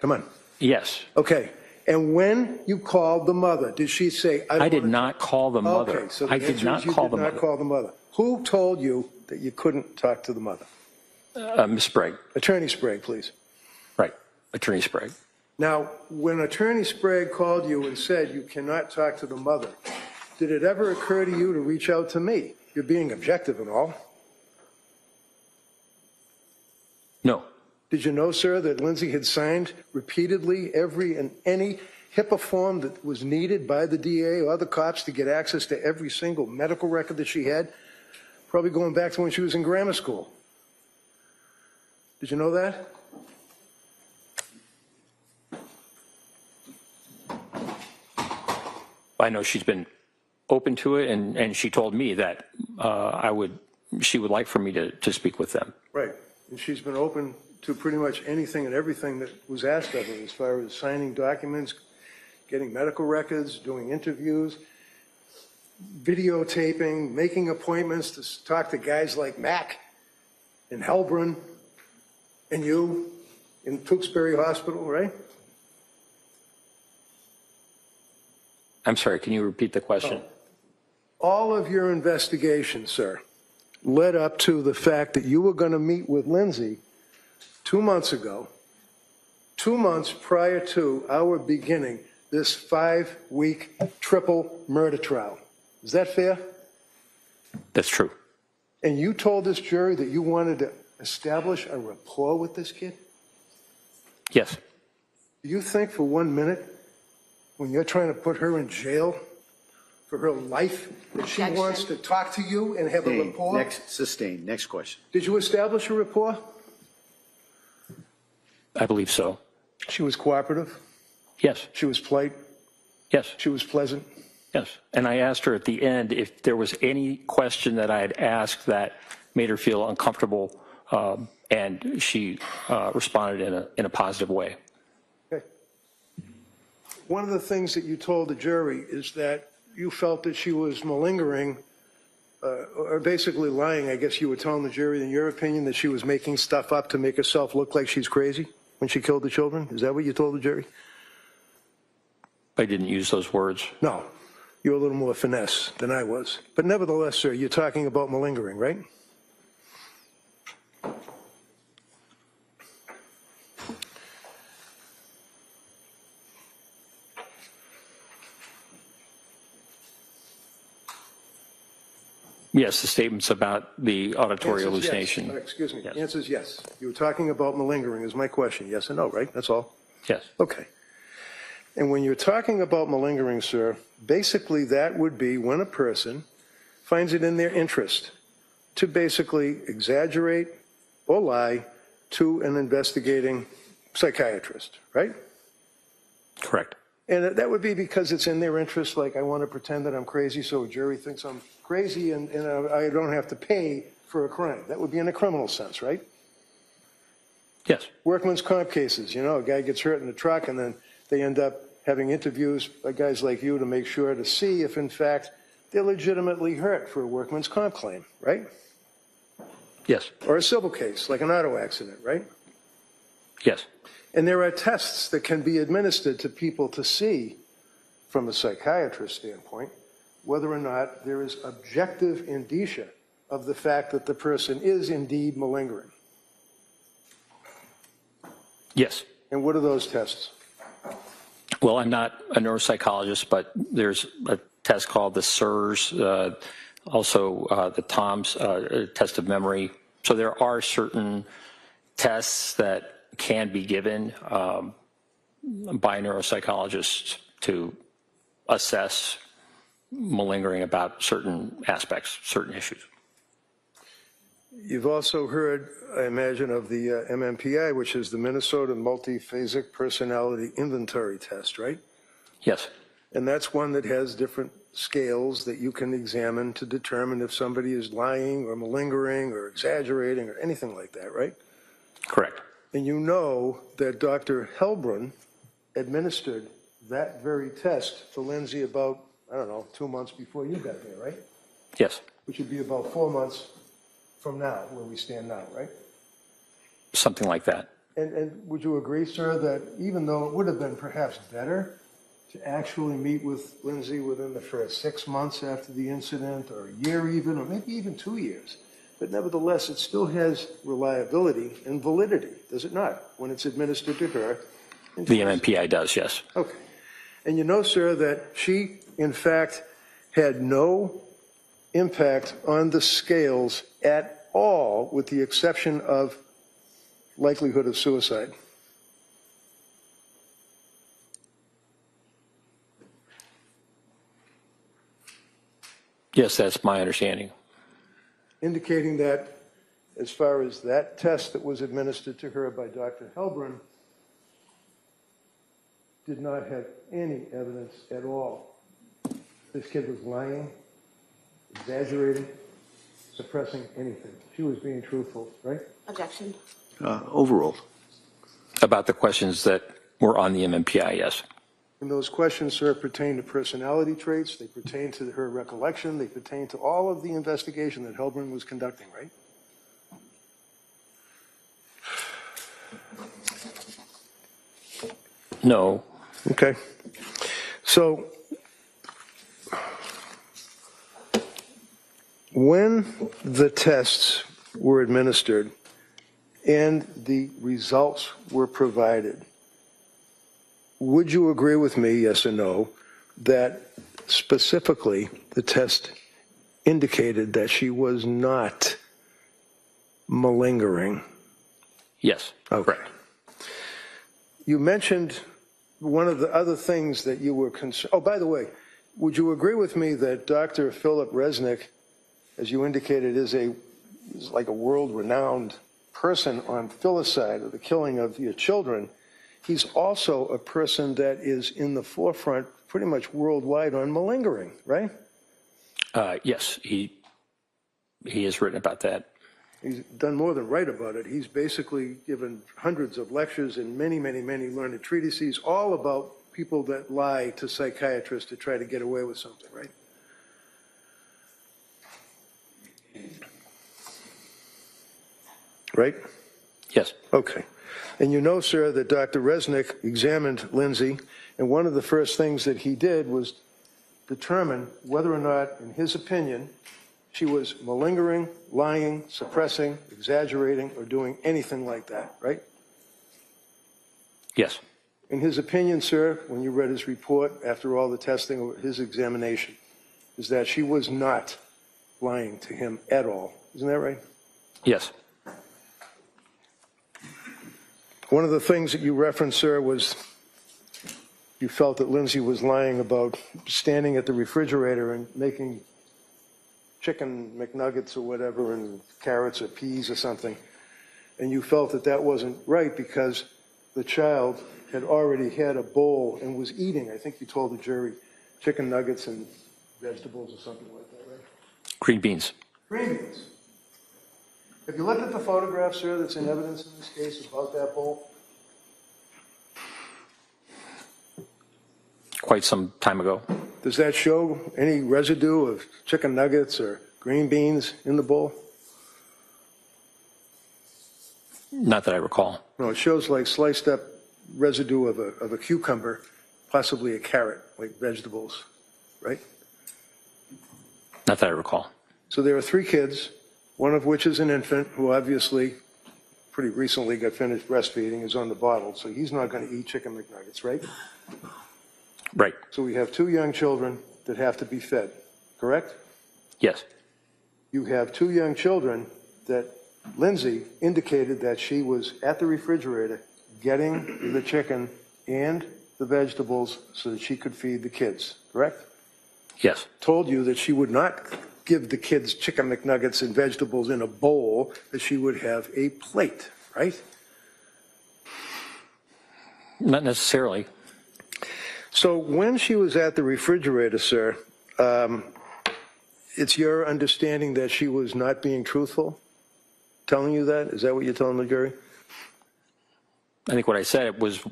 Come on. yes. Okay. And when you called the mother, did she say, I did not call the mother. Okay, so the I did answer not is you call did the not mother. call the mother. Who told you that you couldn't talk to the mother? Ms. Sprague. Attorney Sprague, please. Right. Attorney Sprague. Now, when Attorney Sprague called you and said you cannot talk to the mother, did it ever occur to you to reach out to me? You're being objective and all. No. Did you know, sir, that Lindsay had signed repeatedly every and any HIPAA form that was needed by the DA or other cops to get access to every single medical record that she had? Probably going back to when she was in grammar school. Did you know that? I know she's been open to it, and she told me that she would like for me to speak with them. Right. And she's been open to pretty much anything and everything that was asked of her as far as signing documents, getting medical records, doing interviews, videotaping, making appointments to talk to guys like Mac in Helbron and you in Tewksbury Hospital, right? I'm sorry, can you repeat the question? All of your investigation, sir, led up to the fact that you were going to meet with Lindsay 2 months ago, 2 months prior to our beginning this 5-week triple murder trial. Is that fair? That's true. And you told this jury that you wanted to establish a rapport with this kid? Yes. Do you think for 1 minute, when you're trying to put her in jail for her life, that she Objection. wants to talk to you and have a rapport? Sustained. Next question. Did you establish a rapport? I believe so. She was cooperative. Yes. She was polite. Yes. She was pleasant. Yes. And I asked her at the end if there was any question that I had asked that made her feel uncomfortable, and she responded in a positive way. Okay. One of the things that you told the jury is that you felt that she was malingering, or basically lying. I guess you were telling the jury, in your opinion, that she was making stuff up to make herself look like she's crazy when she killed the children. Is that what you told the jury? I didn't use those words. No. You're a little more finesse than I was. But nevertheless, sir, you're talking about malingering, right? Yes, the statements about the auditory Answer is hallucination. yes. Excuse me. Yes. The answer is yes. You were talking about malingering is my question. Yes or no, right? That's all. Yes. Okay. And when you're talking about malingering, sir, basically that would be when a person finds it in their interest to basically exaggerate or lie to an investigating psychiatrist, right? Correct. And that would be because it's in their interest, like I want to pretend that I'm crazy so a jury thinks I'm crazy and I don't have to pay for a crime. That would be in a criminal sense, right? Yes. Workman's comp cases, you know, a guy gets hurt in the truck and then they end up having interviews by guys like you to make sure to see if, in fact, they're legitimately hurt for a workman's comp claim, right? Yes. Or a civil case, like an auto accident, right? Yes. And there are tests that can be administered to people to see, from a psychiatrist standpoint, whether or not there is objective indicia of the fact that the person is indeed malingering. Yes. And what are those tests? Well, I'm not a neuropsychologist, but there's a test called the SIRS, also the TOMS test of memory. So there are certain tests that can be given by neuropsychologists to assess malingering about certain aspects, certain issues. You've also heard, I imagine, of the MMPI, which is the Minnesota Multiphasic Personality Inventory Test, right? Yes. And that's one that has different scales that you can examine to determine if somebody is lying or malingering or exaggerating or anything like that, right? Correct. And you know that Dr. Helbrun administered that very test to Lindsay about, I don't know, 2 months before you got there, right? Yes. Which would be about 4 months from now, where we stand now, right? Something like that. And would you agree, sir, that even though it would have been perhaps better to actually meet with Lindsay within the first 6 months after the incident, or a year even, or maybe even 2 years, but nevertheless, it still has reliability and validity, does it not, when it's administered to her? The MMPI does, yes. Okay. And you know, sir, that she, in fact, had no impact on the scales at all, with the exception of likelihood of suicide. Yes, that's my understanding. Indicating that, as far as that test that was administered to her by Dr. Helbrun, did not have any evidence at all. This kid was lying, exaggerating, suppressing anything. She was being truthful, right? Objection. Overruled. About the questions that were on the MMPI, yes. And those questions, sir, pertain to personality traits, they pertain to her recollection, they pertain to all of the investigation that Helbrun was conducting, right? No. Okay. So, when the tests were administered and the results were provided, would you agree with me, yes or no, that specifically the test indicated that she was not malingering? Yes. Okay. You mentioned one of the other things that you were concerned. Oh, by the way, would you agree with me that Dr. Philip Resnick, as you indicated, is like a world-renowned person on filicide, or the killing of your children? He's also a person that is in the forefront pretty much worldwide on malingering, right? Yes, he has written about that. He's done more than write about it. He's basically given hundreds of lectures and many, many, many learned treatises all about people that lie to psychiatrists to try to get away with something, right? Right? Yes. Okay. And you know, sir, that Dr. Resnick examined Lindsay, and one of the first things that he did was determine whether or not, in his opinion, she was malingering, lying, suppressing, exaggerating, or doing anything like that, right? Yes. In his opinion, sir, when you read his report after all the testing, his examination, is that she was not lying to him at all. Isn't that right? Yes. One of the things that you referenced, sir, was you felt that Lindsay was lying about standing at the refrigerator and making chicken McNuggets or whatever, and carrots or peas or something. And you felt that that wasn't right because the child had already had a bowl and was eating, I think you told the jury, chicken nuggets and vegetables or something like that, right? Green beans. Green beans. Have you looked at the photograph, sir, that's in evidence in this case about that bowl? Quite some time ago. Does that show any residue of chicken nuggets or green beans in the bowl? Not that I recall. No, it shows like sliced up residue of a cucumber, possibly a carrot, like vegetables, right? Not that I recall. So there are 3 kids, one of which is an infant who obviously pretty recently got finished breastfeeding, is on the bottle, so he's not going to eat chicken McNuggets, right? Right. So we have 2 young children that have to be fed, correct? Yes. You have 2 young children that Lindsay indicated that she was at the refrigerator getting the chicken and the vegetables so that she could feed the kids, correct? Yes. Told you that she would not give the kids chicken McNuggets and vegetables in a bowl, that she would have a plate, right? Not necessarily. So when she was at the refrigerator, sir, it's your understanding that she was not being truthful? Telling you that? Is that what you're telling the jury? I think what I said was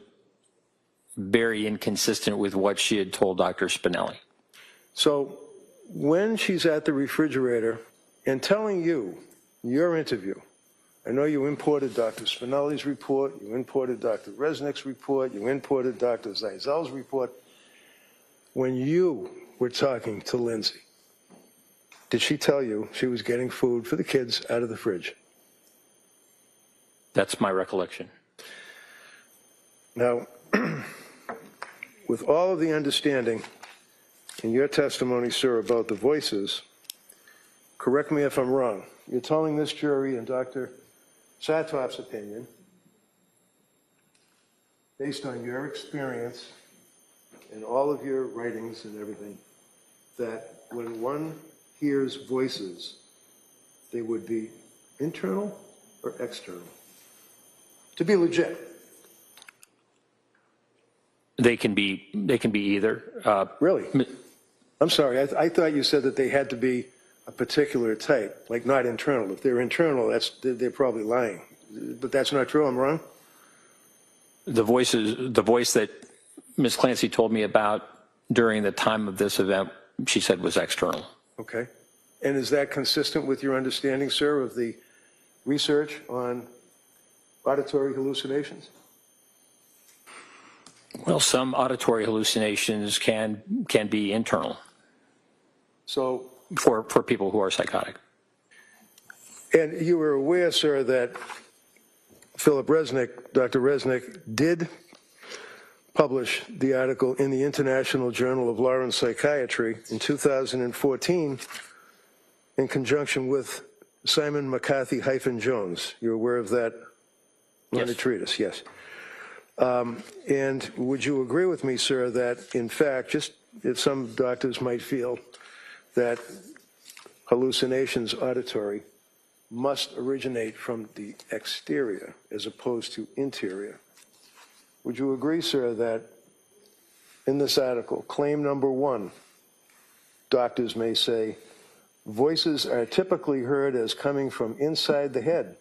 very inconsistent with what she had told Dr. Spinelli. So when she's at the refrigerator and telling you, your interview, I know you imported Dr. Spinelli's report, you imported Dr. Resnick's report, you imported Dr. Zeisel's report. When you were talking to Lindsay, did she tell you she was getting food for the kids out of the fridge? That's my recollection. Now, with all of the understanding in your testimony, sir, about the voices, correct me if I'm wrong, you're telling this jury and Dr. Satop's opinion, based on your experience and all of your writings and everything, that when one hears voices, they would be internal or external? To be legit. They can be either. Really? I'm sorry, I thought you said that they had to be a particular type, like not internal. If they're internal, they're probably lying. But that's not true, I'm wrong? The voice that Ms. Clancy told me about during the time of this event, she said was external. Okay. And is that consistent with your understanding, sir, of the research on auditory hallucinations? Well, some auditory hallucinations can be internal. So, for people who are psychotic. and you were aware, sir, that Philip Resnick, Dr. Resnick, did publish the article in the International Journal of Law and Psychiatry in 2014 in conjunction with Simon McCarthy-Jones. You're aware of that? Yes. Treatise, yes. And would you agree with me, sir, that in fact, just if some doctors might feel that hallucinations auditory must originate from the exterior as opposed to interior, would you agree, sir, that in this article, claim number 1, doctors may say, voices are typically heard as coming from inside the head,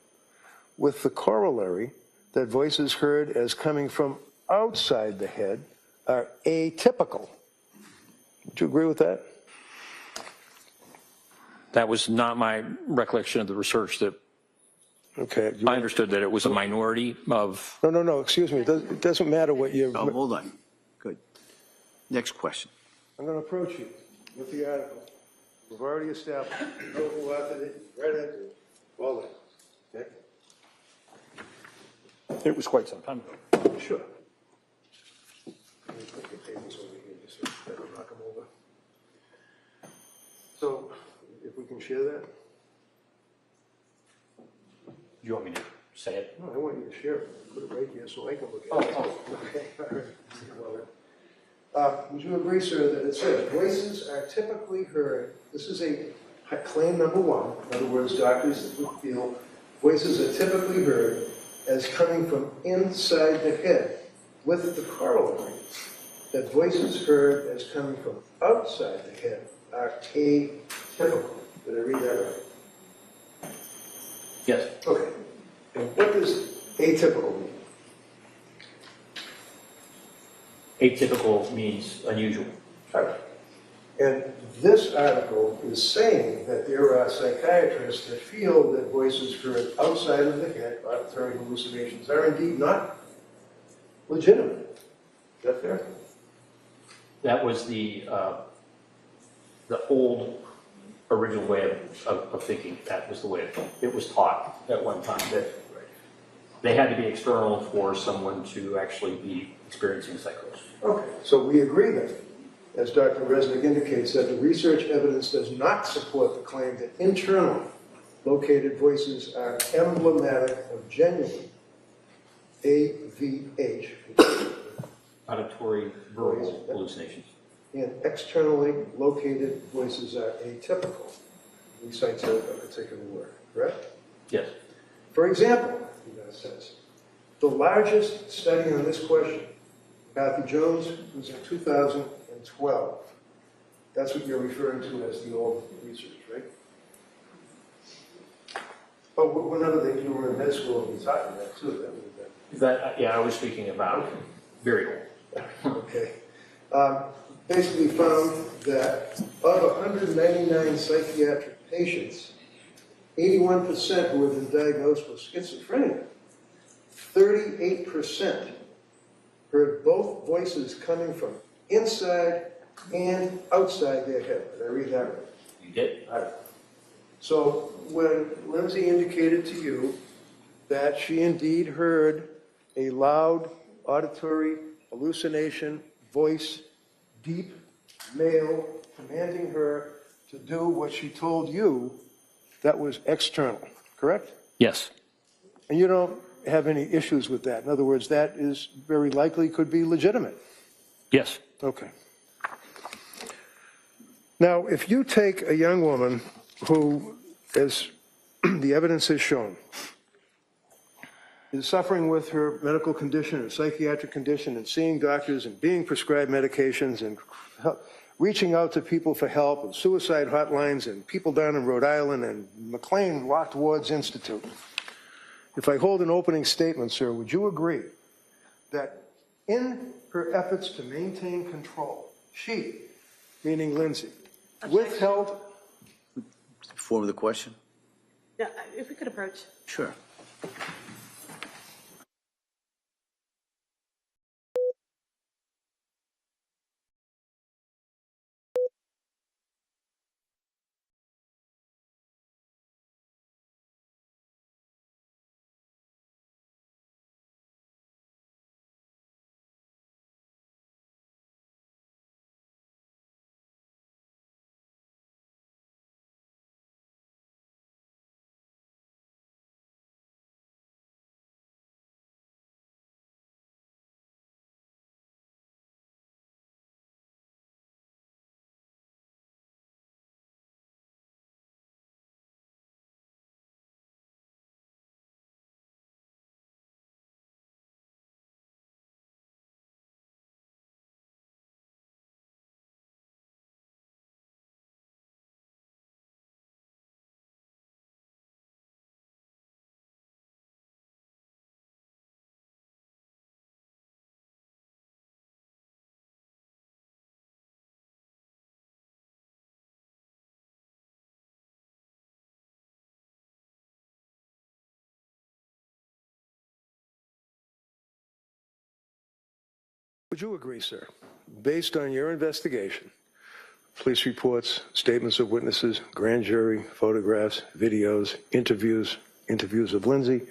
with the corollary that voices heard as coming from outside the head are atypical. Would you agree with that? That was not my recollection of the research. That Okay. I understood that it was a minority of. No, excuse me. It doesn't matter what you. Oh, hold on. Good. Next question. I'm going to approach you with the article. We've already established. Go authored it, right into it. All that. Okay? It was quite some time ago. Sure. Let me put your papers over here just so I don't knock them over. So, if we can share that? Do you want me to say it? No, I want you to share it. Put it right here so I can look at it. Okay, all right. Would you agree, sir, that it says voices are typically heard, this is a claim number 1, in other words, doctors would feel voices are typically heard as coming from inside the head, with the corollary that voices heard as coming from outside the head are atypical. Did I read that right? Yes. Okay. And what does atypical mean? Atypical means unusual. All right. And this article is saying that there are psychiatrists that feel that voices heard outside of the head, auditory hallucinations, are indeed not legitimate. Is that fair? That was the old original way of thinking. That was the way it was taught at one time. That they had to be external for someone to actually be experiencing psychosis. Okay, so we agree then, as Dr. Resnick indicates, that the research evidence does not support the claim that internal located voices are emblematic of genuine AVH, Auditory verbal hallucinations. and externally located voices are atypical. We cite a particular word, correct? Yes. For example, he says, the largest study on this question Matthew Jones was in 2012. That's what you're referring to as the old research, right? Oh, whenever you were in med school, you talked about too. That would have been. Yeah, I was speaking about very old. Okay. Basically found that of 199 psychiatric patients, 81% who have been diagnosed with schizophrenia, 38% heard both voices coming from inside and outside their head. Did I read that right? You did? So when Lindsay indicated to you that she indeed heard a loud auditory hallucination, voice, deep male, commanding her to do what she told you, that was external, correct? Yes. And you don't have any issues with that. In other words, that is very likely could be legitimate. Yes. Okay. Now, if you take a young woman who, as the evidence has shown, is suffering with her medical condition or psychiatric condition and seeing doctors and being prescribed medications and reaching out to people for help and suicide hotlines and people down in Rhode Island and McLean Locked Wards Institute. If I hold an opening statement, sir, would you agree that in her efforts to maintain control, she, meaning Lindsay, withheld... Form of the question? Yeah, if we could approach. Sure. Would you agree, sir, based on your investigation, police reports, statements of witnesses, grand jury, photographs, videos, interviews of Lindsay,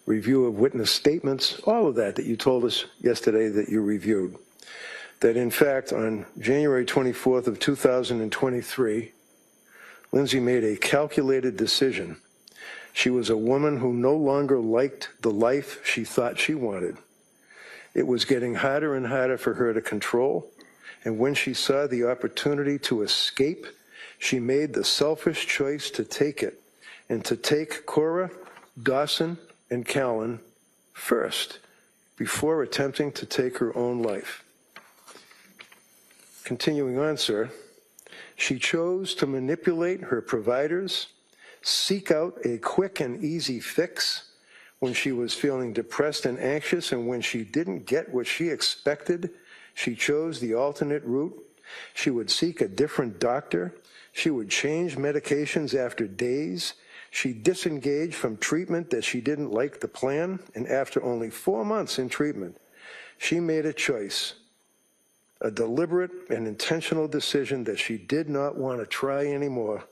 review of witness statements, all of that you told us yesterday that you reviewed, that in fact on January 24th of 2023, Lindsay made a calculated decision. She was a woman who no longer liked the life she thought she wanted. It was getting harder and harder for her to control, and when she saw the opportunity to escape, she made the selfish choice to take it, and to take Cora, Dawson, and Callan first, before attempting to take her own life. Continuing on, sir, she chose to manipulate her providers, seek out a quick and easy fix when she was feeling depressed and anxious, and when she didn't get what she expected, she chose the alternate route. She would seek a different doctor. She would change medications after days. She disengaged from treatment that she didn't like the plan, and after only 4 months in treatment, she made a choice, a deliberate and intentional decision that she did not want to try anymore.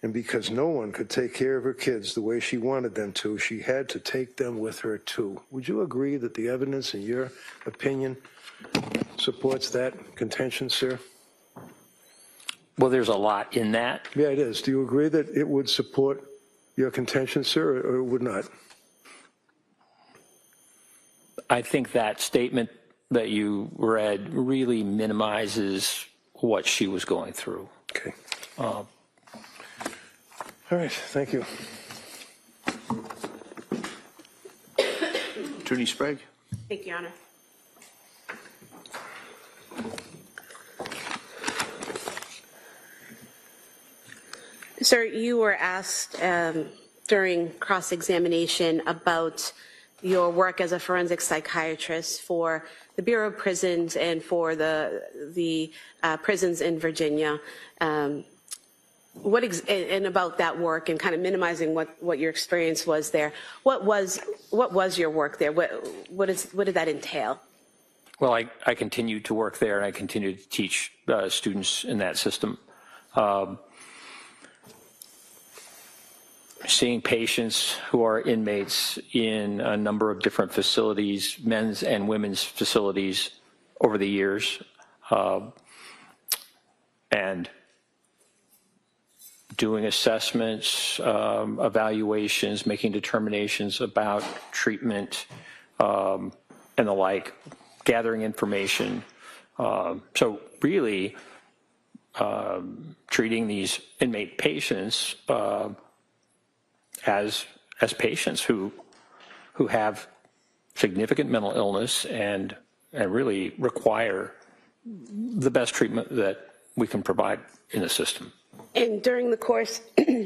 And because no one could take care of her kids the way she wanted them to, she had to take them with her too. Would you agree that the evidence, in your opinion, supports that contention, sir? Well, there's a lot in that. Yeah, it is. Do you agree that it would support your contention, sir, or it would not? I think that statement that you read really minimizes what she was going through. Okay. All right, thank you. Attorney Sprague? Thank you, Your Honor. Sir, you were asked during cross-examination about your work as a forensic psychiatrist for the Bureau of Prisons and for the prisons in Virginia. And about that work and kind of minimizing what your experience was there. What was your work there? What did that entail? Well, I continued to work there, and I continued to teach students in that system. Seeing patients who are inmates in a number of different facilities, men's and women's facilities over the years, and doing assessments, evaluations, making determinations about treatment and the like, gathering information. So really treating these inmate patients as patients who have significant mental illness and really require the best treatment that we can provide in the system. And during the course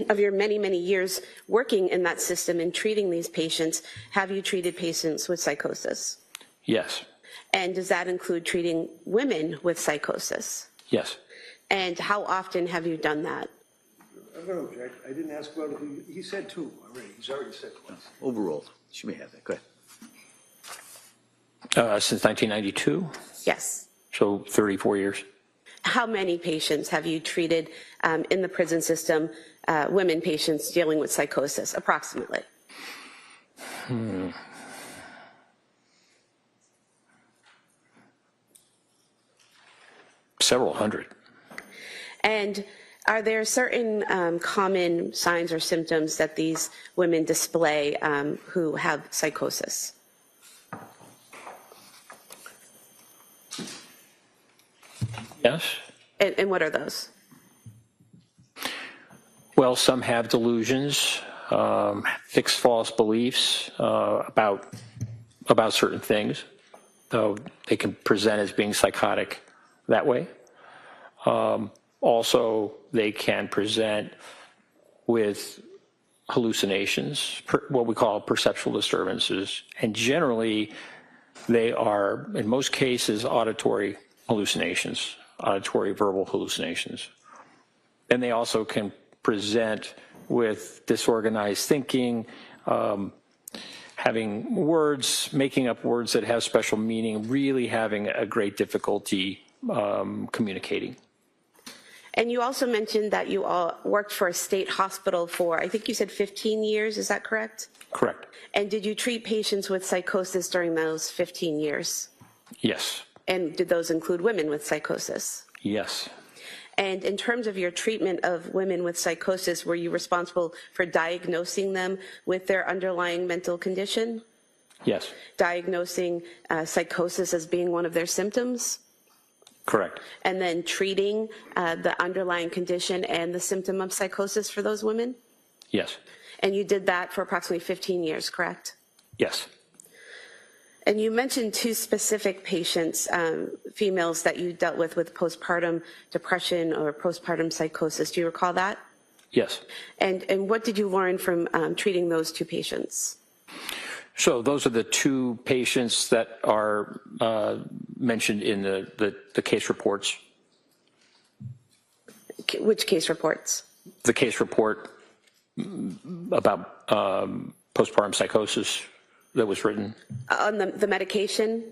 of your many, many years working in that system and treating these patients, have you treated patients with psychosis? Yes. And does that include treating women with psychosis? Yes. And how often have you done that? I'm going to object. I didn't ask about it. He said two already. He's already said twice. Overruled. She may have that. Go ahead. Since 1992, Yes. so 34 years. How many patients have you treated in the prison system, women patients dealing with psychosis, approximately? Several hundred. And are there certain common signs or symptoms that these women display who have psychosis? Yes. And what are those? Well, some have delusions, fixed false beliefs about certain things, though they can present as being psychotic that way. Also, they can present with hallucinations, what we call perceptual disturbances, and generally they are, in most cases, auditory hallucinations, auditory verbal hallucinations. And they also can present with disorganized thinking, having words, making up words that have special meaning, really having a great difficulty communicating. And you also mentioned that you all worked for a state hospital for, I think you said 15 years, is that correct? Correct. And did you treat patients with psychosis during those 15 years? Yes. And did those include women with psychosis? Yes. And in terms of your treatment of women with psychosis, were you responsible for diagnosing them with their underlying mental condition? Yes. Diagnosing psychosis as being one of their symptoms? Correct. And then treating the underlying condition and the symptom of psychosis for those women? Yes. And you did that for approximately 15 years, correct? Yes. And you mentioned two specific patients, females that you dealt with postpartum depression or postpartum psychosis. Do you recall that? Yes. And what did you learn from treating those two patients? So those are the two patients that are mentioned in the case reports. Which case reports? The case report about postpartum psychosis that was written. On the medication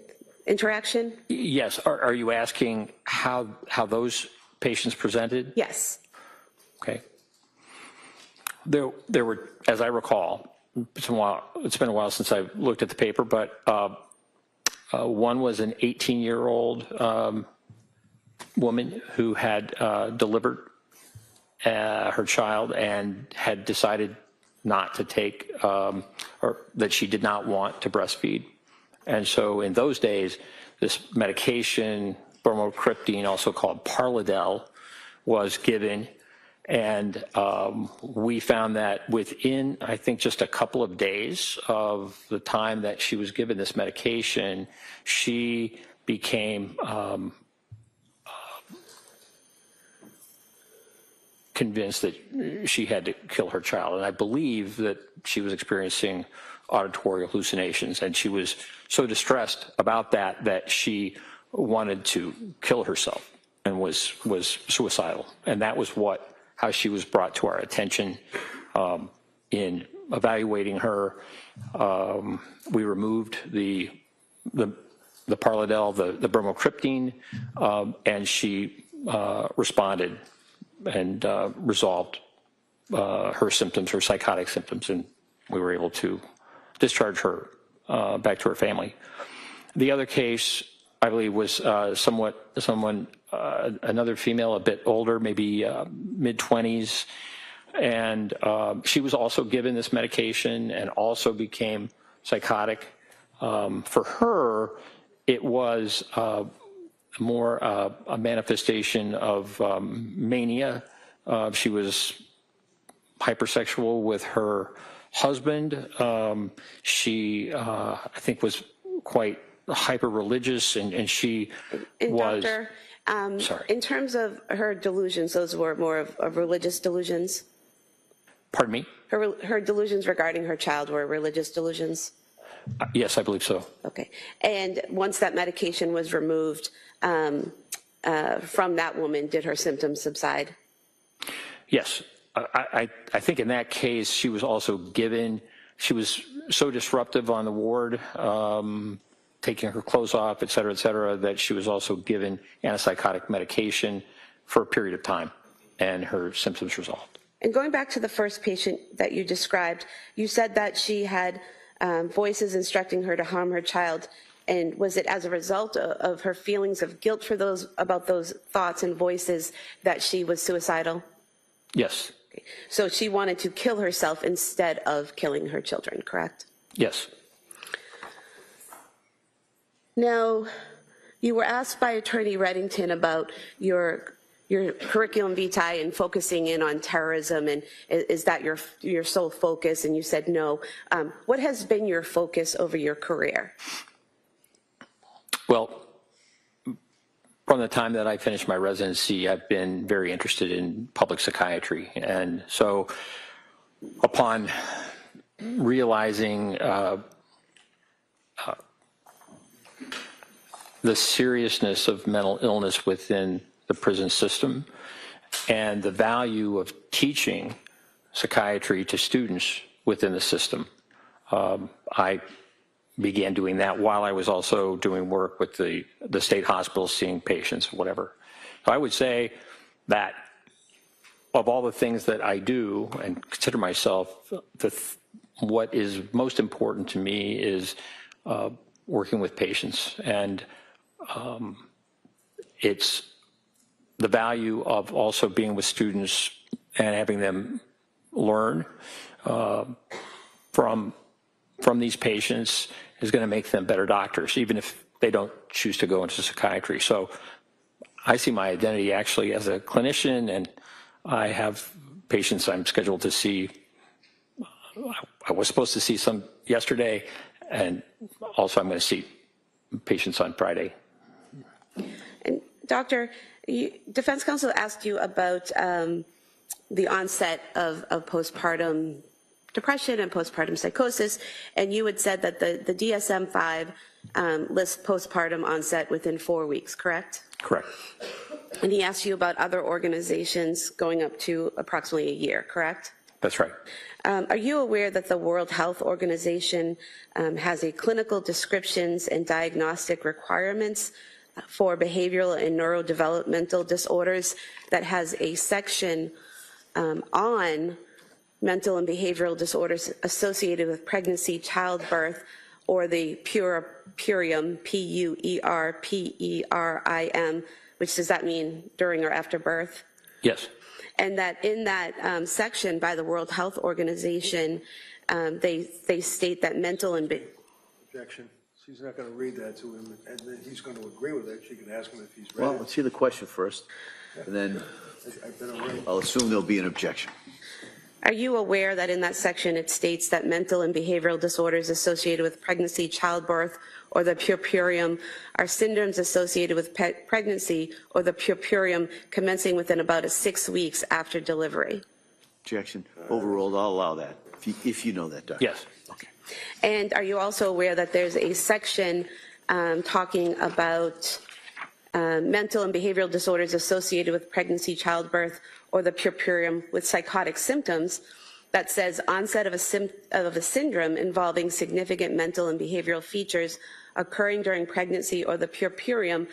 interaction? Yes. Are you asking how those patients presented? Yes. Okay. There were, as I recall, it's been a while since I've looked at the paper, but one was an 18-year-old woman who had delivered her child and had decided not to take, or that she did not want to breastfeed. And so in those days, this medication, bromocriptine, also called Parladel, was given. And we found that within, I think, just a couple of days of the time that she was given this medication, she became convinced that she had to kill her child. And I believe that she was experiencing auditory hallucinations, and she was so distressed about that she wanted to kill herself and was suicidal. And that was how she was brought to our attention. In evaluating her, we removed the Parladel, the bromocriptine, and she responded and resolved her symptoms, her psychotic symptoms, and we were able to discharge her back to her family. The other case, I believe, was another female, a bit older, maybe mid-20s, and she was also given this medication and also became psychotic. For her, it was more a manifestation of mania. She was hypersexual with her husband. She, I think, was quite hyper-religious, and she was... Doctor, sorry. in terms of her delusions, those were more of religious delusions? Pardon me? Her delusions regarding her child were religious delusions? Yes, I believe so. Okay. And once that medication was removed from that woman, did her symptoms subside? Yes. I think in that case, she was also given, she was so disruptive on the ward, taking her clothes off, et cetera, that she was also given antipsychotic medication for a period of time, and her symptoms resolved. And going back to the first patient that you described, you said that she had voices instructing her to harm her child. And was it as a result of her feelings of guilt for about those thoughts and voices that she was suicidal? Yes. Okay. So she wanted to kill herself instead of killing her children, correct? Yes. Now, you were asked by Attorney Reddington about your curriculum vitae and focusing in on terrorism, and is that your sole focus? And you said no. What has been your focus over your career? Well, from the time that I finished my residency, I've been very interested in public psychiatry. And so upon realizing the seriousness of mental illness within the prison system and the value of teaching psychiatry to students within the system, I began doing that while I was also doing work with the state hospitals, seeing patients, whatever. So I would say that of all the things that I do and consider myself, what is most important to me is working with patients. And it's the value of also being with students and having them learn from these patients is going to make them better doctors, even if they don't choose to go into psychiatry. So I see my identity actually as a clinician, and I have patients I'm scheduled to see. I was supposed to see some yesterday, and also I'm going to see patients on Friday. And Doctor, defense counsel asked you about the onset of postpartum depression and postpartum psychosis, and you had said that the DSM-5 lists postpartum onset within 4 weeks, correct? Correct. And he asked you about other organizations going up to approximately a year, correct? That's right. Are you aware that the World Health Organization has a clinical descriptions and diagnostic requirements for behavioral and neurodevelopmental disorders that has a section on mental and behavioral disorders associated with pregnancy, childbirth, or the PURPERIM, P-U-E-R-P-E-R-I-M, which does that mean during or after birth? Yes. And that in that section by the World Health Organization, they state that mental and... Objection. She's not going to read that to him, and then he's going to agree with it. She can ask him if he's read Well, it. let's hear the question first, and then I've been already. I'll assume there'll be an objection. Are you aware that in that section it states that mental and behavioral disorders associated with pregnancy, childbirth, or the purpurium are syndromes associated with pregnancy or the purpurium commencing within about 6 weeks after delivery? Objection. Overruled. I'll allow that, if you know that, Doctor. Yes. Okay. And are you also aware that there's a section talking about mental and behavioral disorders associated with pregnancy, childbirth, or the purpurium with psychotic symptoms that says onset of a syndrome involving significant mental and behavioral features occurring during pregnancy or the purpurium,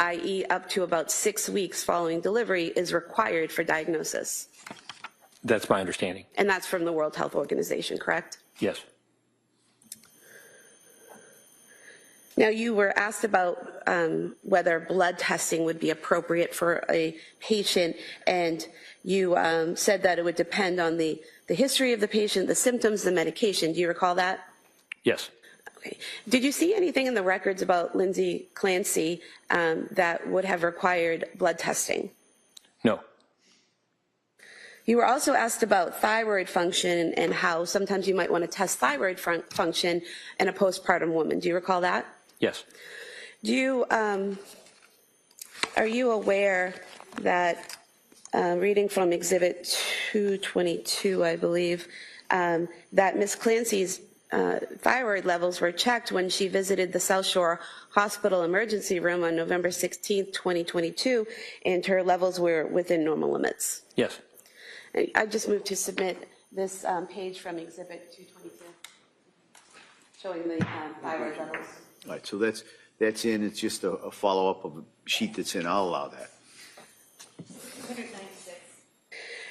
i.e. up to about 6 weeks following delivery, is required for diagnosis? That's my understanding. And that's from the World Health Organization, correct? Yes. Now, you were asked about whether blood testing would be appropriate for a patient, and you said that it would depend on the history of the patient, the symptoms, the medication. Do you recall that? Yes. Okay. Did you see anything in the records about Lindsay Clancy that would have required blood testing? No. You were also asked about thyroid function and how sometimes you might want to test thyroid function in a postpartum woman. Do you recall that? Yes. Do you, are you aware that, reading from Exhibit 222, I believe, that Ms. Clancy's thyroid levels were checked when she visited the South Shore Hospital emergency room on November 16, 2022, and her levels were within normal limits? Yes. I just moved to submit this page from Exhibit 222, showing the thyroid levels. All right, so that's in. It's just a follow-up of a sheet that's in. I'll allow that.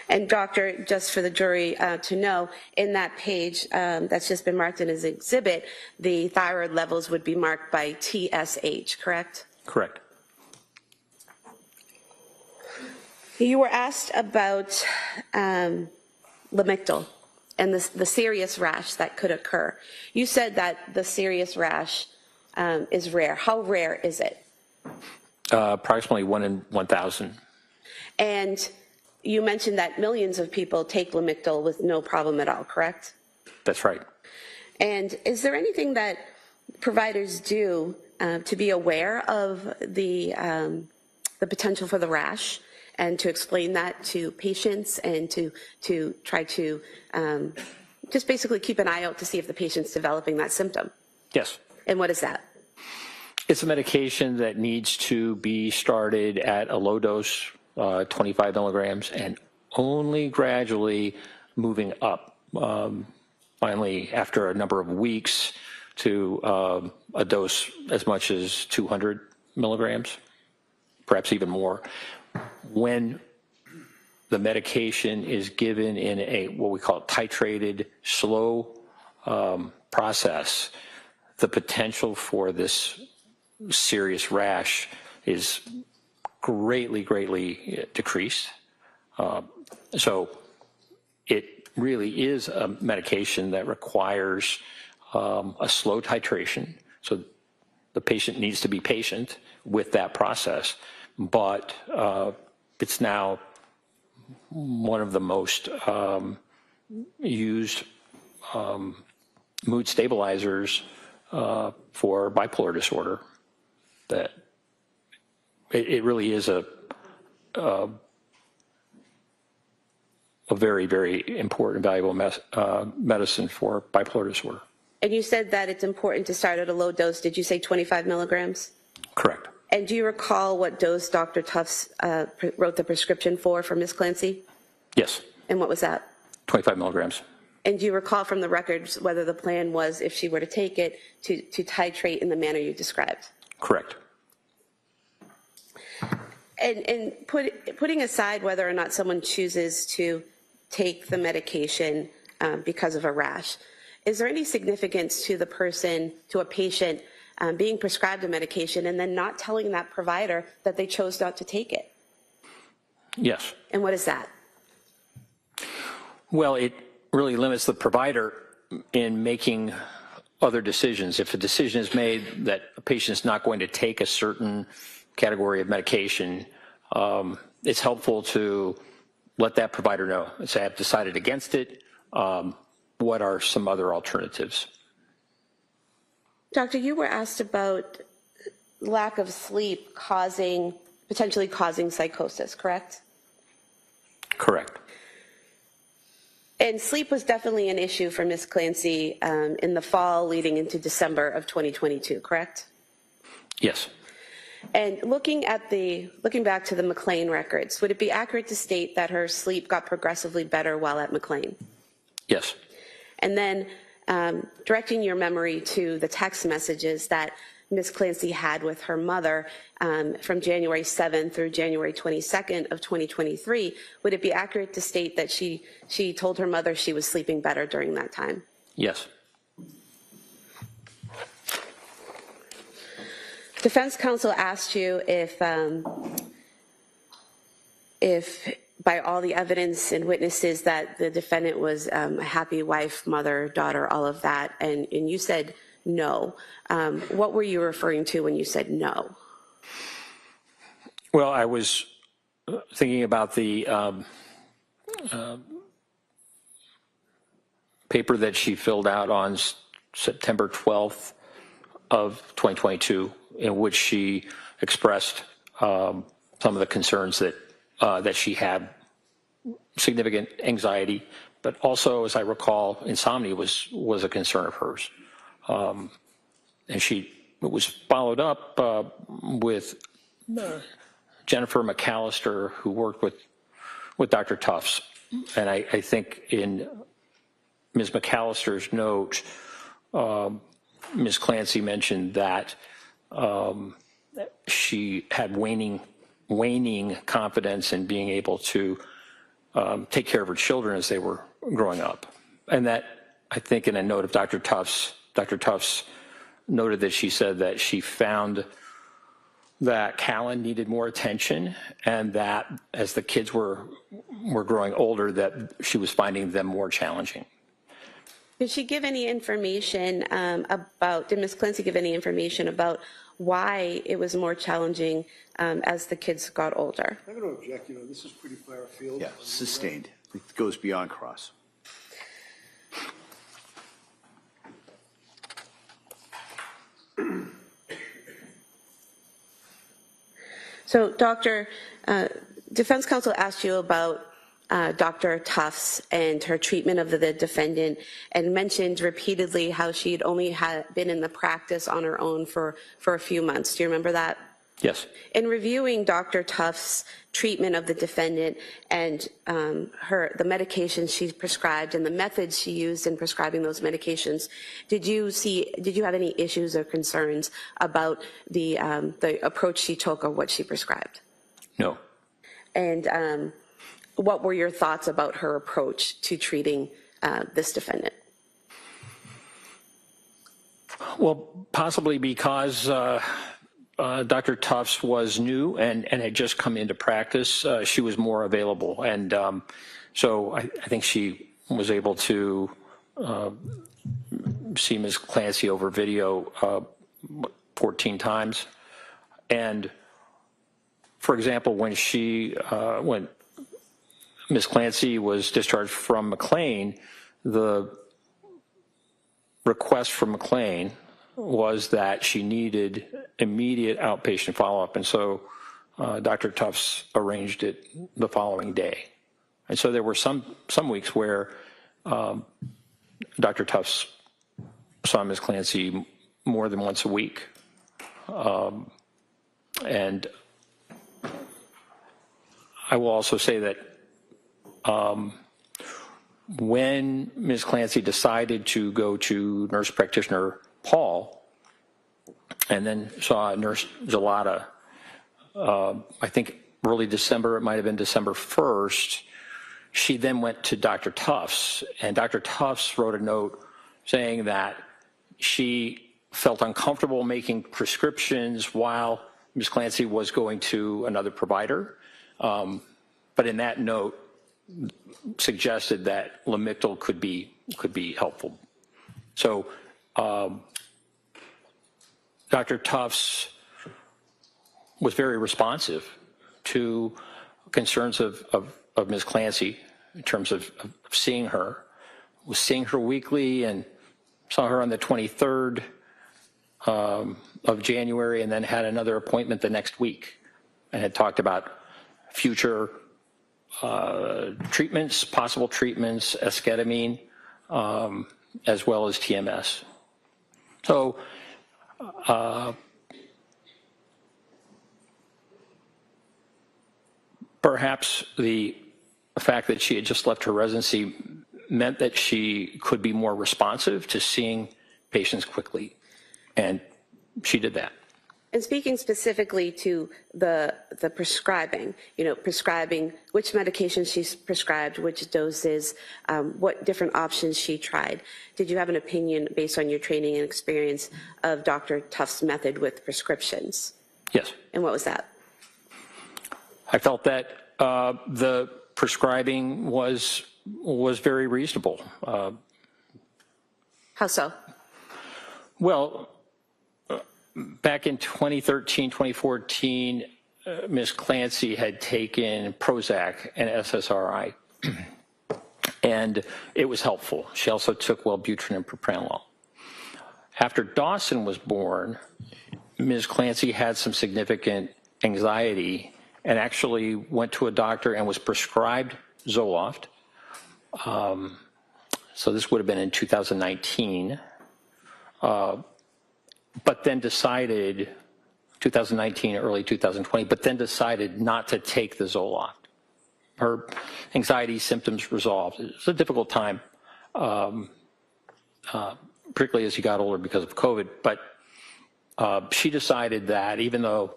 And doctor, just for the jury to know, in that page that's just been marked in as exhibit, the thyroid levels would be marked by TSH, correct? Correct. You were asked about Lamictal and the serious rash that could occur. You said that the serious rash is rare. How rare is it? Approximately 1 in 1,000. And you mentioned that millions of people take Lamictal with no problem at all, correct? That's right. And is there anything that providers do to be aware of the potential for the rash and to explain that to patients and to try to just basically keep an eye out to see if the patient's developing that symptom? Yes. And what is that? It's a medication that needs to be started at a low dose, 25 milligrams, and only gradually moving up. Finally, after a number of weeks, to a dose as much as 200 milligrams, perhaps even more. When the medication is given in a what we call titrated, slow process, the potential for this serious rash is greatly decreased. So it really is a medication that requires a slow titration. So the patient needs to be patient with that process, but it's now one of the most used mood stabilizers for bipolar disorder. That it really is a very important, valuable medicine for bipolar disorder. And you said that it's important to start at a low dose. Did you say 25 milligrams? Correct. And do you recall what dose Dr. Tufts wrote the prescription for Ms. Clancy? Yes. And what was that? 25 milligrams. And do you recall from the records whether the plan was, if she were to take it, to titrate in the manner you described? Correct. And putting aside whether or not someone chooses to take the medication because of a rash, is there any significance to the person, to a patient, being prescribed a medication and then not telling that provider that they chose not to take it? Yes. And what is that? Well, it really limits the provider in making other decisions. If a decision is made that a patient is not going to take a certain category of medication, it's helpful to let that provider know and say, I've decided against it. What are some other alternatives? Doctor, you were asked about lack of sleep potentially causing psychosis, correct? Correct. And sleep was definitely an issue for Ms. Clancy in the fall leading into December of 2022, correct? Yes. And looking back to the McLean records, would it be accurate to state that her sleep got progressively better while at McLean? Yes. And then directing your memory to the text messages that Ms. Clancy had with her mother from January 7th through January 22nd of 2023, would it be accurate to state that she told her mother she was sleeping better during that time? Yes. Defense counsel asked you if by all the evidence and witnesses that the defendant was a happy wife, mother, daughter, all of that, and you said no. What were you referring to when you said no? Well, I was thinking about the paper that she filled out on September 12th of 2022, in which she expressed some of the concerns that she had, significant anxiety, but also, as I recall, insomnia was a concern of hers. And it was followed up with Jennifer McAllister, who worked with Dr. Tufts. And I think in Ms. McAllister's note, Ms. Clancy mentioned that she had waning confidence in being able to take care of her children as they were growing up. And that, I think in a note of Dr. Tufts noted that she said that she found that Callan needed more attention, and that as the kids were growing older, that she was finding them more challenging. Did she give any information did Ms. Clancy give any information about why it was more challenging as the kids got older? I'm going to object. This is pretty far afield. Yeah, sustained. It goes beyond cross. So, Doctor, defense counsel asked you about Dr. Tufts and her treatment of the defendant, and mentioned repeatedly how she'd only been in the practice on her own for a few months. Do you remember that? Yes. In reviewing Dr. Tufts' treatment of the defendant and the medications she prescribed and the methods she used in prescribing those medications, did you have any issues or concerns about the approach she took or what she prescribed? No. And what were your thoughts about her approach to treating this defendant? Well, possibly because Dr. Tufts was new and had just come into practice, she was more available. And so I think she was able to see Ms. Clancy over video 14 times. And for example, when Ms. Clancy was discharged from McLean, the request from McLean was that she needed immediate outpatient follow-up, and so Dr. Tufts arranged it the following day. And so there were some weeks where Dr. Tufts saw Ms. Clancy more than once a week. And I will also say that when Ms. Clancy decided to go to nurse practitioner Paul, and then saw Nurse Gelada, I think early December, it might have been December 1st, she then went to Dr. Tufts, and Dr. Tufts wrote a note saying that she felt uncomfortable making prescriptions while Ms. Clancy was going to another provider. But in that note, suggested that Lamictal could be helpful. So Dr. Tufts was very responsive to concerns of Ms. Clancy in terms of seeing her. Was seeing her weekly and saw her on the 23rd of January, and then had another appointment the next week and had talked about future treatments, possible treatments, esketamine, as well as TMS. So perhaps the fact that she had just left her residency meant that she could be more responsive to seeing patients quickly, and she did that. And speaking specifically to the prescribing, prescribing which medications she's prescribed, which doses, what different options she tried. Did you have an opinion based on your training and experience of Dr. Tuft's method with prescriptions? Yes. And what was that? I felt that the prescribing was very reasonable. How so? Well, back in 2013, 2014, Ms. Clancy had taken Prozac and SSRI, and it was helpful. She also took Wellbutrin and propranolol. After Dawson was born, Ms. Clancy had some significant anxiety and actually went to a doctor and was prescribed Zoloft. So this would have been in 2019. But then decided, 2019, early 2020, but then decided not to take the Zoloft. Her anxiety symptoms resolved. It was a difficult time, particularly as she got older because of COVID, but she decided that even though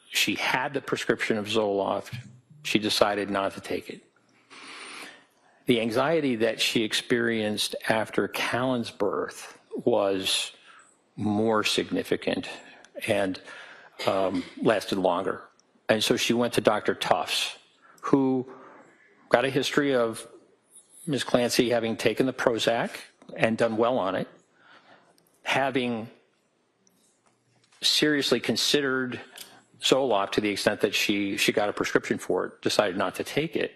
she had the prescription of Zoloft, she decided not to take it. The anxiety that she experienced after Callan's birth was more significant and lasted longer. And so she went to Dr. Tufts, who got a history of Ms. Clancy having taken the Prozac and done well on it, having seriously considered Zoloft to the extent that she got a prescription for it, decided not to take it.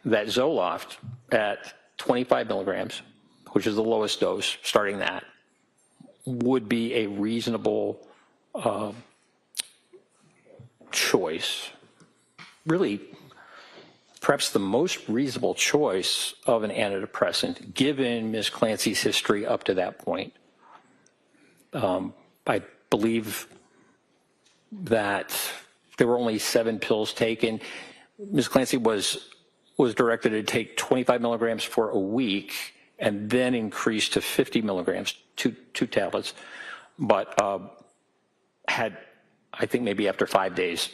That Zoloft at 25 milligrams, which is the lowest dose, starting that, would be a reasonable choice, really perhaps the most reasonable choice of an antidepressant given Ms. Clancy's history up to that point. I believe that there were only 7 pills taken. Ms. Clancy was directed to take 25 milligrams for a week and then increased to 50 milligrams, two tablets, but had, I think maybe after 5 days,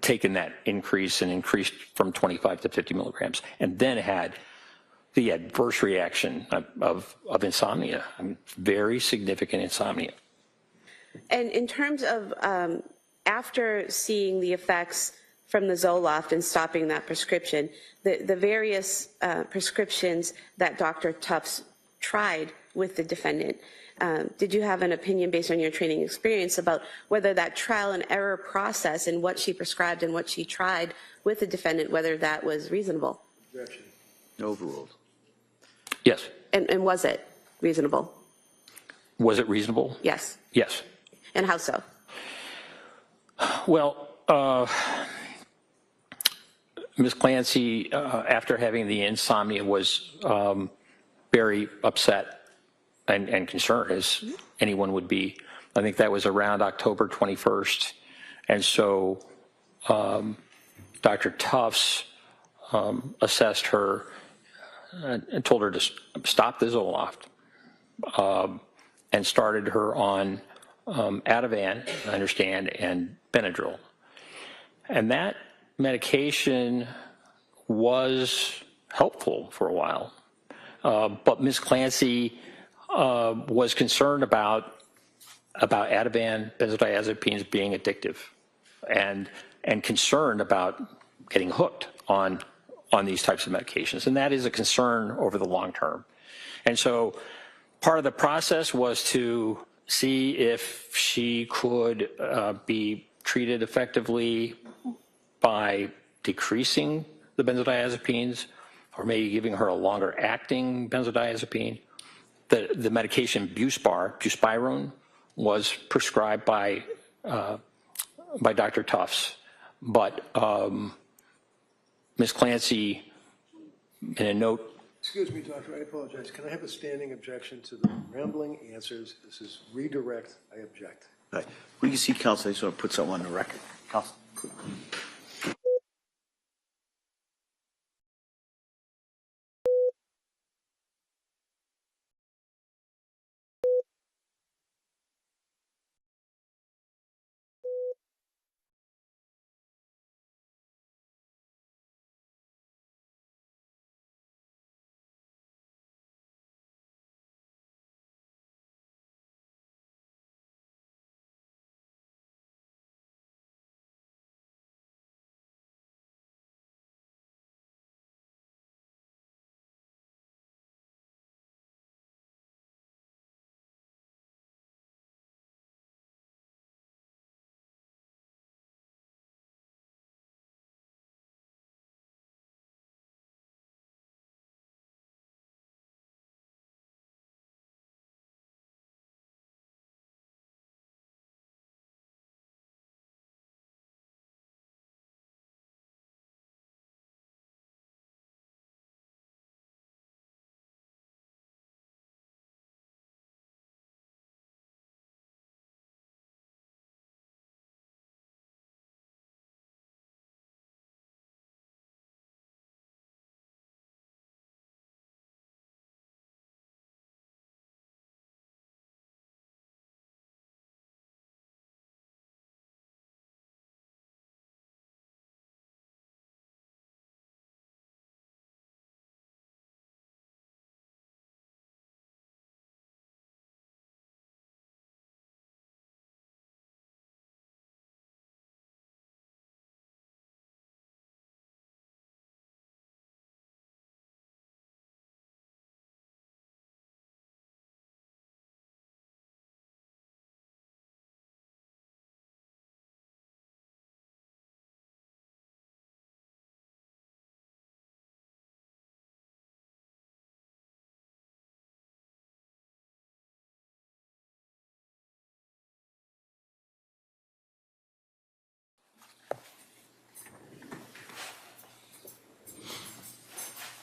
taken that increase and increased from 25 to 50 milligrams, and then had the adverse reaction of insomnia, very significant insomnia. And in terms of after seeing the effects from the Zoloft and stopping that prescription, the various prescriptions that Dr. Tufts tried with the defendant, did you have an opinion based on your training experience about whether that trial and error process and what she prescribed and what she tried with the defendant, whether that was reasonable? Objection. Overruled. Yes. And was it reasonable? Was it reasonable? Yes. Yes. And how so? Well, Ms. Clancy, after having the insomnia, was very upset and concerned, as anyone would be. I think that was around October 21st. And so Dr. Tufts assessed her and told her to stop the Zoloft and started her on Ativan, I understand, and Benadryl. And that medication was helpful for a while. But Ms. Clancy was concerned about Ativan, benzodiazepines being addictive, and concerned about getting hooked on these types of medications. And that is a concern over the long term. And so part of the process was to see if she could be treated effectively by decreasing the benzodiazepines or maybe giving her a longer acting benzodiazepine. The medication buspirone, was prescribed by Dr. Tufts, but Ms. Clancy, in a note. Excuse me, doctor, I apologize. Can I have a standing objection to the rambling answers? This is redirect. I object. All right. We can see counsel. I just want to put something on the record. Counsel.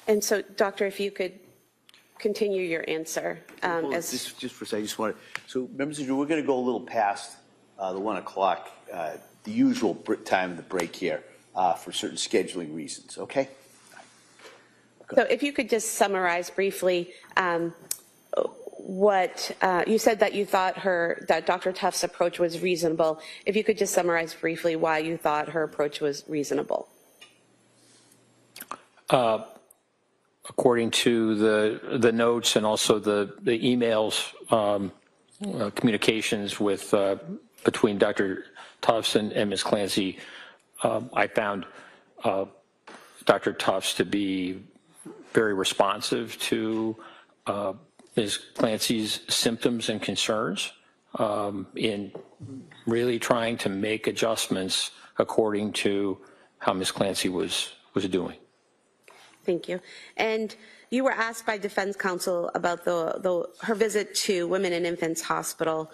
And so, doctor, if you could continue your answer. Well, just for a second, I just want to, so members of the jury, we're going to go a little past the 1 o'clock, the usual time of the break here for certain scheduling reasons, okay? So if you could just summarize briefly what you said, that you thought that Dr. Tufts' approach was reasonable. If you could just summarize briefly why you thought her approach was reasonable. According to the notes and also the emails, communications with between Dr. Tufts and Ms. Clancy, I found Dr. Tufts to be very responsive to Ms. Clancy's symptoms and concerns in really trying to make adjustments according to how Ms. Clancy was doing. Thank you. And you were asked by defense counsel about her visit to Women and Infants Hospital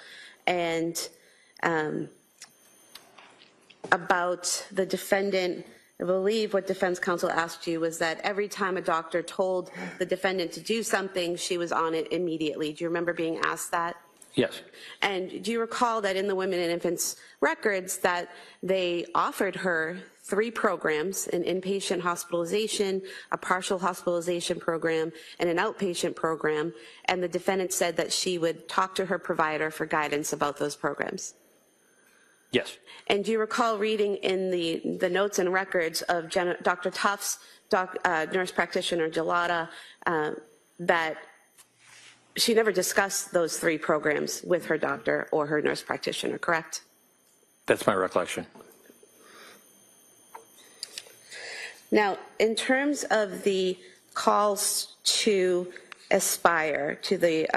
and about the defendant. I believe what defense counsel asked you was that every time a doctor told the defendant to do something, she was on it immediately. Do you remember being asked that? Yes. And do you recall that in the Women and Infants records that they offered her 3 programs, an inpatient hospitalization, a partial hospitalization program, and an outpatient program, and the defendant said that she would talk to her provider for guidance about those programs? Yes. And do you recall reading in the notes and records of Dr. Tufts, nurse practitioner Gelada, that she never discussed those 3 programs with her doctor or her nurse practitioner, correct? That's my recollection. Now, in terms of the calls to Aspire, to the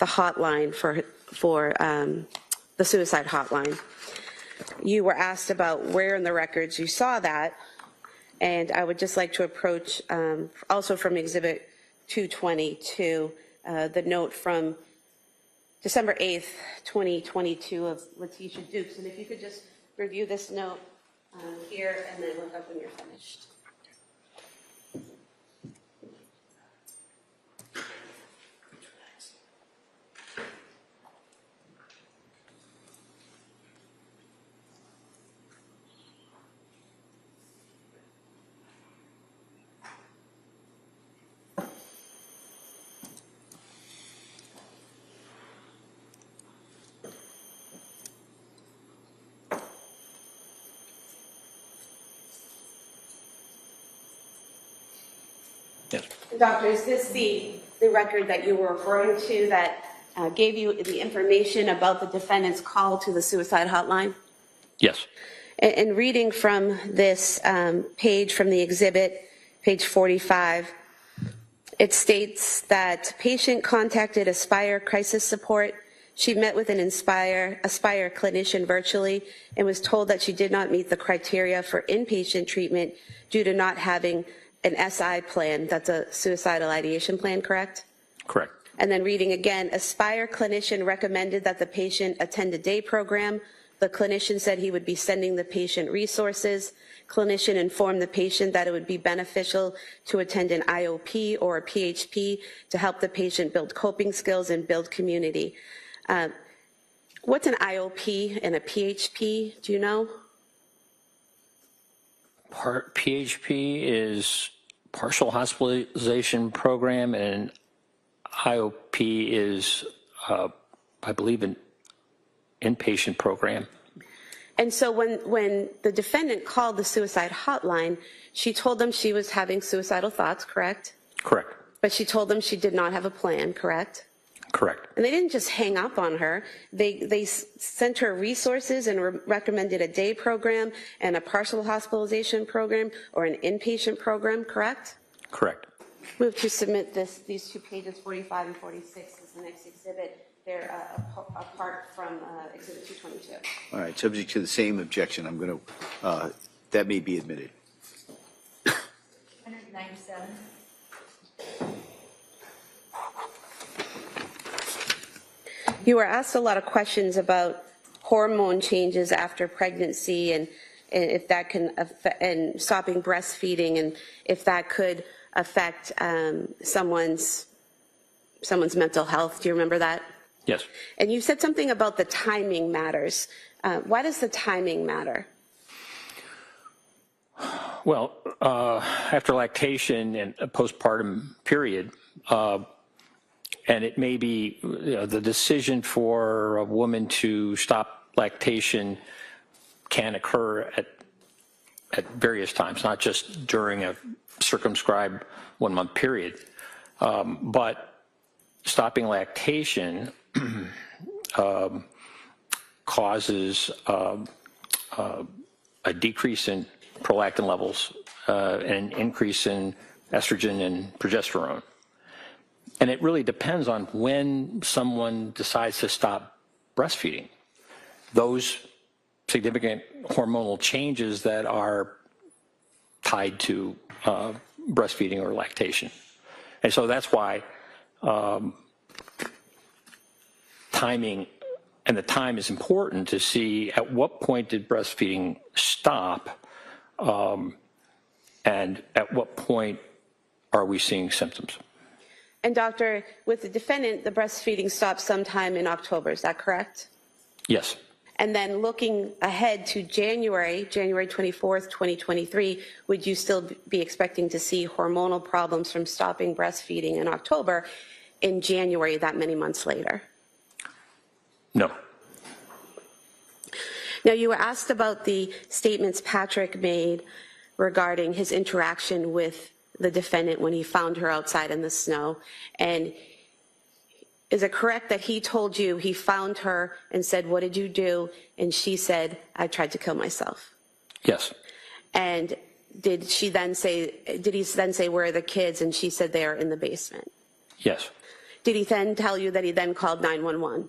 hotline for the suicide hotline, you were asked about where in the records you saw that, and I would just like to approach, also from Exhibit 222, the note from December 8th, 2022 of Letitia Dukes. And if you could just review this note here and then look up when you're finished. Yes. Doctor, is this the record that you were referring to that gave you the information about the defendant's call to the suicide hotline? Yes. And reading from this page from the exhibit, page 45, it states that patient contacted Aspire Crisis Support. She met with an Aspire clinician virtually and was told that she did not meet the criteria for inpatient treatment due to not having an SI plan. That's a suicidal ideation plan, correct? Correct. And then reading again, Aspire clinician recommended that the patient attend a day program. The clinician said he would be sending the patient resources. Clinician informed the patient that it would be beneficial to attend an IOP or a PHP to help the patient build coping skills and build community. What's an IOP and a PHP? Do you know? PHP is partial hospitalization program, and IOP is, I believe, an inpatient program. And so when the defendant called the suicide hotline, she told them she was having suicidal thoughts, correct? Correct. But she told them she did not have a plan, correct? Correct. And they didn't just hang up on her. They sent her resources and recommended a day program and a partial hospitalization program or an inpatient program, correct? Correct. Move to submit these two pages, 45 and 46, as the next exhibit. They're apart from Exhibit 222. All right, subject to the same objection, I'm going to, that may be admitted. 197. You were asked a lot of questions about hormone changes after pregnancy and if that can affect, and stopping breastfeeding, and if that could affect someone's mental health. Do you remember that? Yes. And you said something about the timing matters. Why does the timing matter? Well, after lactation and a postpartum period, and it may be the decision for a woman to stop lactation can occur at various times, not just during a circumscribed 1 month period. But stopping lactation causes a decrease in prolactin levels and an increase in estrogen and progesterone. And it really depends on when someone decides to stop breastfeeding. Those significant hormonal changes that are tied to breastfeeding or lactation. And so that's why timing, and the time is important to see at what point did breastfeeding stop, and at what point are we seeing symptoms. And doctor, with the defendant, the breastfeeding stopped sometime in October, is that correct? Yes. And then looking ahead to January 24th, 2023, would you still be expecting to see hormonal problems from stopping breastfeeding in October in January, that many months later? No. Now, you were asked about the statements Patrick made regarding his interaction with the defendant when he found her outside in the snow. And is it correct that he told you he found her and said, "What did you do?" And she said, "I tried to kill myself"? Yes. And did he then say, "Where are the kids?" And she said, "They are in the basement"? Yes. Did he then tell you that he then called 911?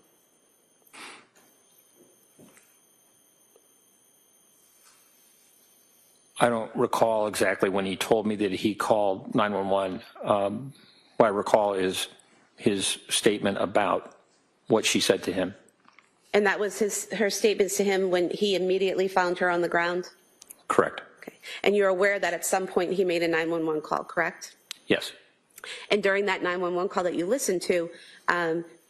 I don't recall exactly when he told me that he called 911. What I recall is his statement about what she said to him. And that was her statements to him when he immediately found her on the ground? Correct. Okay. And you're aware that at some point he made a 911 call, correct? Yes. And during that 911 call that you listened to,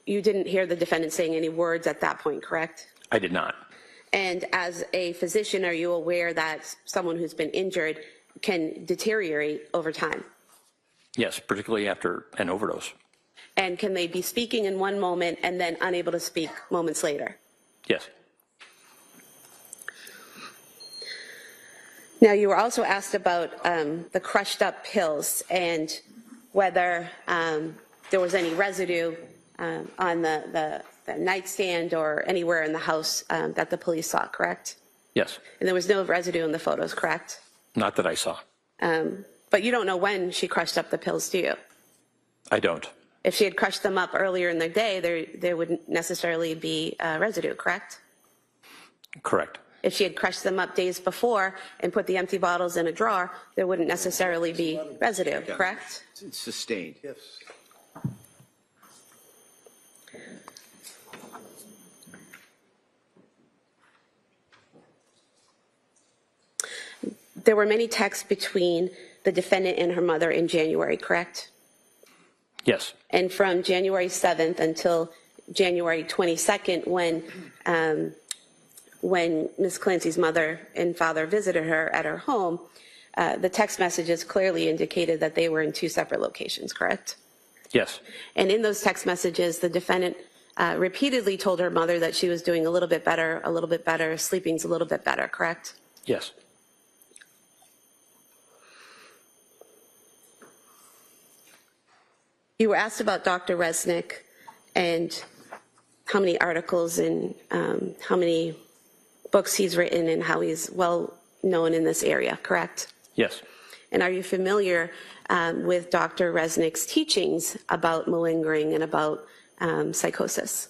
you didn't hear the defendant saying any words at that point, correct? I did not. And as a physician, are you aware that someone who's been injured can deteriorate over time? Yes, particularly after an overdose. And can they be speaking in one moment and then unable to speak moments later? Yes. Now, you were also asked about the crushed up pills and whether there was any residue on the nightstand or anywhere in the house that the police saw, correct? Yes. And there was no residue in the photos, correct? Not that I saw. But you don't know when she crushed up the pills, do you? I don't. If she had crushed them up earlier in the day, there wouldn't necessarily be residue, correct? Correct. If she had crushed them up days before and put the empty bottles in a drawer, there wouldn't necessarily be residue, correct? It's sustained. Yes. There were many texts between the defendant and her mother in January, correct? Yes. And from January 7th until January 22nd, when Ms. Clancy's mother and father visited her at her home, the text messages clearly indicated that they were in two separate locations, correct? Yes. And in those text messages, the defendant repeatedly told her mother that she was doing a little bit better, sleeping's a little bit better, correct? Yes. You were asked about Dr. Resnick and how many articles and how many books he's written and how he's well known in this area, correct? Yes. And are you familiar with Dr. Resnick's teachings about malingering and about psychosis?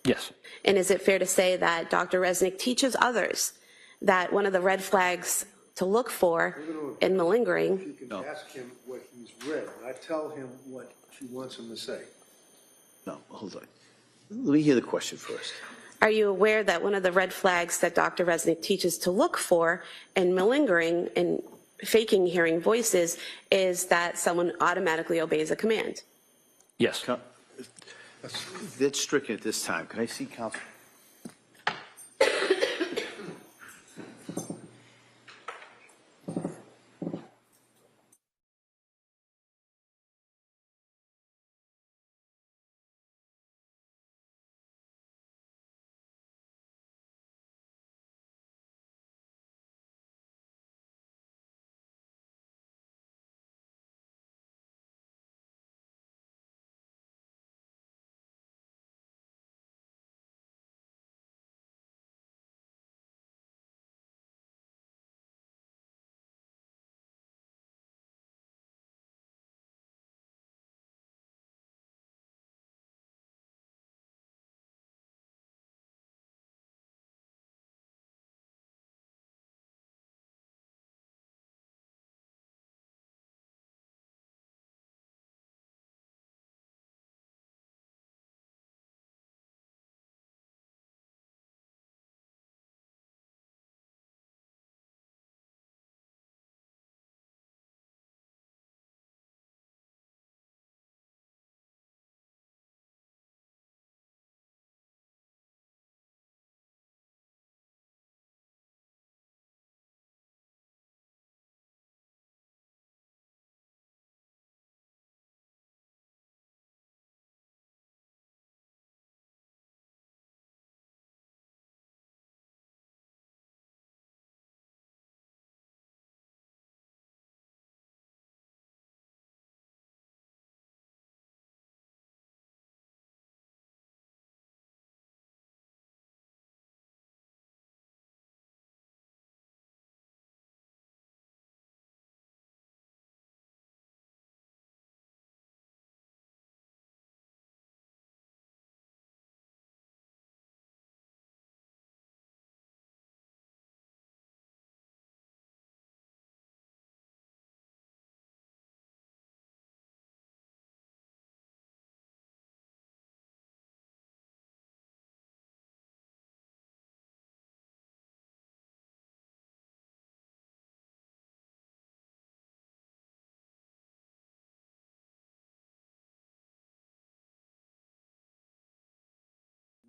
Yes. And is it fair to say that Dr. Resnick teaches others that one of the red flags to look for in malingering? You can ask him what he's read, not tell him what she wants him to say. No, hold on. Let me hear the question first. Are you aware that one of the red flags that Dr. Resnick teaches to look for in malingering and faking hearing voices is that someone automatically obeys a command? Yes. That's stricken at this time. Can I see counsel?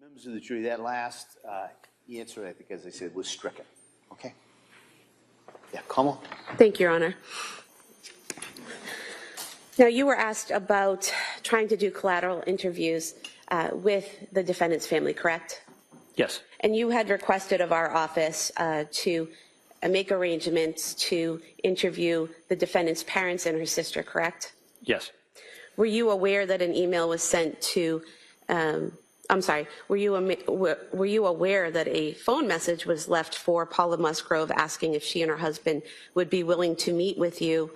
Members of the jury, that last answer, I think, as I said, was stricken. Okay? Yeah, Kamal? Thank you, Your Honor. Now, you were asked about trying to do collateral interviews with the defendant's family, correct? Yes. And you had requested of our office to make arrangements to interview the defendant's parents and her sister, correct? Yes. Were you aware that an email was sent to, were you aware that a phone message was left for Paula Musgrove asking if she and her husband would be willing to meet with you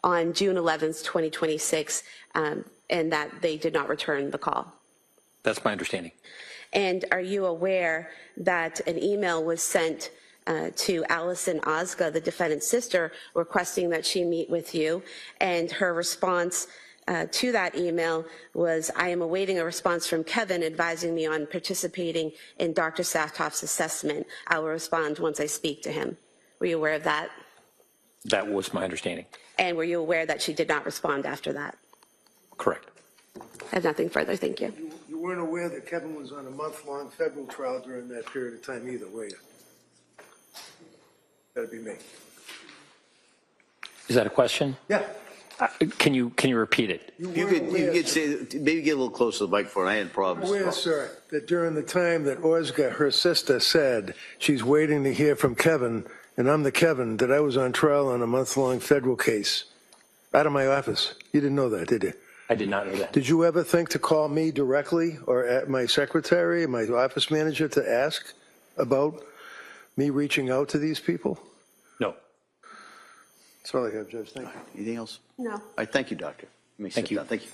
on June 11th, 2026, and that they did not return the call? That's my understanding. And are you aware that an email was sent to Allison Ozga, the defendant's sister, requesting that she meet with you, and her response to that email was, I am awaiting a response from Kevin advising me on participating in Dr. Saftoff's assessment. I will respond once I speak to him. Were you aware of that? That was my understanding. And were you aware that she did not respond after that? Correct. I have nothing further. Thank you. You weren't aware that Kevin was on a month-long federal trial during that period of time either, were you? That'd be me. Is that a question? Yeah. Can you repeat it? You could say, maybe get a little closer to the microphone. I had problems. Aware, sir, that during the time that Ozga, her sister, said she's waiting to hear from Kevin, and I'm the Kevin, that I was on trial on a month-long federal case out of my office. You didn't know that, did you? I did not know that. Did you ever think to call me directly or at my secretary, my office manager, to ask about me reaching out to these people? No. That's all I have, Judge. Thank you. Anything else? No. All right, thank you, Doctor. You may sit Thank you. down. Thank you.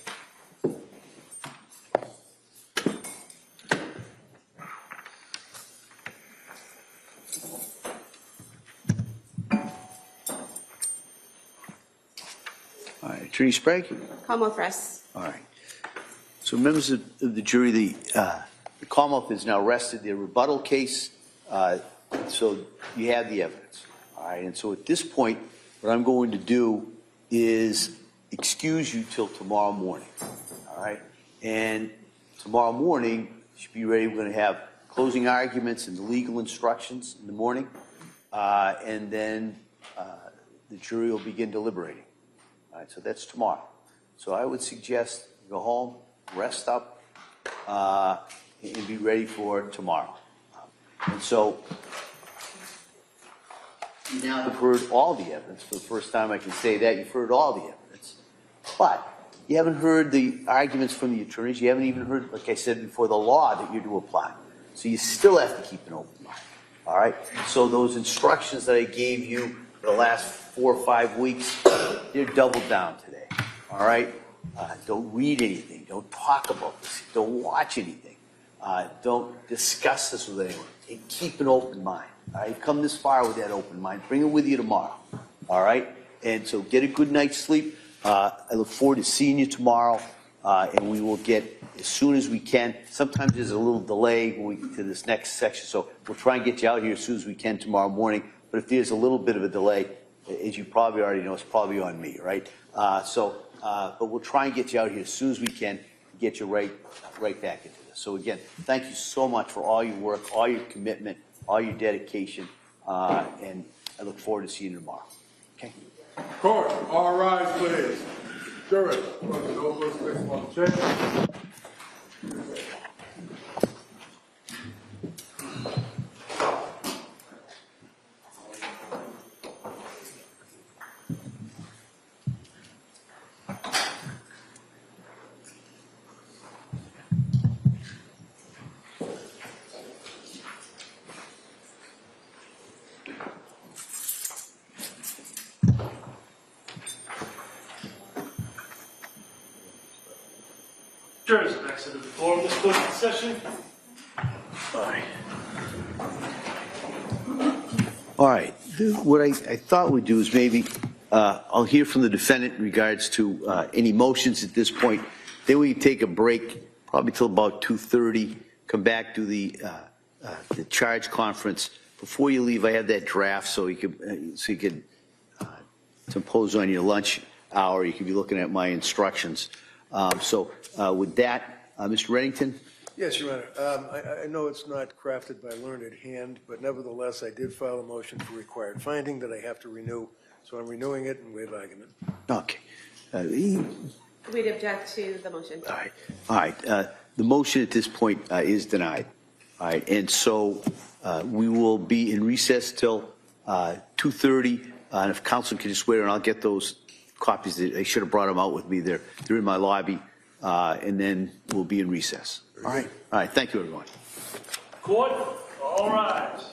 All right, Attorney Sprague? Commonwealth rests. All right. So members of the jury, the Commonwealth has now rested their rebuttal case, so you have the evidence. All right, and so at this point, what I'm going to do is excuse you till tomorrow morning. All right, and tomorrow morning, you should be ready. We're going to have closing arguments and the legal instructions in the morning, and then the jury will begin deliberating. All right, so that's tomorrow. So I would suggest go home, rest up, and be ready for tomorrow. And so you now have heard all the evidence. For the first time I can say that. You've heard all the evidence. But you haven't heard the arguments from the attorneys. You haven't even heard, like I said before, the law that you're to apply. So you still have to keep an open mind. All right? So those instructions that I gave you for the last 4 or 5 weeks, they're doubled down today. All right? Don't read anything. Don't talk about this. Don't watch anything. Don't discuss this with anyone. And keep an open mind. All right? Come this far with that open mind. Bring it with you tomorrow. All right? And so get a good night's sleep. I look forward to seeing you tomorrow. And we will get as soon as we can. Sometimes there's a little delay when we get to this next section. So we'll try and get you out here as soon as we can tomorrow morning. But if there's a little bit of a delay, as you probably already know, it's probably on me, right? But we'll try and get you out here as soon as we can, get you right back into this. So again, thank you so much for all your work, all your commitment, all your dedication, and I look forward to seeing you tomorrow. Okay. Court, all rise, please. Jury, no first place on the chair. Jurors have exited the floor of this closed session. All right. What I thought we'd do is maybe I'll hear from the defendant in regards to any motions at this point. Then we take a break, probably till about 2:30. Come back to the charge conference. Before you leave, I have that draft so you could to impose on your lunch hour. You could be looking at my instructions. With that, Mr. Reddington, Yes, Your Honor. I know it's not crafted by learned hand, but nevertheless, I did file a motion for required finding that I have to renew. So I'm renewing it and waive argument. Okay. We'd object to the motion. All right. All right. The motion at this point is denied. All right. And so we will be in recess till 2:30. And if council can just wait, and I'll get those copies. I should have brought them out with me. They're in my lobby. And then we'll be in recess. All right. All right. Thank you, everyone. Court, all rise.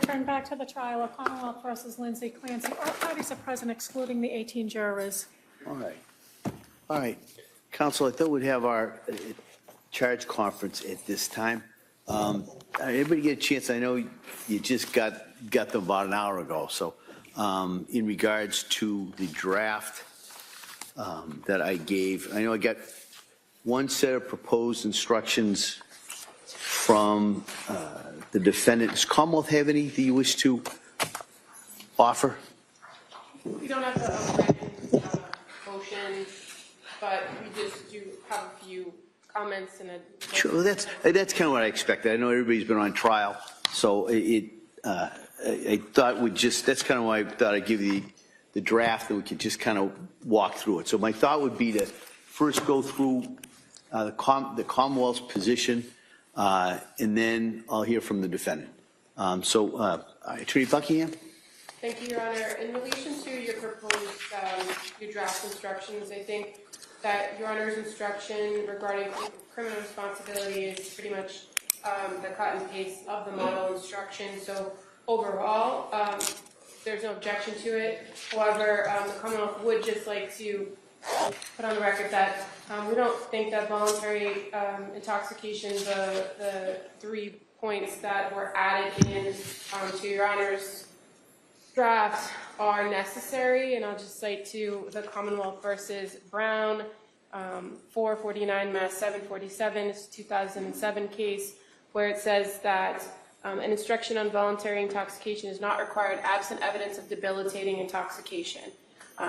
return back to the trial of Commonwealth versus Lindsay Clancy. All parties are present excluding the 18 jurors. All right. All right. Counsel, I thought we'd have our charge conference at this time. Everybody get a chance? I know you just got them about an hour ago. So in regards to the draft that I gave, I know I got one set of proposed instructions from the defendant. Does Commonwealth have any that you wish to offer? We don't have the written motion, but we just do have a few comments and a. Sure, that's kind of what I expected. I know everybody's been on trial, so I thought that's kind of why I thought I'd give you the draft, and we could just kind of walk through it. So my thought would be to first go through the Commonwealth's position, and then I'll hear from the defendant. Attorney Buckingham. Thank you, Your Honor. In relation to your proposed your draft instructions, I think that Your Honor's instruction regarding criminal responsibility is pretty much the cut and paste of the model instruction. So overall, there's no objection to it. However, the Commonwealth would just like to put on the record that we don't think that voluntary intoxication, the 3 points that were added in to Your Honor's draft are necessary, and I'll just cite to the Commonwealth versus Brown, 449 Mass 747, it's a 2007 case, where it says that an instruction on voluntary intoxication is not required absent evidence of debilitating intoxication.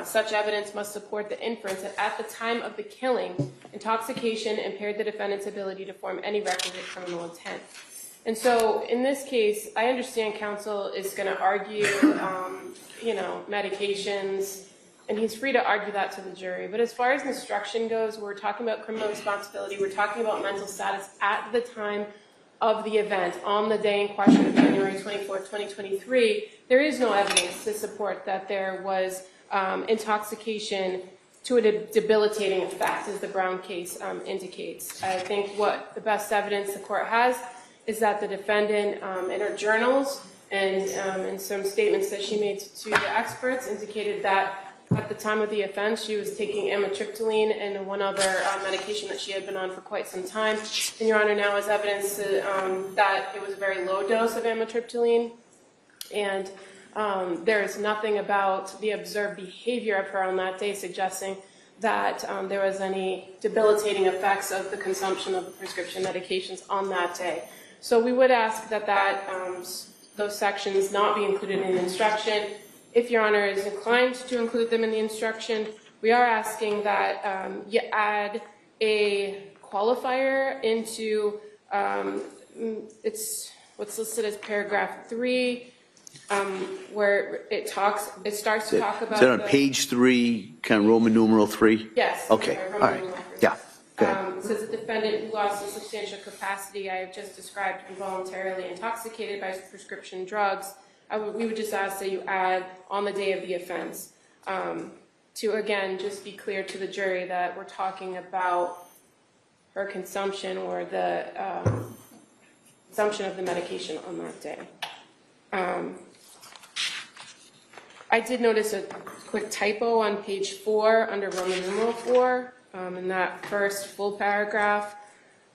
Such evidence must support the inference that at the time of the killing, intoxication impaired the defendant's ability to form any requisite criminal intent. And so in this case, I understand counsel is going to argue, medications, and he's free to argue that to the jury. But as far as instruction goes, we're talking about criminal responsibility. We're talking about mental status at the time of the event, on the day in question of January 24th, 2023. There is no evidence to support that there was intoxication to a debilitating effect, as the Brown case indicates. I think what the best evidence the court has is that the defendant in her journals and in some statements that she made to the experts indicated that at the time of the offense she was taking amitriptyline and one other medication that she had been on for quite some time. And Your Honor now has evidence that it was a very low dose of amitriptyline, and there is nothing about the observed behavior of her on that day suggesting that there was any debilitating effects of the consumption of the prescription medications on that day. So we would ask that those sections not be included in the instruction. If Your Honor is inclined to include them in the instruction, we are asking that you add a qualifier into it's what's listed as paragraph 3, where it starts to talk about. Is that on page 3, kind of Roman numeral 3? Yes. Okay. All right. Yeah. It says the defendant who lost in substantial capacity I have just described involuntarily intoxicated by prescription drugs. We would just ask that you add on the day of the offense to, again, just be clear to the jury that we're talking about her consumption or the consumption of the medication on that day. I did notice a quick typo on page 4 under Roman numeral 4 in that first full paragraph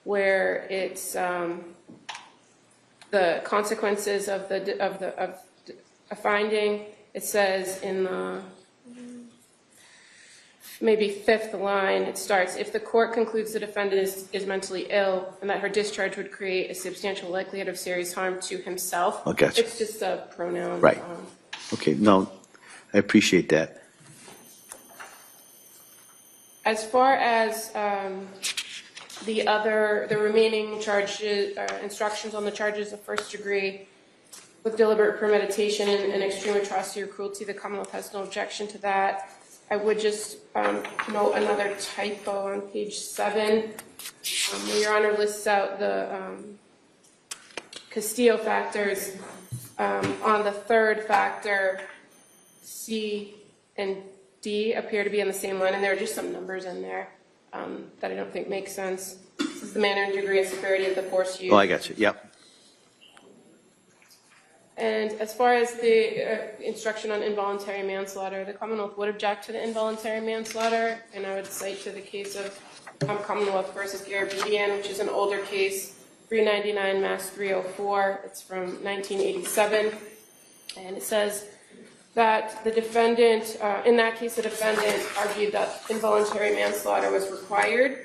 where it's the consequences of a finding. It says in the maybe 5th line, it starts, if the court concludes the defendant is mentally ill and that her discharge would create a substantial likelihood of serious harm to himself. Oh, gotcha. It's just a pronoun. Right. Okay, no, I appreciate that. As far as the remaining charges, instructions on the charges of first degree with deliberate premeditation and extreme atrocity or cruelty, the Commonwealth has no objection to that. I would just note another typo on page 7. Where Your Honor lists out the Castillo factors. On the third factor, C and D appear to be on the same line, and there are just some numbers in there that I don't think make sense. This is the manner and degree of severity of the force used. Oh, I got you. Yep. And as far as the instruction on involuntary manslaughter, the Commonwealth would object to the involuntary manslaughter, and I would cite to the case of Commonwealth versus Garabedian, which is an older case, 399 Mass 304. It's from 1987, and it says that the defendant, in that case, the defendant argued that involuntary manslaughter was required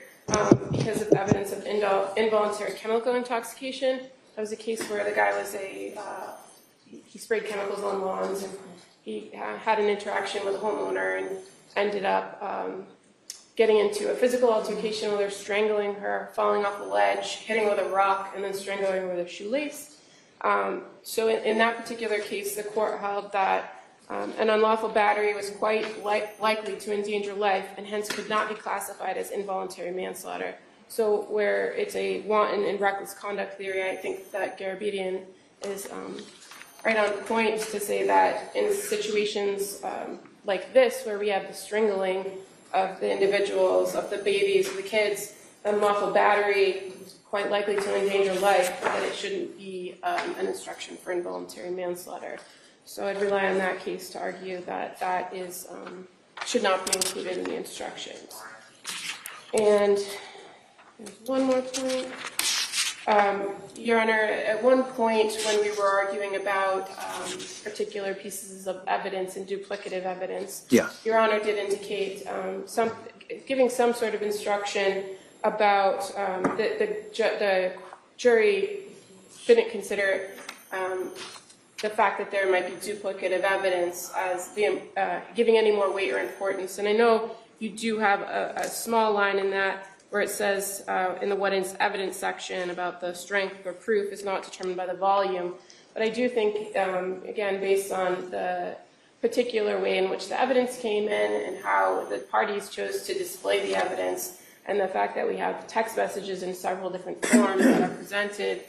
because of evidence of involuntary chemical intoxication. That was a case where the guy was he sprayed chemicals on lawns, and he had an interaction with a homeowner and ended up getting into a physical altercation with her, strangling her, falling off a ledge, hitting her with a rock, and then strangling her with a shoelace. So in that particular case, the court held that an unlawful battery was quite likely to endanger life and hence could not be classified as involuntary manslaughter. So where it's a wanton and reckless conduct theory, I think that Garabedian is right on point to say that in situations like this, where we have the strangling of the individuals, of the babies, of the kids, unlawful battery is quite likely to endanger life, that it shouldn't be an instruction for involuntary manslaughter. So I'd rely on that case to argue that that is should not be included in the instructions. And there's one more point. Your Honor, at one point when we were arguing about particular pieces of evidence and duplicative evidence, Your Honor did indicate giving some sort of instruction about the jury didn't consider the fact that there might be duplicative evidence as giving any more weight or importance. And I know you do have a small line in that where it says in the what is evidence section about the strength or proof is not determined by the volume. But I do think, again, based on the particular way in which the evidence came in and how the parties chose to display the evidence, and the fact that we have text messages in several different forms that are presented,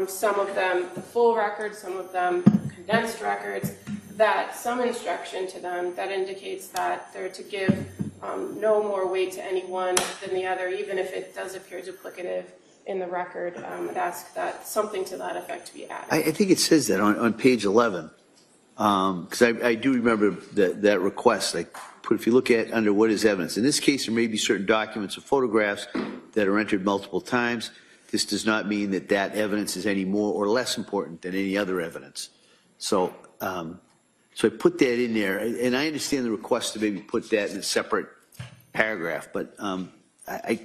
some of them the full record, some of them condensed records, that some instruction to them that indicates that they're to give no more weight to any one than the other, even if it does appear duplicative in the record. I'd ask that something to that effect be added. I think it says that on page 11, because I do remember that request. If you look at under what is evidence, in this case there may be certain documents or photographs that are entered multiple times. This does not mean that that evidence is any more or less important than any other evidence. So, so I put that in there, and I understand the request to maybe put that in a separate paragraph, but I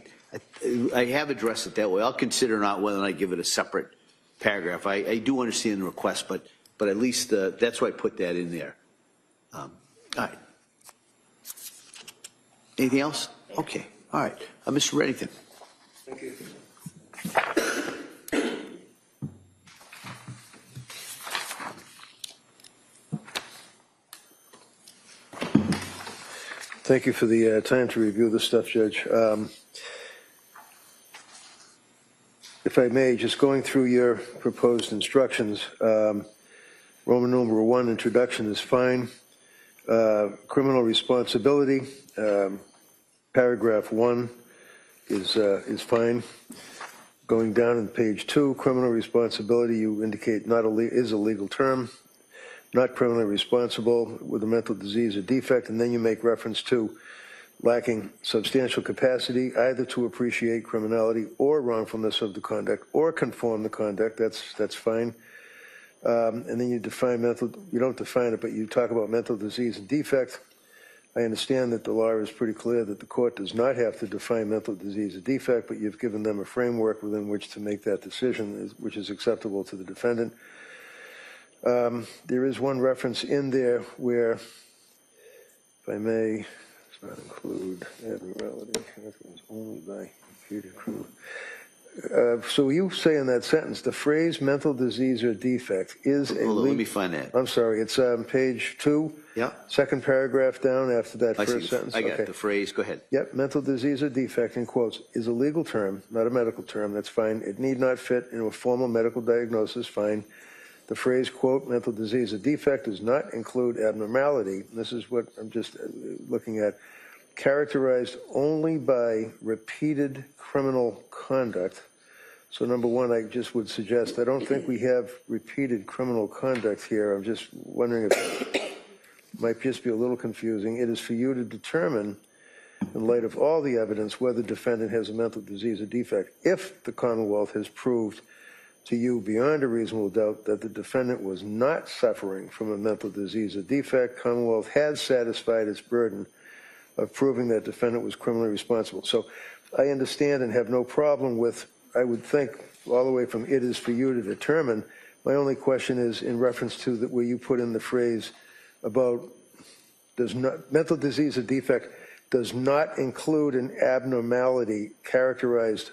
have addressed it that way. I'll consider not whether or not I give it a separate paragraph. I do understand the request, but at least that's why I put that in there. All right. Anything else? Okay. All right. Mr. Reddington. Thank you. Thank you for the time to review this stuff, Judge. If I may, just going through your proposed instructions, Roman numeral 1, introduction is fine. Criminal responsibility, paragraph 1 is fine. Going down on page 2, criminal responsibility, you indicate is a legal term. Not criminally responsible with a mental disease or defect, and then you make reference to lacking substantial capacity either to appreciate criminality or wrongfulness of the conduct or conform the conduct. That's fine. And then you define you don't define it, but you talk about mental disease and defect. I understand that the law is pretty clear that the court does not have to define mental disease or defect, but you've given them a framework within which to make that decision, which is acceptable to the defendant. There is one reference in there where, if I may, does not include abnormality, only by computer crew. So you say in that sentence, the phrase mental disease or defect is a Hold on, let me find that. I'm sorry, it's page 2, second paragraph down after that first sentence. I got the phrase, go ahead. Yep, mental disease or defect, in quotes, is a legal term, not a medical term, that's fine. It need not fit into a formal medical diagnosis, fine. The phrase, quote, mental disease or defect does not include abnormality. This is what I'm just looking at. Characterized only by repeated criminal conduct. So number one, I just would suggest, I don't think we have repeated criminal conduct here. I'm just wondering if it might just be a little confusing. It is for you to determine, in light of all the evidence, whether the defendant has a mental disease or defect. If the Commonwealth has proved to you beyond a reasonable doubt that the defendant was not suffering from a mental disease or defect, Commonwealth has satisfied its burden of proving that defendant was criminally responsible. So I understand and have no problem with, I would think, all the way from it is for you to determine. My only question is in reference to where you put in the phrase about mental disease or defect does not include an abnormality characterized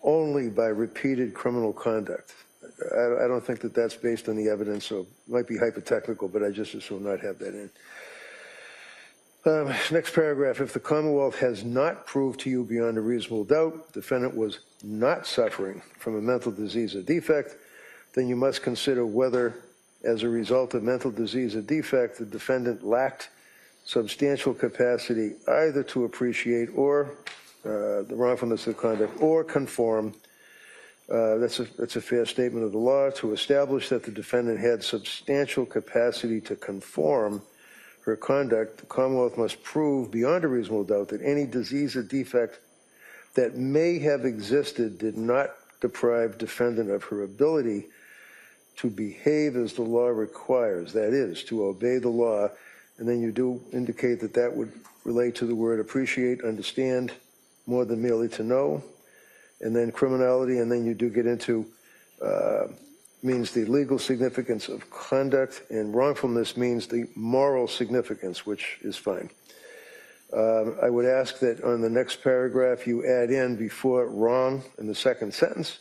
only by repeated criminal conduct. I don't think that that's based on the evidence, so it might be hypothetical, but I just assume not have that in. Next paragraph, if the Commonwealth has not proved to you beyond a reasonable doubt the defendant was not suffering from a mental disease or defect, then you must consider whether, as a result of mental disease or defect, the defendant lacked substantial capacity either to appreciate or the wrongfulness of conduct or conform. That's a fair statement of the law. To establish that the defendant had substantial capacity to conform her conduct, the Commonwealth must prove beyond a reasonable doubt that any disease or defect that may have existed did not deprive defendant of her ability to behave as the law requires, that is, to obey the law. And then you do indicate that that would relate to the word appreciate, understand, more than merely to know. And then criminality, and then you do get into means the legal significance of conduct, and wrongfulness means the moral significance, which is fine. I would ask that on the next paragraph you add in before wrong in the second sentence,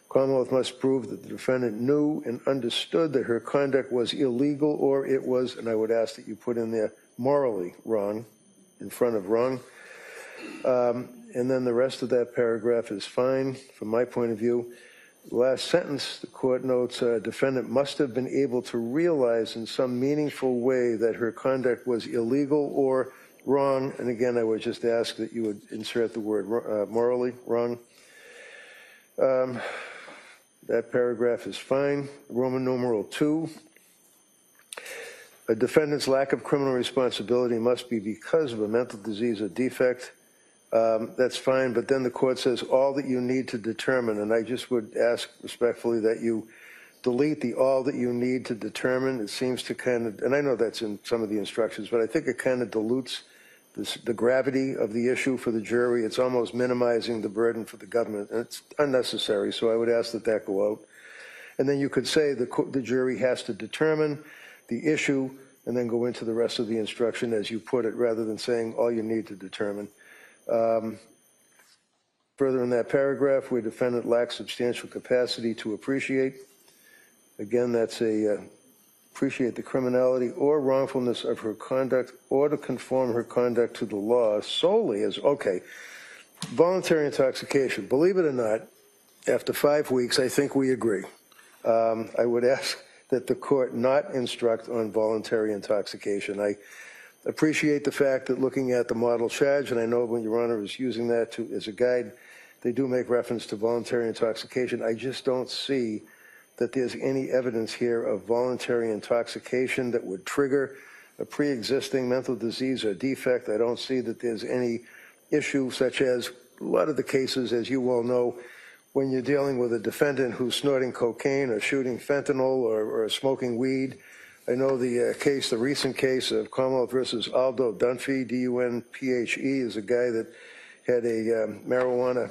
Commonwealth must prove that the defendant knew and understood that her conduct was illegal or it was, and I would ask that you put in there morally wrong in front of wrong. And then the rest of that paragraph is fine from my point of view. The last sentence, the court notes, defendant must have been able to realize in some meaningful way that her conduct was illegal or wrong. And again, I would just ask that you would insert the word morally wrong. That paragraph is fine. Roman numeral 2. A defendant's lack of criminal responsibility must be because of a mental disease or defect. That's fine, but then the court says all that you need to determine, and I just would ask respectfully that you delete the all that you need to determine. It seems to kind of, and I know that's in some of the instructions, but I think it kind of dilutes the gravity of the issue for the jury. It's almost minimizing the burden for the government, and it's unnecessary, so I would ask that that go out. And then you could say the jury has to determine the issue and then go into the rest of the instruction as you put it, rather than saying all you need to determine. Further in that paragraph, where defendant lacks substantial capacity to appreciate, again, that's appreciate the criminality or wrongfulness of her conduct or to conform her conduct to the law solely as, okay, voluntary intoxication. Believe it or not, after 5 weeks, I think we agree. I would ask that the court not instruct on voluntary intoxication. I appreciate the fact that looking at the model charge, and I know when Your Honor is using that as a guide, they do make reference to voluntary intoxication. I just don't see that there's any evidence here of voluntary intoxication that would trigger a pre-existing mental disease or defect. I don't see that there's any issue such as a lot of the cases, as you well know, when you're dealing with a defendant who's snorting cocaine or shooting fentanyl or smoking weed. I know the case, the recent case of Commonwealth versus Aldo Dunphy, D-U-N-P-H-E, is a guy that had a marijuana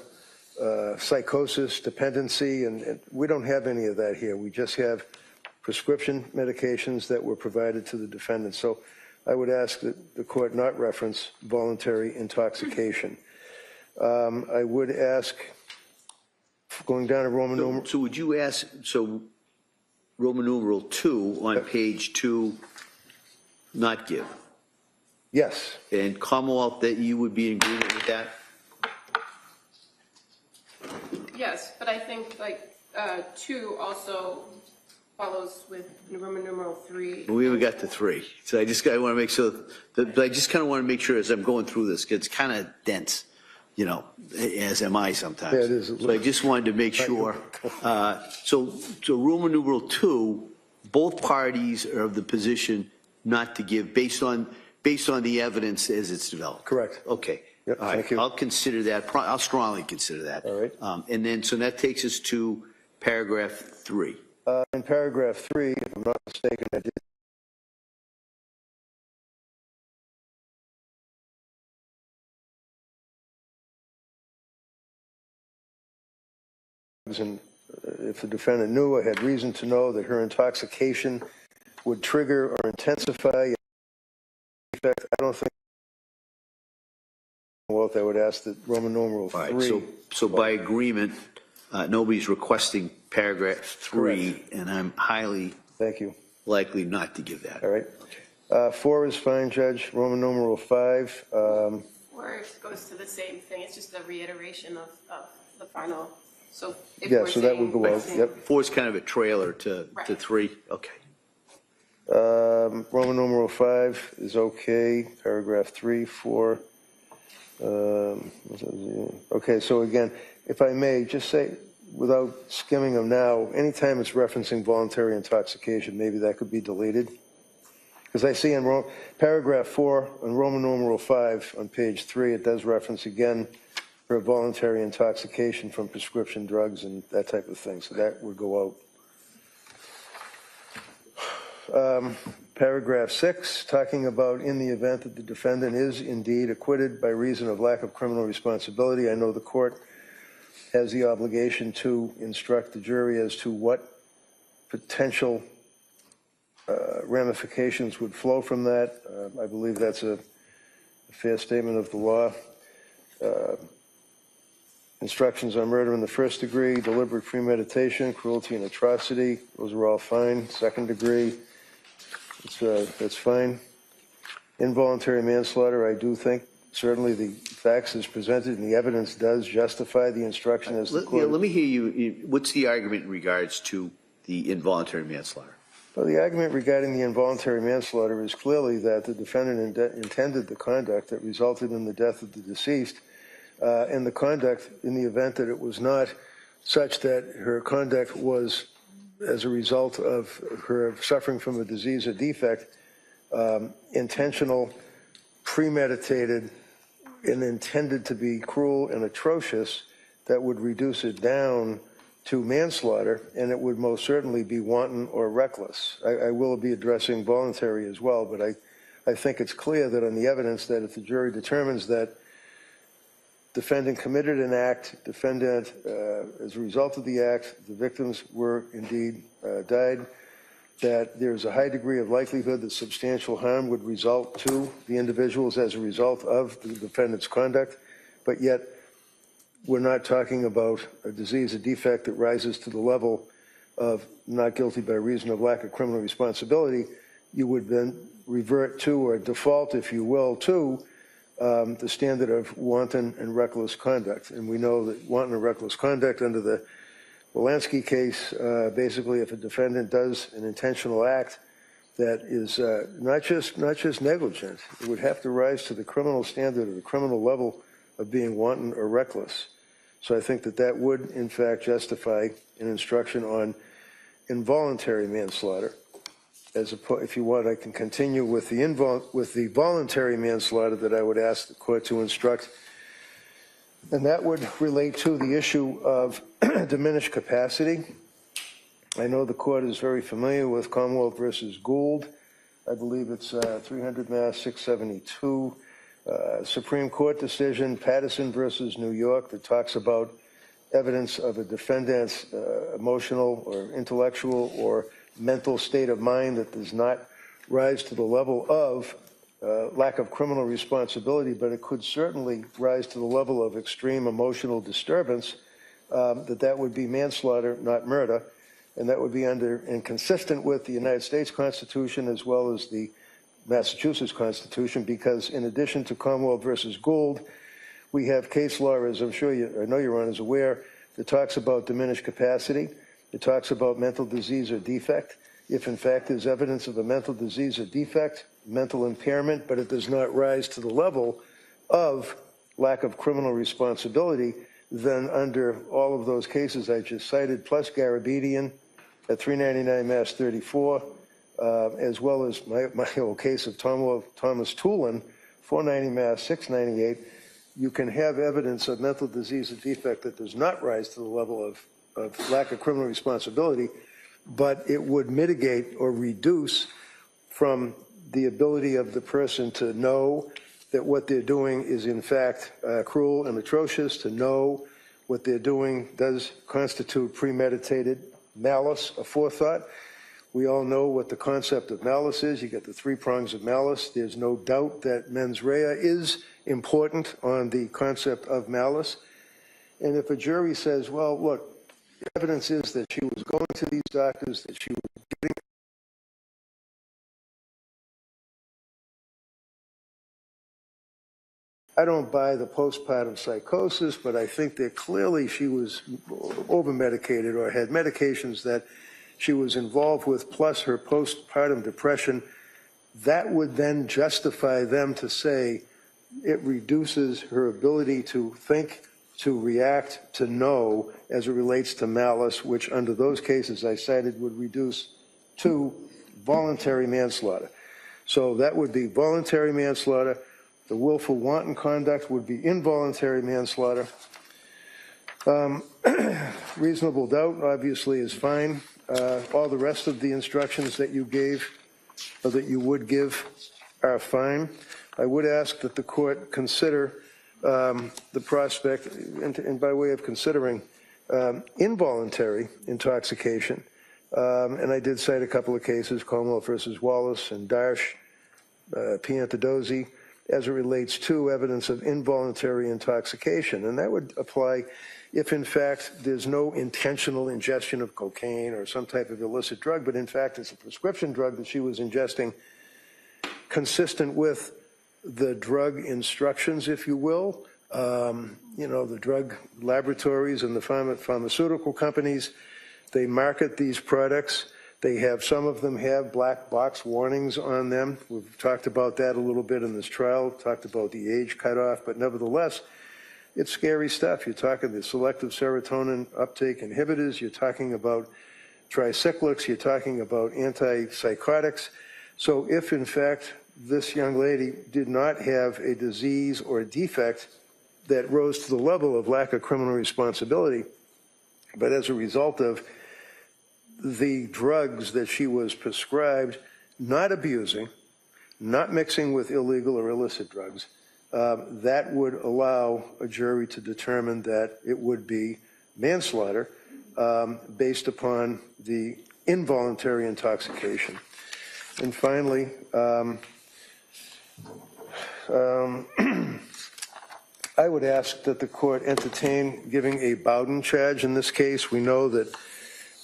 psychosis, dependency, and we don't have any of that here. We just have prescription medications that were provided to the defendant. So I would ask that the court not reference voluntary intoxication. I would ask, going down to Roman numeral. So would you ask, so Roman numeral 2 on page 2, not give? Yes. And Commonwealth, that you would be in agreement with that? Yes, but I think like 2 also follows with Roman numeral 3. We haven't got to 3. So I want to make sure that, but I just kind of want to make sure as I'm going through this, it's kind of dense. you know, as am I sometimes. Yeah, it is. So I just wanted to make sure. So Roman numeral 2, both parties are of the position not to give based on the evidence as it's developed. Correct. Okay. Yep, All right. thank you. I'll consider that. I'll strongly consider that. All right. And then, so that takes us to paragraph 3. In paragraph 3, if I'm not mistaken, I did. And if the defendant knew or had reason to know that her intoxication would trigger or intensify, in fact, I don't think, well, I would ask that Roman numeral 3. All right. So by agreement, nobody's requesting paragraph 3, Correct. and I'm highly Thank you. likely not to give that. All right. 4 is fine, Judge. Roman numeral 5. Or it goes to the same thing, it's just a reiteration of the final, so if Yeah, we're so that would saying- go out, yep. 4 is kind of a trailer to Right. 3. Okay. Roman numeral 5 is okay. Paragraph 3, 4. Okay, so again, if I may, just say, without skimming them now, anytime it's referencing voluntary intoxication, maybe that could be deleted. Because I see in paragraph 4 on Roman numeral 5 on page 3, it does reference again for voluntary intoxication from prescription drugs and that type of thing, so that would go out. Paragraph 6, talking about in the event that the defendant is indeed acquitted by reason of lack of criminal responsibility. I know the court has the obligation to instruct the jury as to what potential ramifications would flow from that. I believe that's a fair statement of the law. Instructions on murder in the first degree, deliberate premeditation, cruelty and atrocity, those are all fine. Second degree, that's fine. Involuntary manslaughter, I do think certainly the facts as presented and the evidence does justify the instruction as the court. Let me hear you. What's the argument in regards to the involuntary manslaughter? Well, the argument regarding the involuntary manslaughter is clearly that the defendant intended the conduct that resulted in the death of the deceased, and the conduct in the event that it was not such that her conduct was as a result of her suffering from a disease or defect, intentional, premeditated, and intended to be cruel and atrocious, that would reduce it down to manslaughter, and it would most certainly be wanton or reckless. I will be addressing voluntary as well, but I think it's clear that on the evidence that if the jury determines that defendant committed an act, defendant, as a result of the act, the victims were indeed died, that there's a high degree of likelihood that substantial harm would result to the individuals as a result of the defendant's conduct, but yet we're not talking about a disease, a defect that rises to the level of not guilty by reason of lack of criminal responsibility. You would then revert to, or default, if you will, to the standard of wanton and reckless conduct. And we know that wanton and reckless conduct under the Wolanski case, basically if a defendant does an intentional act that is not just negligent, it would have to rise to the criminal standard or the criminal level of being wanton or reckless. So I think that that would, in fact, justify an instruction on involuntary manslaughter. If you want, I can continue with the voluntary manslaughter that I would ask the court to instruct. And that would relate to the issue of diminished capacity. I know the court is very familiar with Commonwealth versus Gould. I believe it's 300 Mass 672. Supreme Court decision, Patterson versus New York, that talks about evidence of a defendant's emotional or intellectual or mental state of mind that does not rise to the level of lack of criminal responsibility, but it could certainly rise to the level of extreme emotional disturbance, that would be manslaughter, not murder, and that would be under and consistent with the United States Constitution as well as the Massachusetts Constitution, because in addition to Commonwealth versus Gould, we have case law, as I'm sure I know Your Honor is aware, that talks about diminished capacity. It talks about mental disease or defect. If in fact there's evidence of a mental disease or defect, mental impairment, but it does not rise to the level of lack of criminal responsibility, then under all of those cases I just cited, plus Garabedian at 399 Mass 34, as well as my old case of Thomas Toolin, 490 Mass 698, you can have evidence of mental disease or defect that does not rise to the level of lack of criminal responsibility, but it would mitigate or reduce from the ability of the person to know that what they're doing is in fact cruel and atrocious, to know what they're doing does constitute premeditated malice, a forethought. We all know what the concept of malice is. You get the three prongs of malice. There's no doubt that mens rea is important on the concept of malice. And if a jury says, well, look, the evidence is that she was going to these doctors, that she was getting I don't buy the postpartum psychosis, but I think that clearly she was over-medicated or had medications that she was involved with, plus her postpartum depression. That would then justify them to say it reduces her ability to think, to react, to know as it relates to malice, which under those cases I cited would reduce to voluntary manslaughter. So that would be voluntary manslaughter. The willful wanton conduct would be involuntary manslaughter. Reasonable doubt, obviously, is fine. All the rest of the instructions that you gave, or that you would give, are fine. I would ask that the court consider the prospect, and by way of considering, involuntary intoxication. And I did cite a couple of cases, Commonwealth versus Wallace and Darsh, Piantadozzi, as it relates to evidence of involuntary intoxication. And that would apply if, in fact, there's no intentional ingestion of cocaine or some type of illicit drug, but in fact it's a prescription drug that she was ingesting consistent with the drug instructions, if you will. You know, the drug laboratories and the pharmaceutical companies, they market these products. They have, some of them have black box warnings on them. We've talked about that a little bit in this trial, talked about the age cutoff, but nevertheless, it's scary stuff. You're talking the selective serotonin uptake inhibitors, you're talking about tricyclics, you're talking about antipsychotics. So if in fact this young lady did not have a disease or a defect that rose to the level of lack of criminal responsibility, but as a result of the drugs that she was prescribed, not abusing, not mixing with illegal or illicit drugs, that would allow a jury to determine that it would be manslaughter based upon the involuntary intoxication. And finally, I would ask that the court entertain giving a Bowden charge in this case. We know that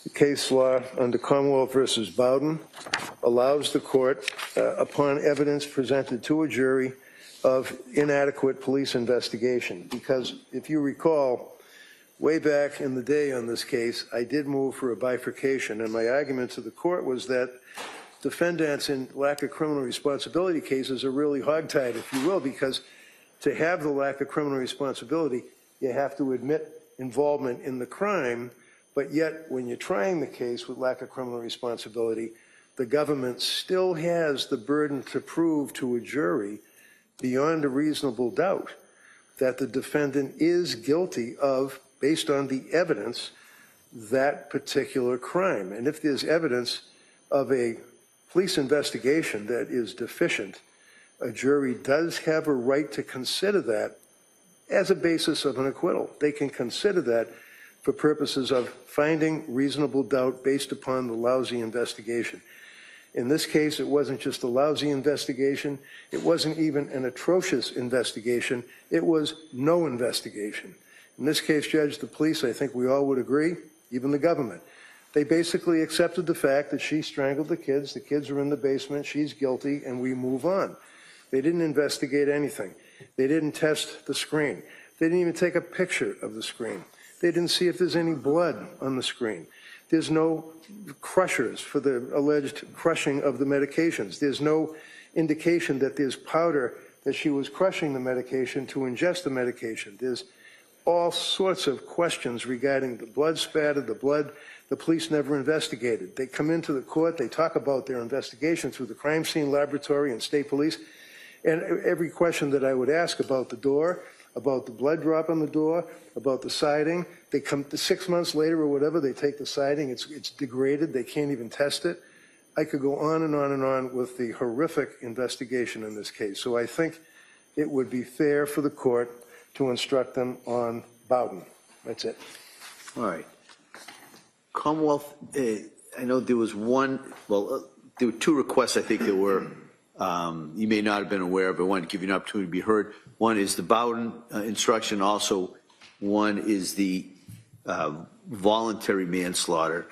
the case law under Commonwealth versus Bowden allows the court, upon evidence presented to a jury, of inadequate police investigation. Because if you recall, way back in the day on this case, I did move for a bifurcation, and my argument to the court was that defendants in lack of criminal responsibility cases are really hogtied, if you will, because to have the lack of criminal responsibility, you have to admit involvement in the crime. But yet, when you're trying the case with lack of criminal responsibility, the government still has the burden to prove to a jury beyond a reasonable doubt that the defendant is guilty of, based on the evidence, that particular crime. And if there's evidence of a police investigation that is deficient, a jury does have a right to consider that as a basis of an acquittal. They can consider that for purposes of finding reasonable doubt based upon the lousy investigation. In this case, it wasn't just a lousy investigation. It wasn't even an atrocious investigation. It was no investigation. In this case, Judge, the police, I think we all would agree, even the government, they basically accepted the fact that she strangled the kids are in the basement, she's guilty, and we move on. They didn't investigate anything. They didn't test the screen. They didn't even take a picture of the screen. They didn't see if there's any blood on the screen. There's no crushers for the alleged crushing of the medications. There's no indication that there's powder that she was crushing the medication to ingest the medication. There's all sorts of questions regarding the blood spatter, the blood. The police never investigated. They come into the court, they talk about their investigation through the crime scene laboratory and state police, and every question that I would ask about the door, about the blood drop on the door, about the siding, they come 6 months later or whatever, they take the siding, it's degraded, they can't even test it. I could go on and on and on with the horrific investigation in this case. So I think it would be fair for the court to instruct them on Bowden. That's it. All right. Commonwealth, I know there was one, well, there were two requests I think that were, you may not have been aware of, but I wanted to give you an opportunity to be heard. One is the Bowden instruction. Also, one is the voluntary manslaughter.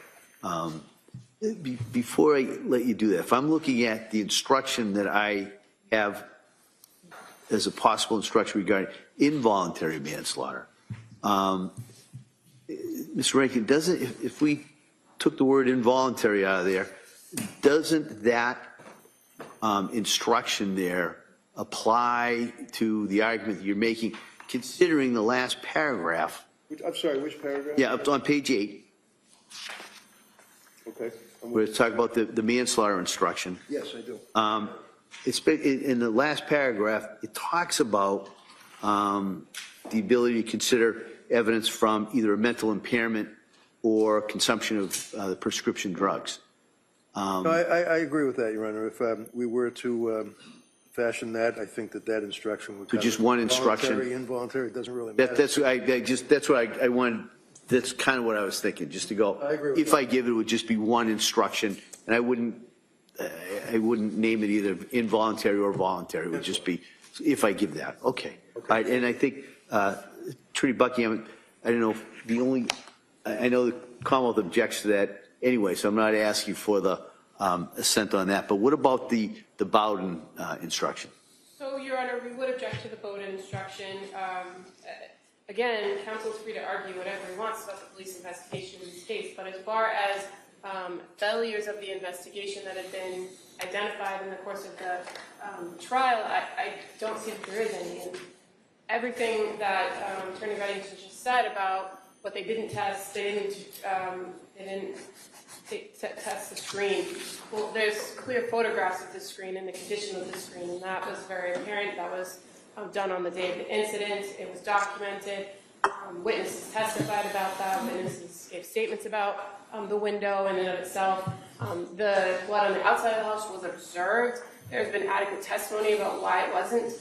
Before I let you do that, if I'm looking at the instruction that I have as a possible instruction regarding involuntary manslaughter, Mr. Rankin, doesn't, if we took the word involuntary out of there, doesn't that instruction there apply to the argument that you're making, considering the last paragraph? I'm sorry, which paragraph? Yeah, up on page 8. Okay. Where it's talking about the manslaughter instruction. Yes, I do. It's in the last paragraph, it talks about the ability to consider evidence from either a mental impairment or consumption of the prescription drugs. No, I agree with that, Your Honor. If we were to fashion that, I think that instruction would So just one instruction. Voluntary, involuntary, it doesn't really matter. That's what I wanted. That's kind of what I was thinking, just to go. I agree with if that. I give it, it would just be one instruction, and I wouldn't name it either involuntary or voluntary. It would just be if I give that. Okay. All right. And I think Attorney Buckingham, I don't know if I know the Commonwealth objects to that anyway, so I'm not asking for the assent on that. But what about the Bowden instruction? So, Your Honor, we would object to the Bowden instruction. Again, counsel is free to argue whatever he wants about the police investigation in this case, but as far as failures of the investigation that have been identified in the course of the trial, I don't see that there is any. And everything that Attorney Reddington just said about what they didn't test, they didn't test the screen. Well, there's clear photographs of the screen and the condition of the screen, and that was very apparent. That was done on the day of the incident. It was documented. Witnesses testified about that. Witnesses gave statements about the window in and of itself. The blood on the outside of the house was observed. There's been adequate testimony about why it wasn't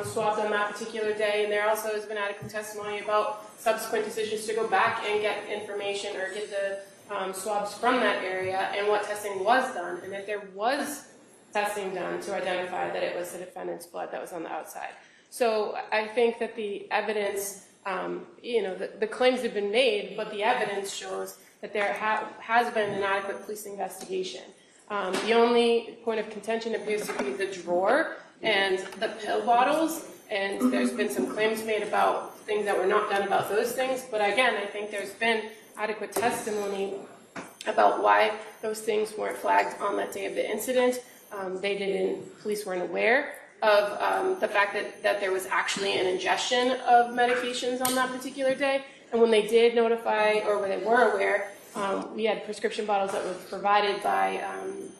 swabbed on that particular day, and there also has been adequate testimony about subsequent decisions to go back and get information or get the swabs from that area and what testing was done, and that there was testing done to identify that it was the defendant's blood that was on the outside. So I think that the evidence, the claims have been made, but the evidence shows that there has been an adequate police investigation. The only point of contention appears to be the drawer and the pill bottles, and there's been some claims made about things that were not done about those things. But again, I think there's been adequate testimony about why those things weren't flagged on that day of the incident. Police weren't aware of the fact that there was actually an ingestion of medications on that particular day. And when they did notify, or when they were aware, we had prescription bottles that were provided by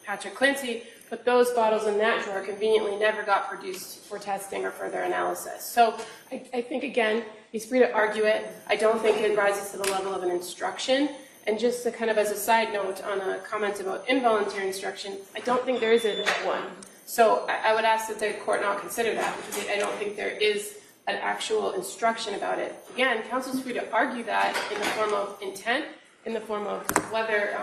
Patrick Clancy, but those bottles in that drawer conveniently never got produced for testing or further analysis. So I think, again, he's free to argue it. I don't think it rises to the level of an instruction. And just to kind of as a side note on a comment about involuntary instruction, I don't think there is a one. So I would ask that the court not consider that, because I don't think there is an actual instruction about it. Again, counsel's free to argue that in the form of intent, in the form of whether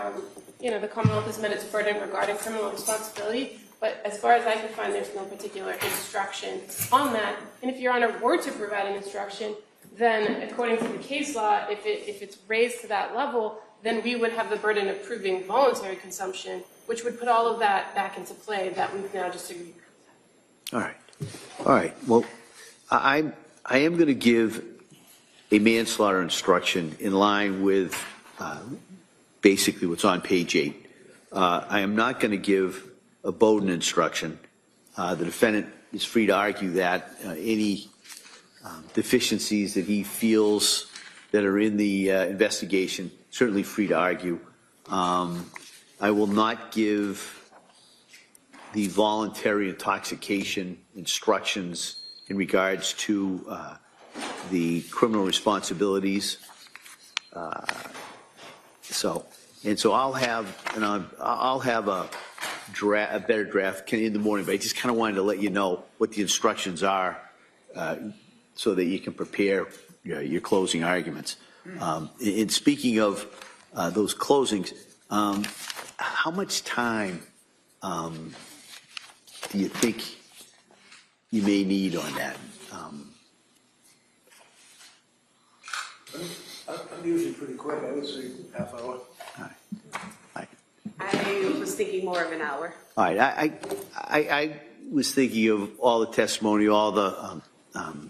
the Commonwealth has met its burden regarding criminal responsibility. But as far as I can find, there's no particular instruction on that. And if Your Honor were to provide an instruction, then according to the case law, if it's raised to that level, then we would have the burden of proving voluntary consumption, which would put all of that back into play that we've now just agreed. All right. Well, I am going to give a manslaughter instruction in line with basically what's on page 8. I am not going to give a Bowden instruction The defendant is free to argue that any deficiencies that he feels that are in the investigation, certainly free to argue. I will not give the voluntary intoxication instructions in regards to the criminal responsibilities. So I'll have a better draft in the morning, but I just kind of wanted to let you know what the instructions are so that you can prepare your closing arguments. In speaking of those closings, how much time do you think you may need on that? I'm usually pretty quick. I would say half hour. All right. I was thinking more of an hour. All right. I was thinking of all the testimony, all the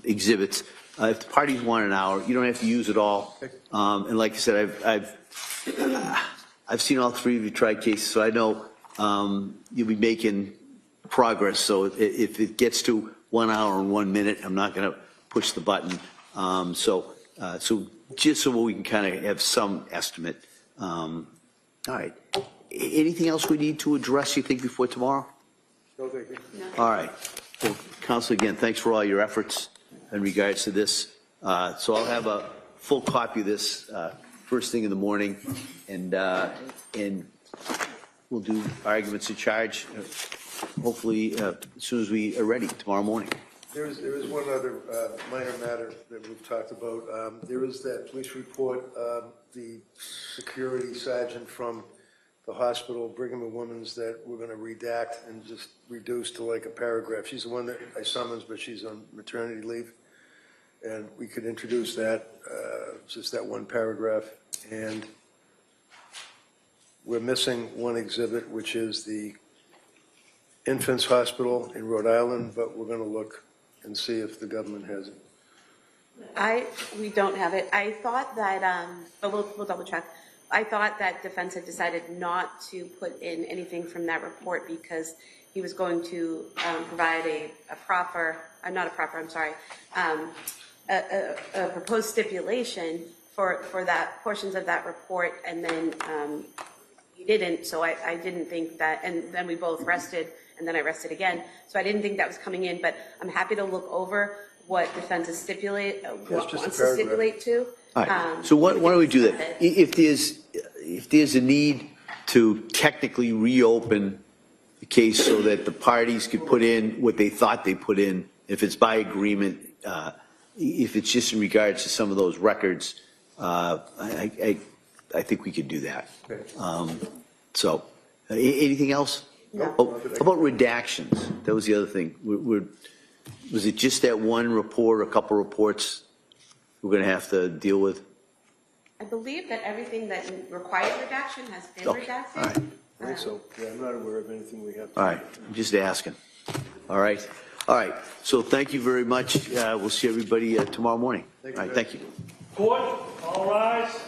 exhibits. If the parties want an hour, you don't have to use it all. And like I said, I've seen all three of you try cases, so I know you'll be making progress. So if it gets to 1 hour and 1 minute, I'm not going to push the button. So just so we can kind of have some estimate. All right. Anything else we need to address, you think, before tomorrow? No, thank you. No. All right. Well, Counsel, again, thanks for all your efforts in regards to this. So I'll have a full copy of this first thing in the morning, and we'll do arguments in charge, hopefully as soon as we are ready tomorrow morning. There is one other minor matter that we've talked about. There is that police report, the security sergeant from the hospital, Brigham and Women's, that we're going to redact and just reduce to like a paragraph. She's the one that I summons, but she's on maternity leave. And we could introduce that, just that one paragraph. And we're missing one exhibit, which is the Infants Hospital in Rhode Island, but we're going to look and see if the government has it. We don't have it. I thought that, but we'll double check. I thought that defense had decided not to put in anything from that report because he was going to provide a proposed stipulation for that portions of that report, and then he didn't. So I didn't think that, and then we both rested, and then I rested again. So I didn't think that was coming in, but I'm happy to look over what defense is wants to stipulate to. All right. So why don't we do that? If there's a need to technically reopen the case so that the parties could put in what they thought they put in, if it's by agreement, if it's just in regards to some of those records, I think we could do that. So anything else? No. Oh, how about redactions? That was the other thing. Was it just that one report, a couple reports we're going to have to deal with? I believe that everything that required redaction has been redacted. All right. I think so. Yeah, I'm not aware of anything we have to. All right. I'm just asking. All right. All right. So thank you very much. We'll see everybody tomorrow morning. All right. Thank you. Court, all rise.